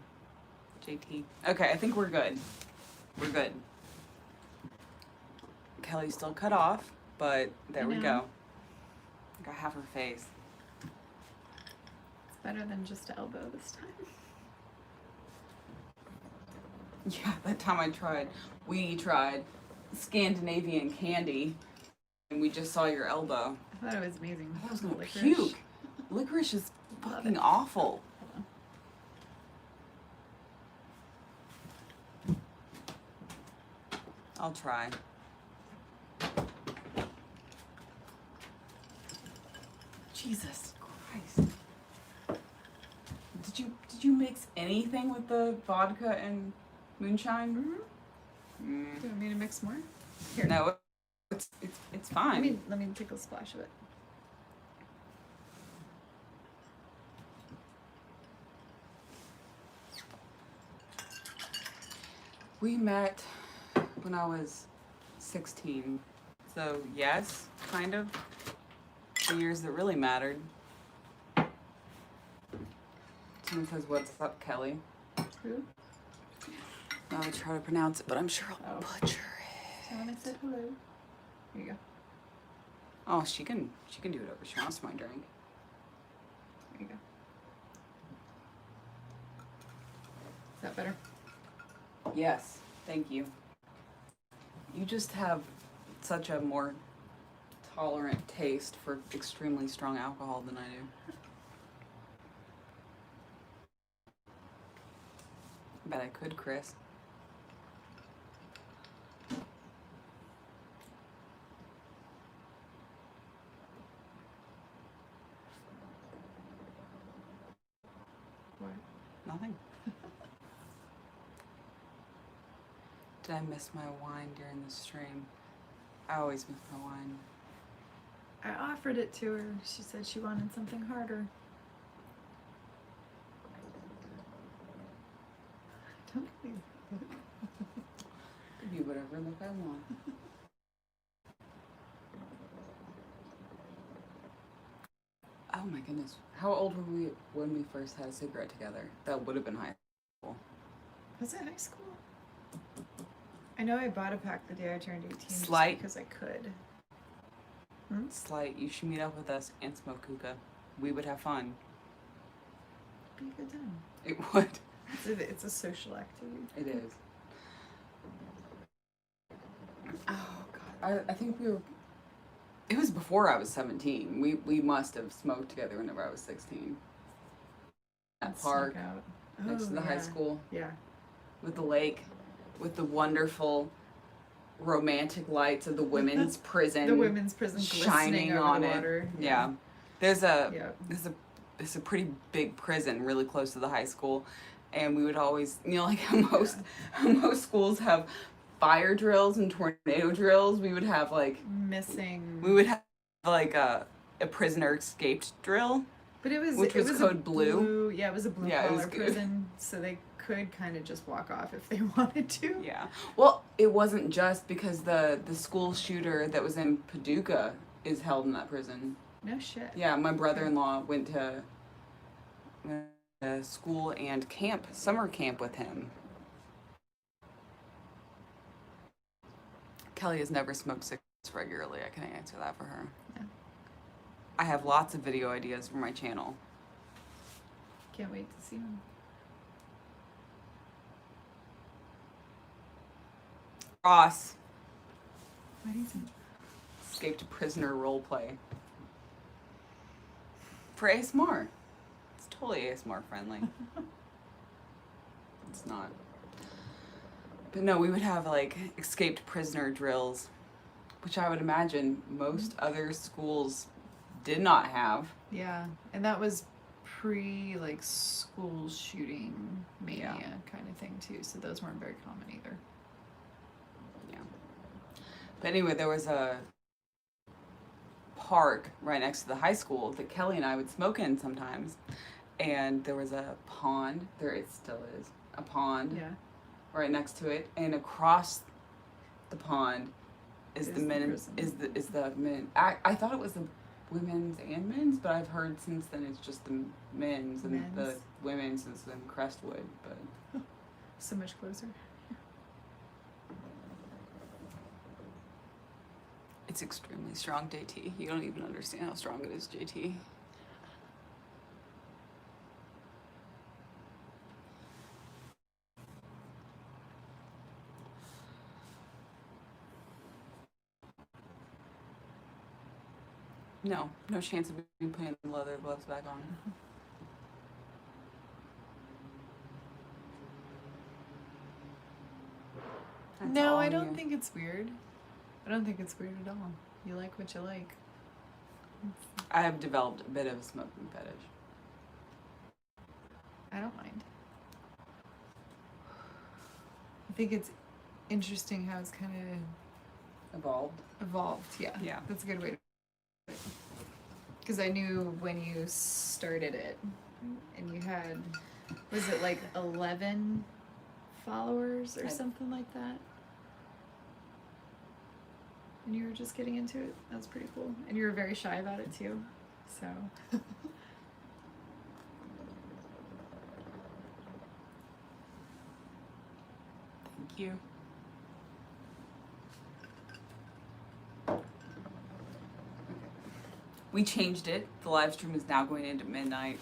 JT. Okay, I think we're good. We're good. Kelly's still cut off, but there we go. Got half her face. It's better than just elbow this time. Yeah, that time we tried Scandinavian candy, and we just saw your elbow. I thought it was amazing. I was gonna Licorice. puke. Licorice is fucking awful. I'll try. Jesus Christ. Did you mix anything with the vodka and moonshine? Mm-hmm. Do you want me to mix more? Here. No, it's fine. Let me take a splash of it. We met when I was 16. So, yes, kind of. The years that really mattered. Someone says, "What's up, Kelly?" Who? I would try to pronounce it, but I'm sure I'll butcher it. Someone said hello. Here you go. Oh, she can do whatever she wants to my drink. There you go. Is that better? Yes, thank you. You just have such a more tolerant taste for extremely strong alcohol than I do. Bet I could, Chris. What? Nothing. Did I miss my wine during the stream? I always miss my wine. I offered it to her. She said she wanted something harder. Don't be. Could be whatever look I want. Oh my goodness. How old were we when we first had a cigarette together? That would have been high school. Was it high school? I know I bought a pack the day I turned 18 Slight. just because I could. Slight. You should meet up with us and smoke hookah. We would have fun. Be a good time. It would. It's a social activity. It is. Oh God. I think it was before I was 17. We must have smoked together whenever I was 16. At park, next to the high school. Yeah. With the lake, with the wonderful romantic lights of the women's prison. The women's prison shining over on the it. water. Yeah. There's a pretty big prison really close to the high school, and we would always, like how most schools have fire drills and tornado drills, we would have like a prisoner escaped drill. But it was code blue. Yeah, it was a blue collar prison, so they could kind of just walk off if they wanted to. Yeah. Well, it wasn't just because the school shooter that was in Paducah is held in that prison. No shit. Yeah, my brother-in-law went to school and summer camp with him. Kelly has never smoked cigarettes regularly. I can answer that for her. Yeah. I have lots of video ideas for my channel. Can't wait to see them. Ross. What is it? Escaped prisoner roleplay. For ASMR. It's totally ASMR friendly. It's not. But no, we would have like escaped prisoner drills, which I would imagine most other schools did not have. Yeah, and that was school shooting mania kind of thing too, so those weren't very common either. Yeah. But anyway, there was a park right next to the high school that Kelly and I would smoke in sometimes, and there was a pond. It still is a pond. Yeah. Right next to it, and across the pond is the men. I thought it was the women's and men's, but I've heard since then it's just the men's. And the women's is in Crestwood, but so much closer. It's extremely strong, JT. You don't even understand how strong it is, JT. No chance of me putting the leather gloves back on. That's No, all I don't you. think it's weird. I don't think it's weird at all. You like what you like. I have developed a bit of a smoking fetish. I don't mind. I think it's interesting how it's kind of Evolved. Yeah. Yeah. That's a good way to put it. Because I knew when you started it and you had, was it like 11 followers or something like that? And you were just getting into it. That was pretty cool. And you were very shy about it too. So. Thank you. We changed it. The live stream is now going into midnight,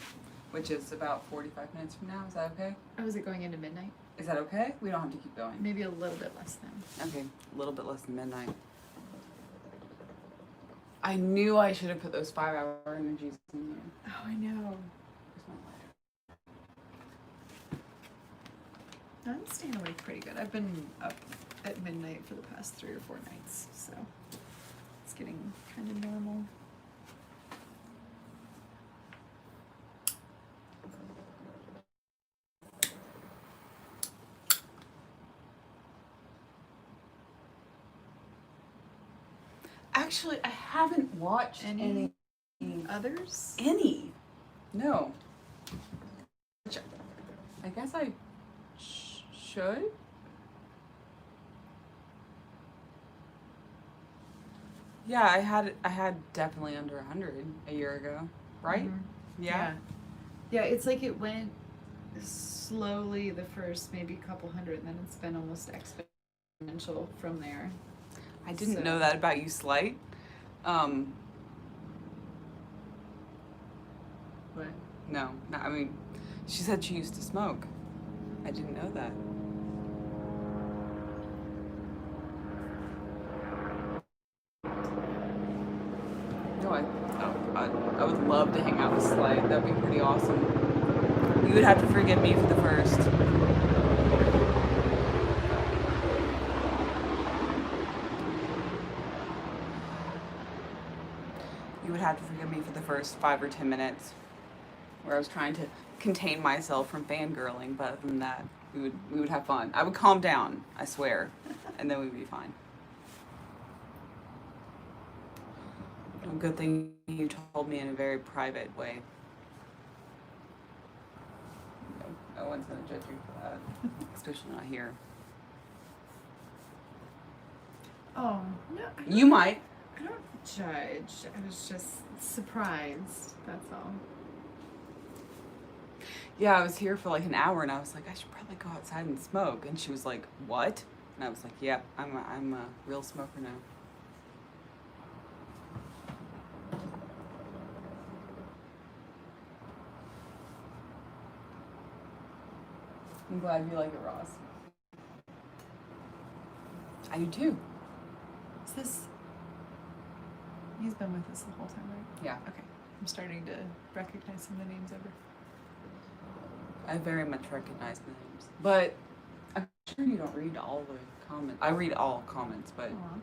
which is about 45 minutes from now. Is that okay? Oh, is it going into midnight? Is that okay? We don't have to keep going. Maybe a little bit less than. Okay, a little bit less than midnight. I knew I should have put those 5-hour energies in there. Oh, I know. I'm staying awake pretty good. I've been up at midnight for the past 3 or 4 nights, so it's getting kind of normal. Actually, I haven't watched any Others? Any? No. Which I guess I should. Yeah, I had definitely under 100 a year ago, right? Mm-hmm. Yeah. Yeah, it's like it went slowly the first maybe couple hundred, and then it's been almost exponential from there. I didn't know that about you, Slight. What? No, I mean, she said she used to smoke. I didn't know that. No, I would love to hang out with Slight. That'd be pretty awesome. You would have to forgive me for the first. You would have to forgive me for the first 5 or 10 minutes where I was trying to contain myself from fangirling, but other than that, we would have fun. I would calm down, I swear, and then we'd be fine. A good thing you told me in a very private way. No one's gonna judge you for that, especially not here. Oh, no. You might. I don't judge. I was just surprised. That's all. Yeah, I was here for like an hour, and I was like, I should probably go outside and smoke. And she was like, what? And I was like, yep, I'm a real smoker now. I'm glad you like it, Ross. I do too. Is this... He's been with us the whole time, right? Yeah. Okay. I'm starting to recognize some of the names over. I very much recognize the names. But I'm sure you don't read all the comments. I read all comments, but... Aww.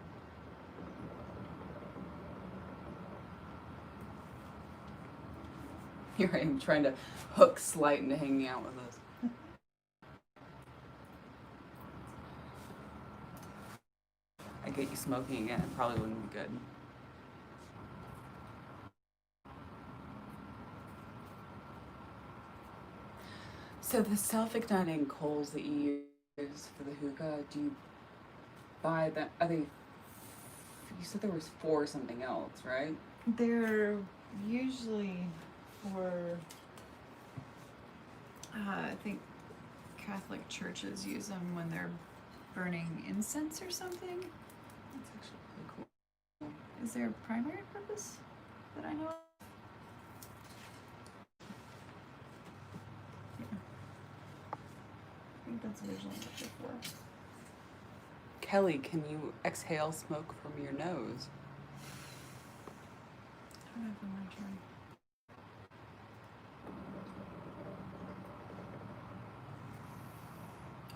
Here I am trying to hook Slight into hanging out with us. I get you smoking again, it probably wouldn't be good. So the self-igniting coals that you use for the hookah, do you buy them? Are they? You said there was 4 something else, right? They're usually for, I think Catholic churches use them when they're burning incense or something. That's actually pretty cool. Is there a primary purpose that I know of? Yeah. I think that's originally what they're for. Kelly, can you exhale smoke from your nose? I don't know if I'm gonna try.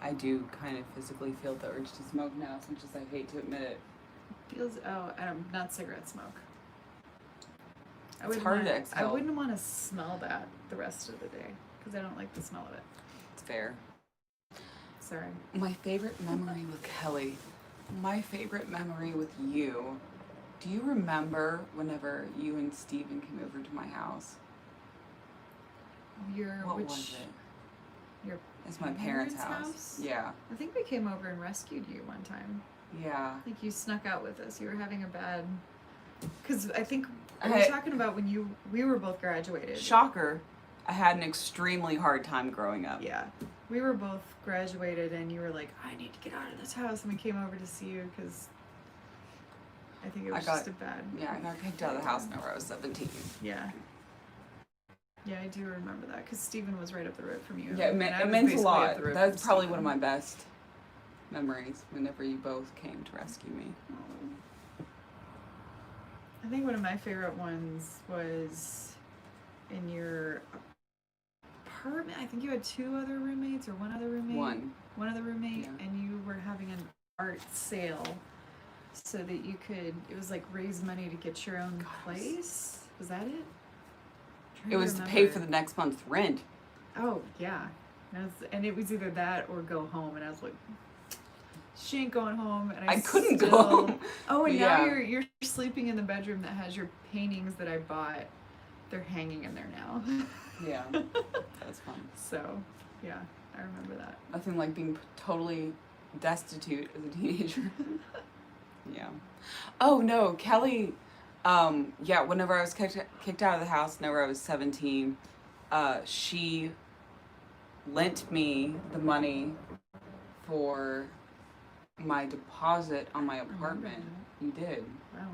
I do kind of physically feel the urge to smoke now, as much as I hate to admit it. Feels not cigarette smoke. It's hard to exhale. I wouldn't want to smell that the rest of the day because I don't like the smell of it. It's fair. Sorry. My favorite memory with Kelly. My favorite memory with you. Do you remember whenever you and Steven came over to my house? What was it? Your It's my parents' house. Yeah. I think we came over and rescued you one time. Yeah. I think you snuck out with us. You were having a bad... Because I think we were talking about when we were both graduated. Shocker. I had an extremely hard time growing up. Yeah. We were both graduated and you were like, I need to get out of this house. And we came over to see you because I think it was just a bad... Yeah, I got kicked out of the house whenever I was 17. Yeah. Yeah, I do remember that because Steven was right up the road from you. Yeah, it meant a lot. That's probably one of my best memories whenever you both came to rescue me. I think one of my favorite ones was in your apartment. I think you had two other roommates or one other roommate. One other roommate, yeah. And you were having an art sale so that you could, it was like raise money to get your own place. Was that it? It was to pay for the next month's rent. Oh, yeah. And it was either that or go home. And I was like, she ain't going home. And I couldn't go home. Oh, and now you're sleeping in the bedroom that has your paintings that I bought. They're hanging in there now. Yeah, that's fun. So, yeah, I remember that. Nothing like being totally destitute as a teenager. Yeah. Oh, no, Kelly... yeah, whenever I was kicked out of the house, whenever I was 17, she lent me the money for my deposit on my apartment. You did. Wow.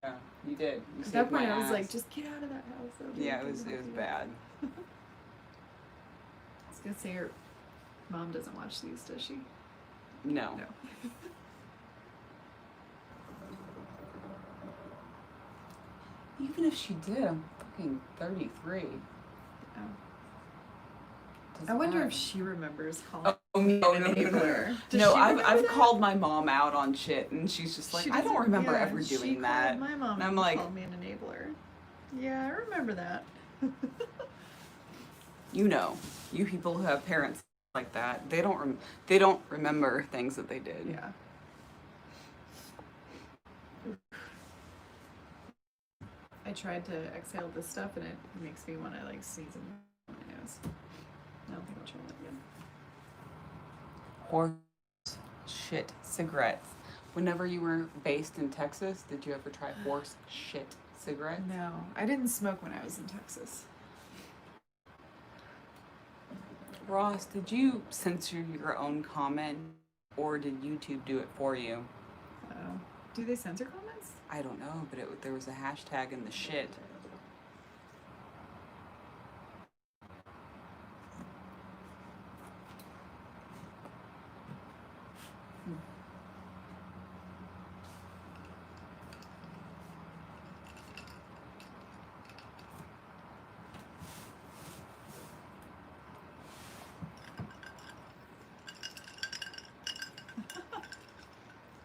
Yeah, you did. You At that point, I was like, just get out of that house. Yeah, it was bad. I was going to say, your mom doesn't watch these, does she? No. Even if she did, I'm fucking 33. Oh. I wonder if she remembers calling no. No, I've that? called my mom out on shit, and she's just like, I don't remember ever doing that. My mom and I'm like, called me an enabler. Yeah, I remember that. You people who have parents like that, they don't remember things that they did. Yeah. I tried to exhale this stuff and it makes me want to like sneeze in my nose. I don't think I'll try that again. Horse shit cigarettes. Whenever you were based in Texas, did you ever try horse shit cigarettes? No, I didn't smoke when I was in Texas. Ross, did you censor your own comment or did YouTube do it for you? Do they censor comments? I don't know, but there was a hashtag in the shit.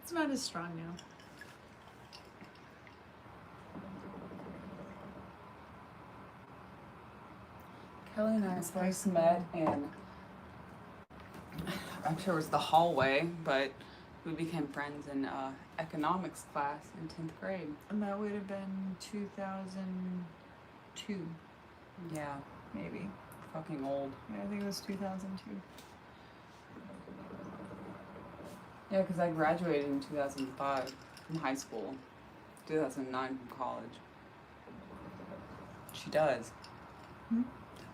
It's not as strong now. Kelly and I first met in, I'm sure it was the hallway, but we became friends in economics class in 10th grade. And that would have been 2002. Yeah. Maybe. Fucking old. Yeah, I think it was 2002. Yeah, because I graduated in 2005 from high school, 2009 from college. She does. Hmm?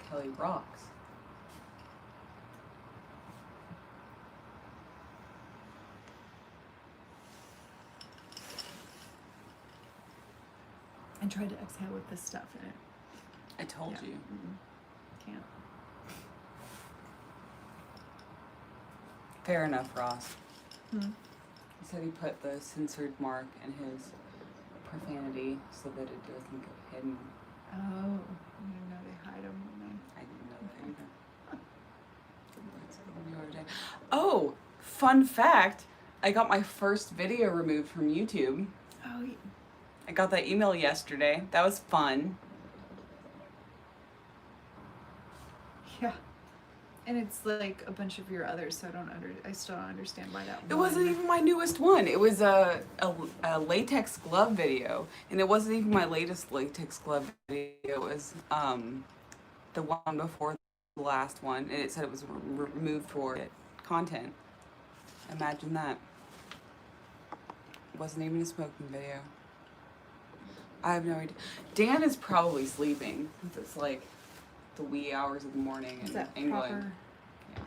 Kelly rocks. And tried to exhale with this stuff in it. I told you. Mm-mm. Can't. Fair enough, Ross. Hmm. He said he put the censored mark in his profanity so that it doesn't get hidden. Oh, I didn't know they hide them when I didn't know that either. That's what we were doing. Oh, fun fact, I got my first video removed from YouTube. Oh, I got that email yesterday. That was fun. yeah. And it's like a bunch of your others, so I still don't understand why that It one. wasn't even my newest one. It was a latex glove video, and it wasn't even my latest latex glove video. It was the one before the last one, and it said it was removed for content. Imagine that. It wasn't even a smoking video. I have no idea. Dan is probably sleeping since it's like the wee hours of the morning in Is that England. proper?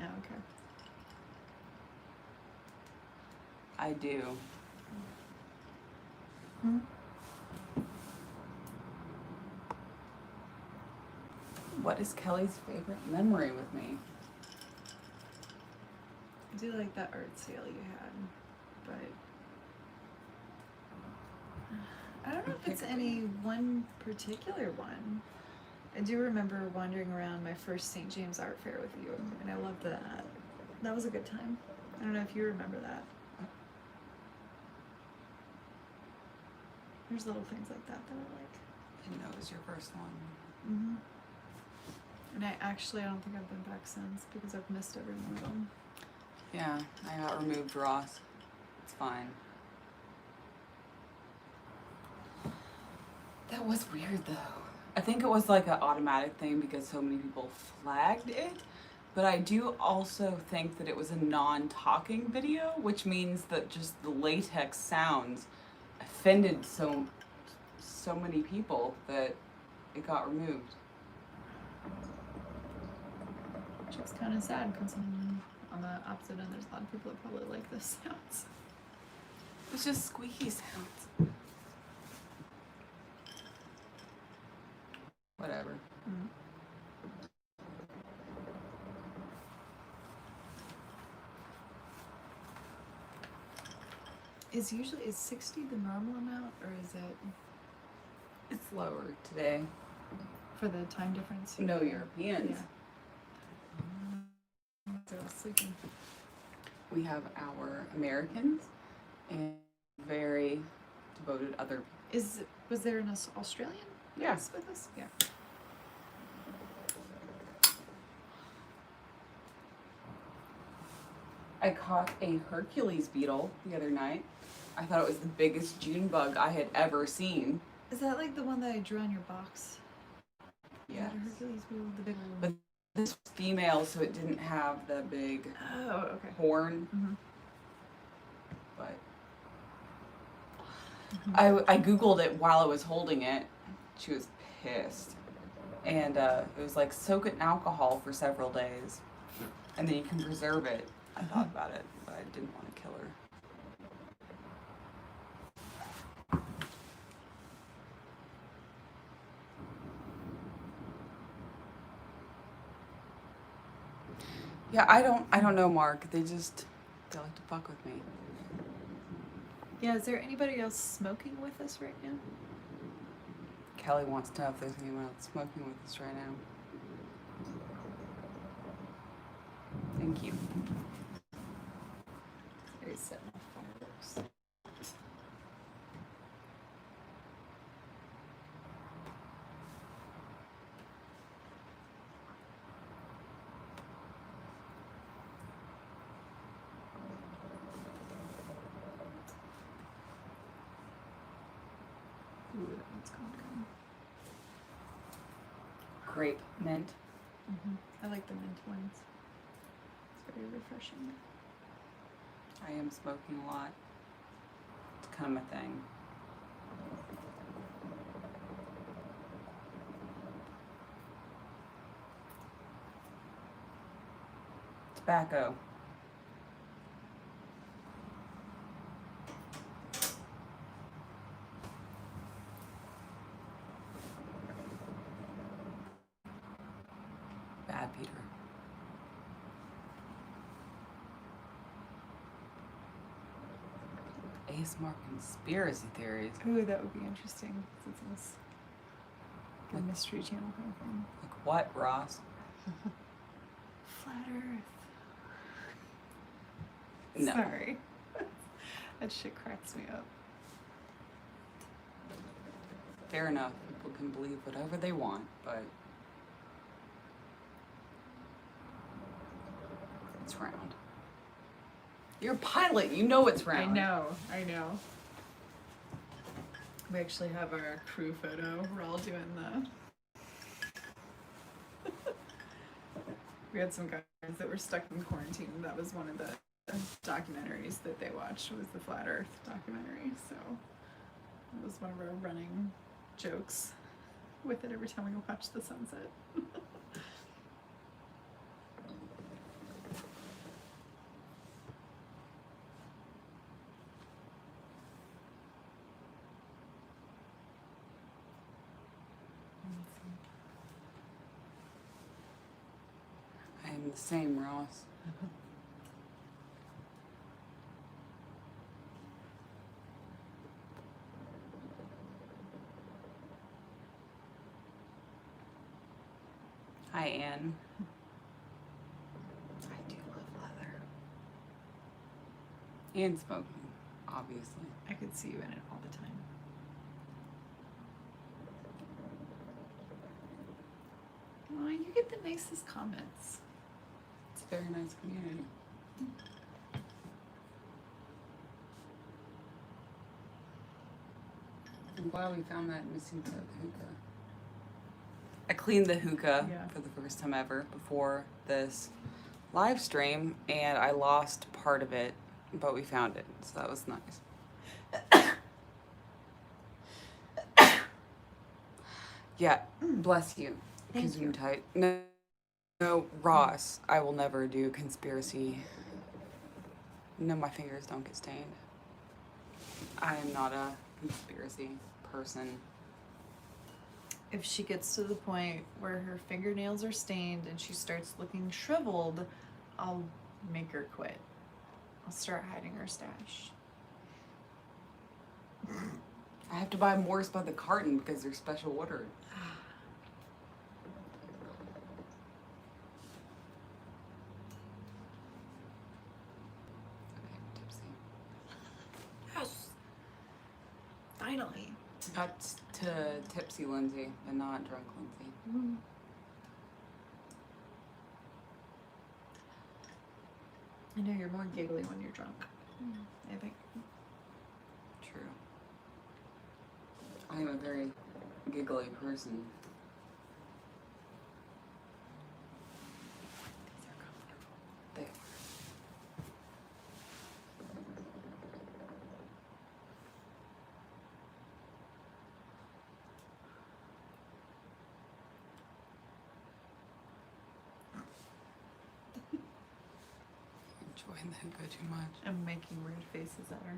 Yeah. Oh, okay. I do. Hmm? What is Kelly's favorite memory with me? I do like that art sale you had, but I don't know if it's any one particular one. I do remember wandering around my first St. James Art Fair with you, and I loved that. That was a good time. I don't know if you remember that. There's little things like that that I like. I didn't know it was your first one. Mm-hmm. And I don't think I've been back since because I've missed every one of them. Yeah, I got removed, Ross. It's fine. That was weird though. I think it was like an automatic thing because so many people flagged it. But I do also think that it was a non-talking video, which means that just the latex sounds offended so many people that it got removed. Which is kind of sad because on the opposite end, there's a lot of people that probably like those sounds. It's just squeaky sounds. Whatever. Mm. Is 60 the normal amount, or is it It's lower today. for the time difference? No Europeans. Yeah. So I was sleeping. We have our Americans and very devoted other. Was there an Australian? Yes. With us? Yeah. I caught a Hercules beetle the other night. I thought it was the biggest June bug I had ever seen. Is that like the one that I drew on your box? Yes. Yeah. Hercules wheel, the big one. But this was female, so it didn't have the big Oh, okay. horn. Mm-hmm. But Mm-hmm. I googled it while I was holding it. She was pissed, and it was like soak it in alcohol for several days, and then you can preserve it. I thought about it, but I didn't want to kill her. Yeah, I don't know, Mark. They like to fuck with me. Yeah, is there anybody else smoking with us right now? Kelly wants to know if there's anyone else smoking with us right now. Thank you. He's setting off fireworks. Ooh, that one's good. Grape mint. Mm-hmm. I like the mint ones. It's very refreshing. I am smoking a lot. It's kind of my thing. Tobacco. Bad Peter. ASMR conspiracy theories. Ooh, that would be interesting. Since it's a mystery channel kind of thing. Like what, Ross? Flat Earth. No. Sorry. That shit cracks me up. Fair enough. People can believe whatever they want, but it's round. You're a pilot. You know it's round. I know. We actually have our crew photo. We're all doing the... We had some guys that were stuck in quarantine. That was one of the documentaries that they watched, was the Flat Earth documentary. So it was one of our running jokes with it every time we watch the sunset. I am the same, Ross. Hi, Anne. I do love leather. And smoking, obviously. I could see you in it all the time. Oh, you get the nicest comments. It's a very nice community. I'm glad we found that missing hookah. I cleaned the hookah for the first time ever before this live stream, and I lost part of it, but we found it, so that was nice. Yeah, bless you. Thank you. Tight. No, Ross, I will never do conspiracy. No, my fingers don't get stained. I am not a conspiracy person. If she gets to the point where her fingernails are stained and she starts looking shriveled, I'll make her quit. I'll start hiding her stash. I have to buy more by the carton because they're special ordered. Okay, tipsy. Yes! Finally. Got to tipsy Lindsay, but not drunk Lindsay. I know you're more giggly when you're drunk. I think. True. I am a very giggly person. These are comfortable. They are. Enjoying the hookah too much. I'm making weird faces at her.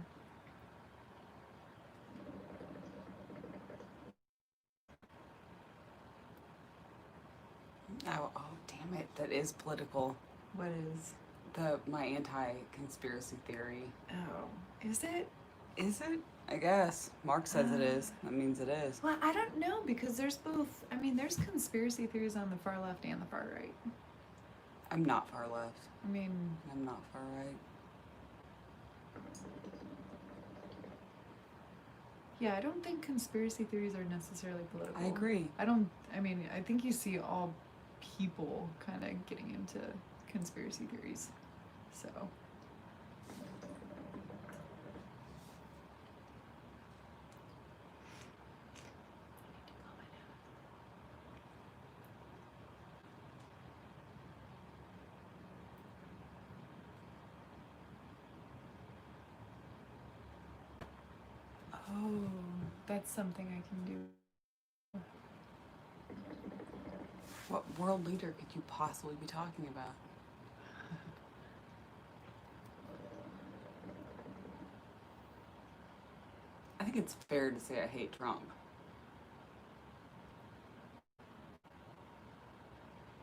Oh, damn it. That is political. What is? My anti-conspiracy theory. Oh, is it? Is it? I guess. Mark says it is. That means it is. Well, I don't know, because there's both. I mean, there's conspiracy theories on the far left and the far right. I'm not far left. I mean, I'm not far right. yeah, I don't think conspiracy theories are necessarily political. I agree. I mean, I think you see all people kind of getting into conspiracy theories. So. Oh, that's something I can do. What world leader could you possibly be talking about? I think it's fair to say I hate Trump.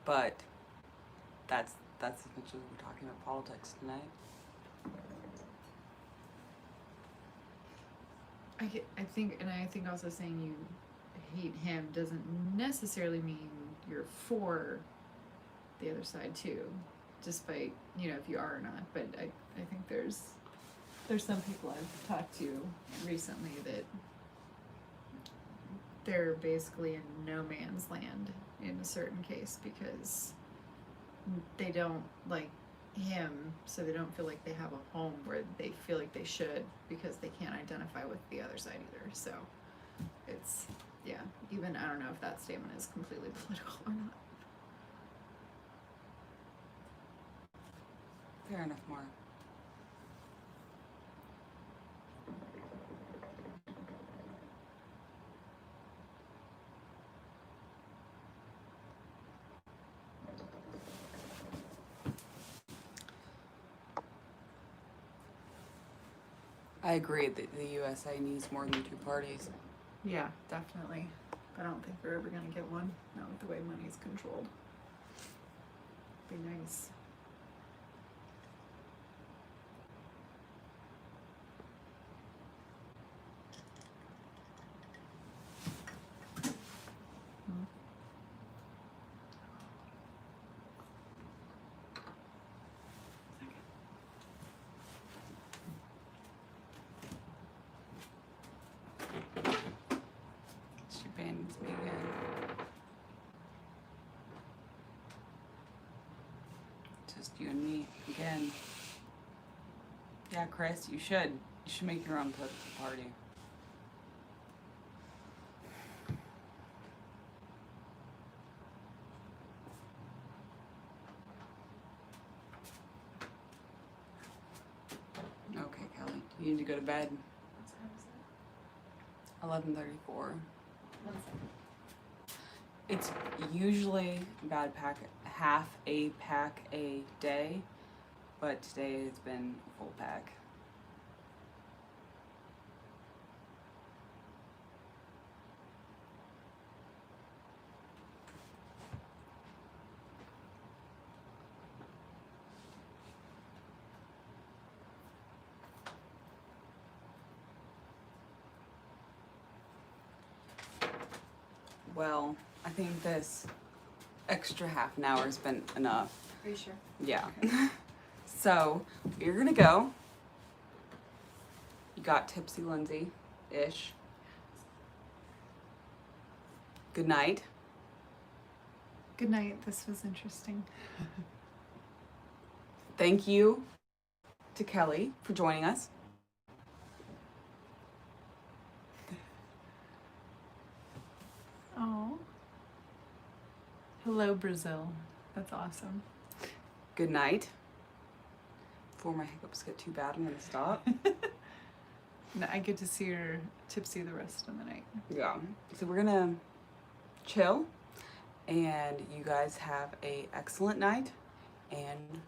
But that's essentially we're talking about politics tonight. I think also saying you hate him doesn't necessarily mean you're for the other side too. despite, you know, if you are or not. But I think there's some people I've talked to recently that they're basically in no man's land in a certain case because they don't like him, so they don't feel like they have a home where they feel like they should because they can't identify with the other side either. So it's, yeah, even I don't know if that statement is completely political or not. Fair enough, Mark. I agree that the USA needs more than two parties. Yeah, definitely. I don't think we're ever gonna get one, not with the way money's controlled. Be nice. She abandons me again. Just you and me again. Yeah, Chris, you should. You should make your own political party. Okay, Kelly, you need to go to bed. What time is it? 11:34. 1 second. It's usually about half a pack a day, but today has been a full pack. Well, I think this extra half an hour has been enough. Are you sure? Yeah. Okay. So, you're gonna go. You got Tipsy Lindsay-ish. Good night. Good night. This was interesting. Thank you to Kelly for joining us. Oh. Hello, Brazil. That's awesome. Good night. Before my hiccups get too bad, I'm gonna stop. No, I get to see her tipsy the rest of the night. Yeah. So we're gonna chill, and you guys have a excellent night, and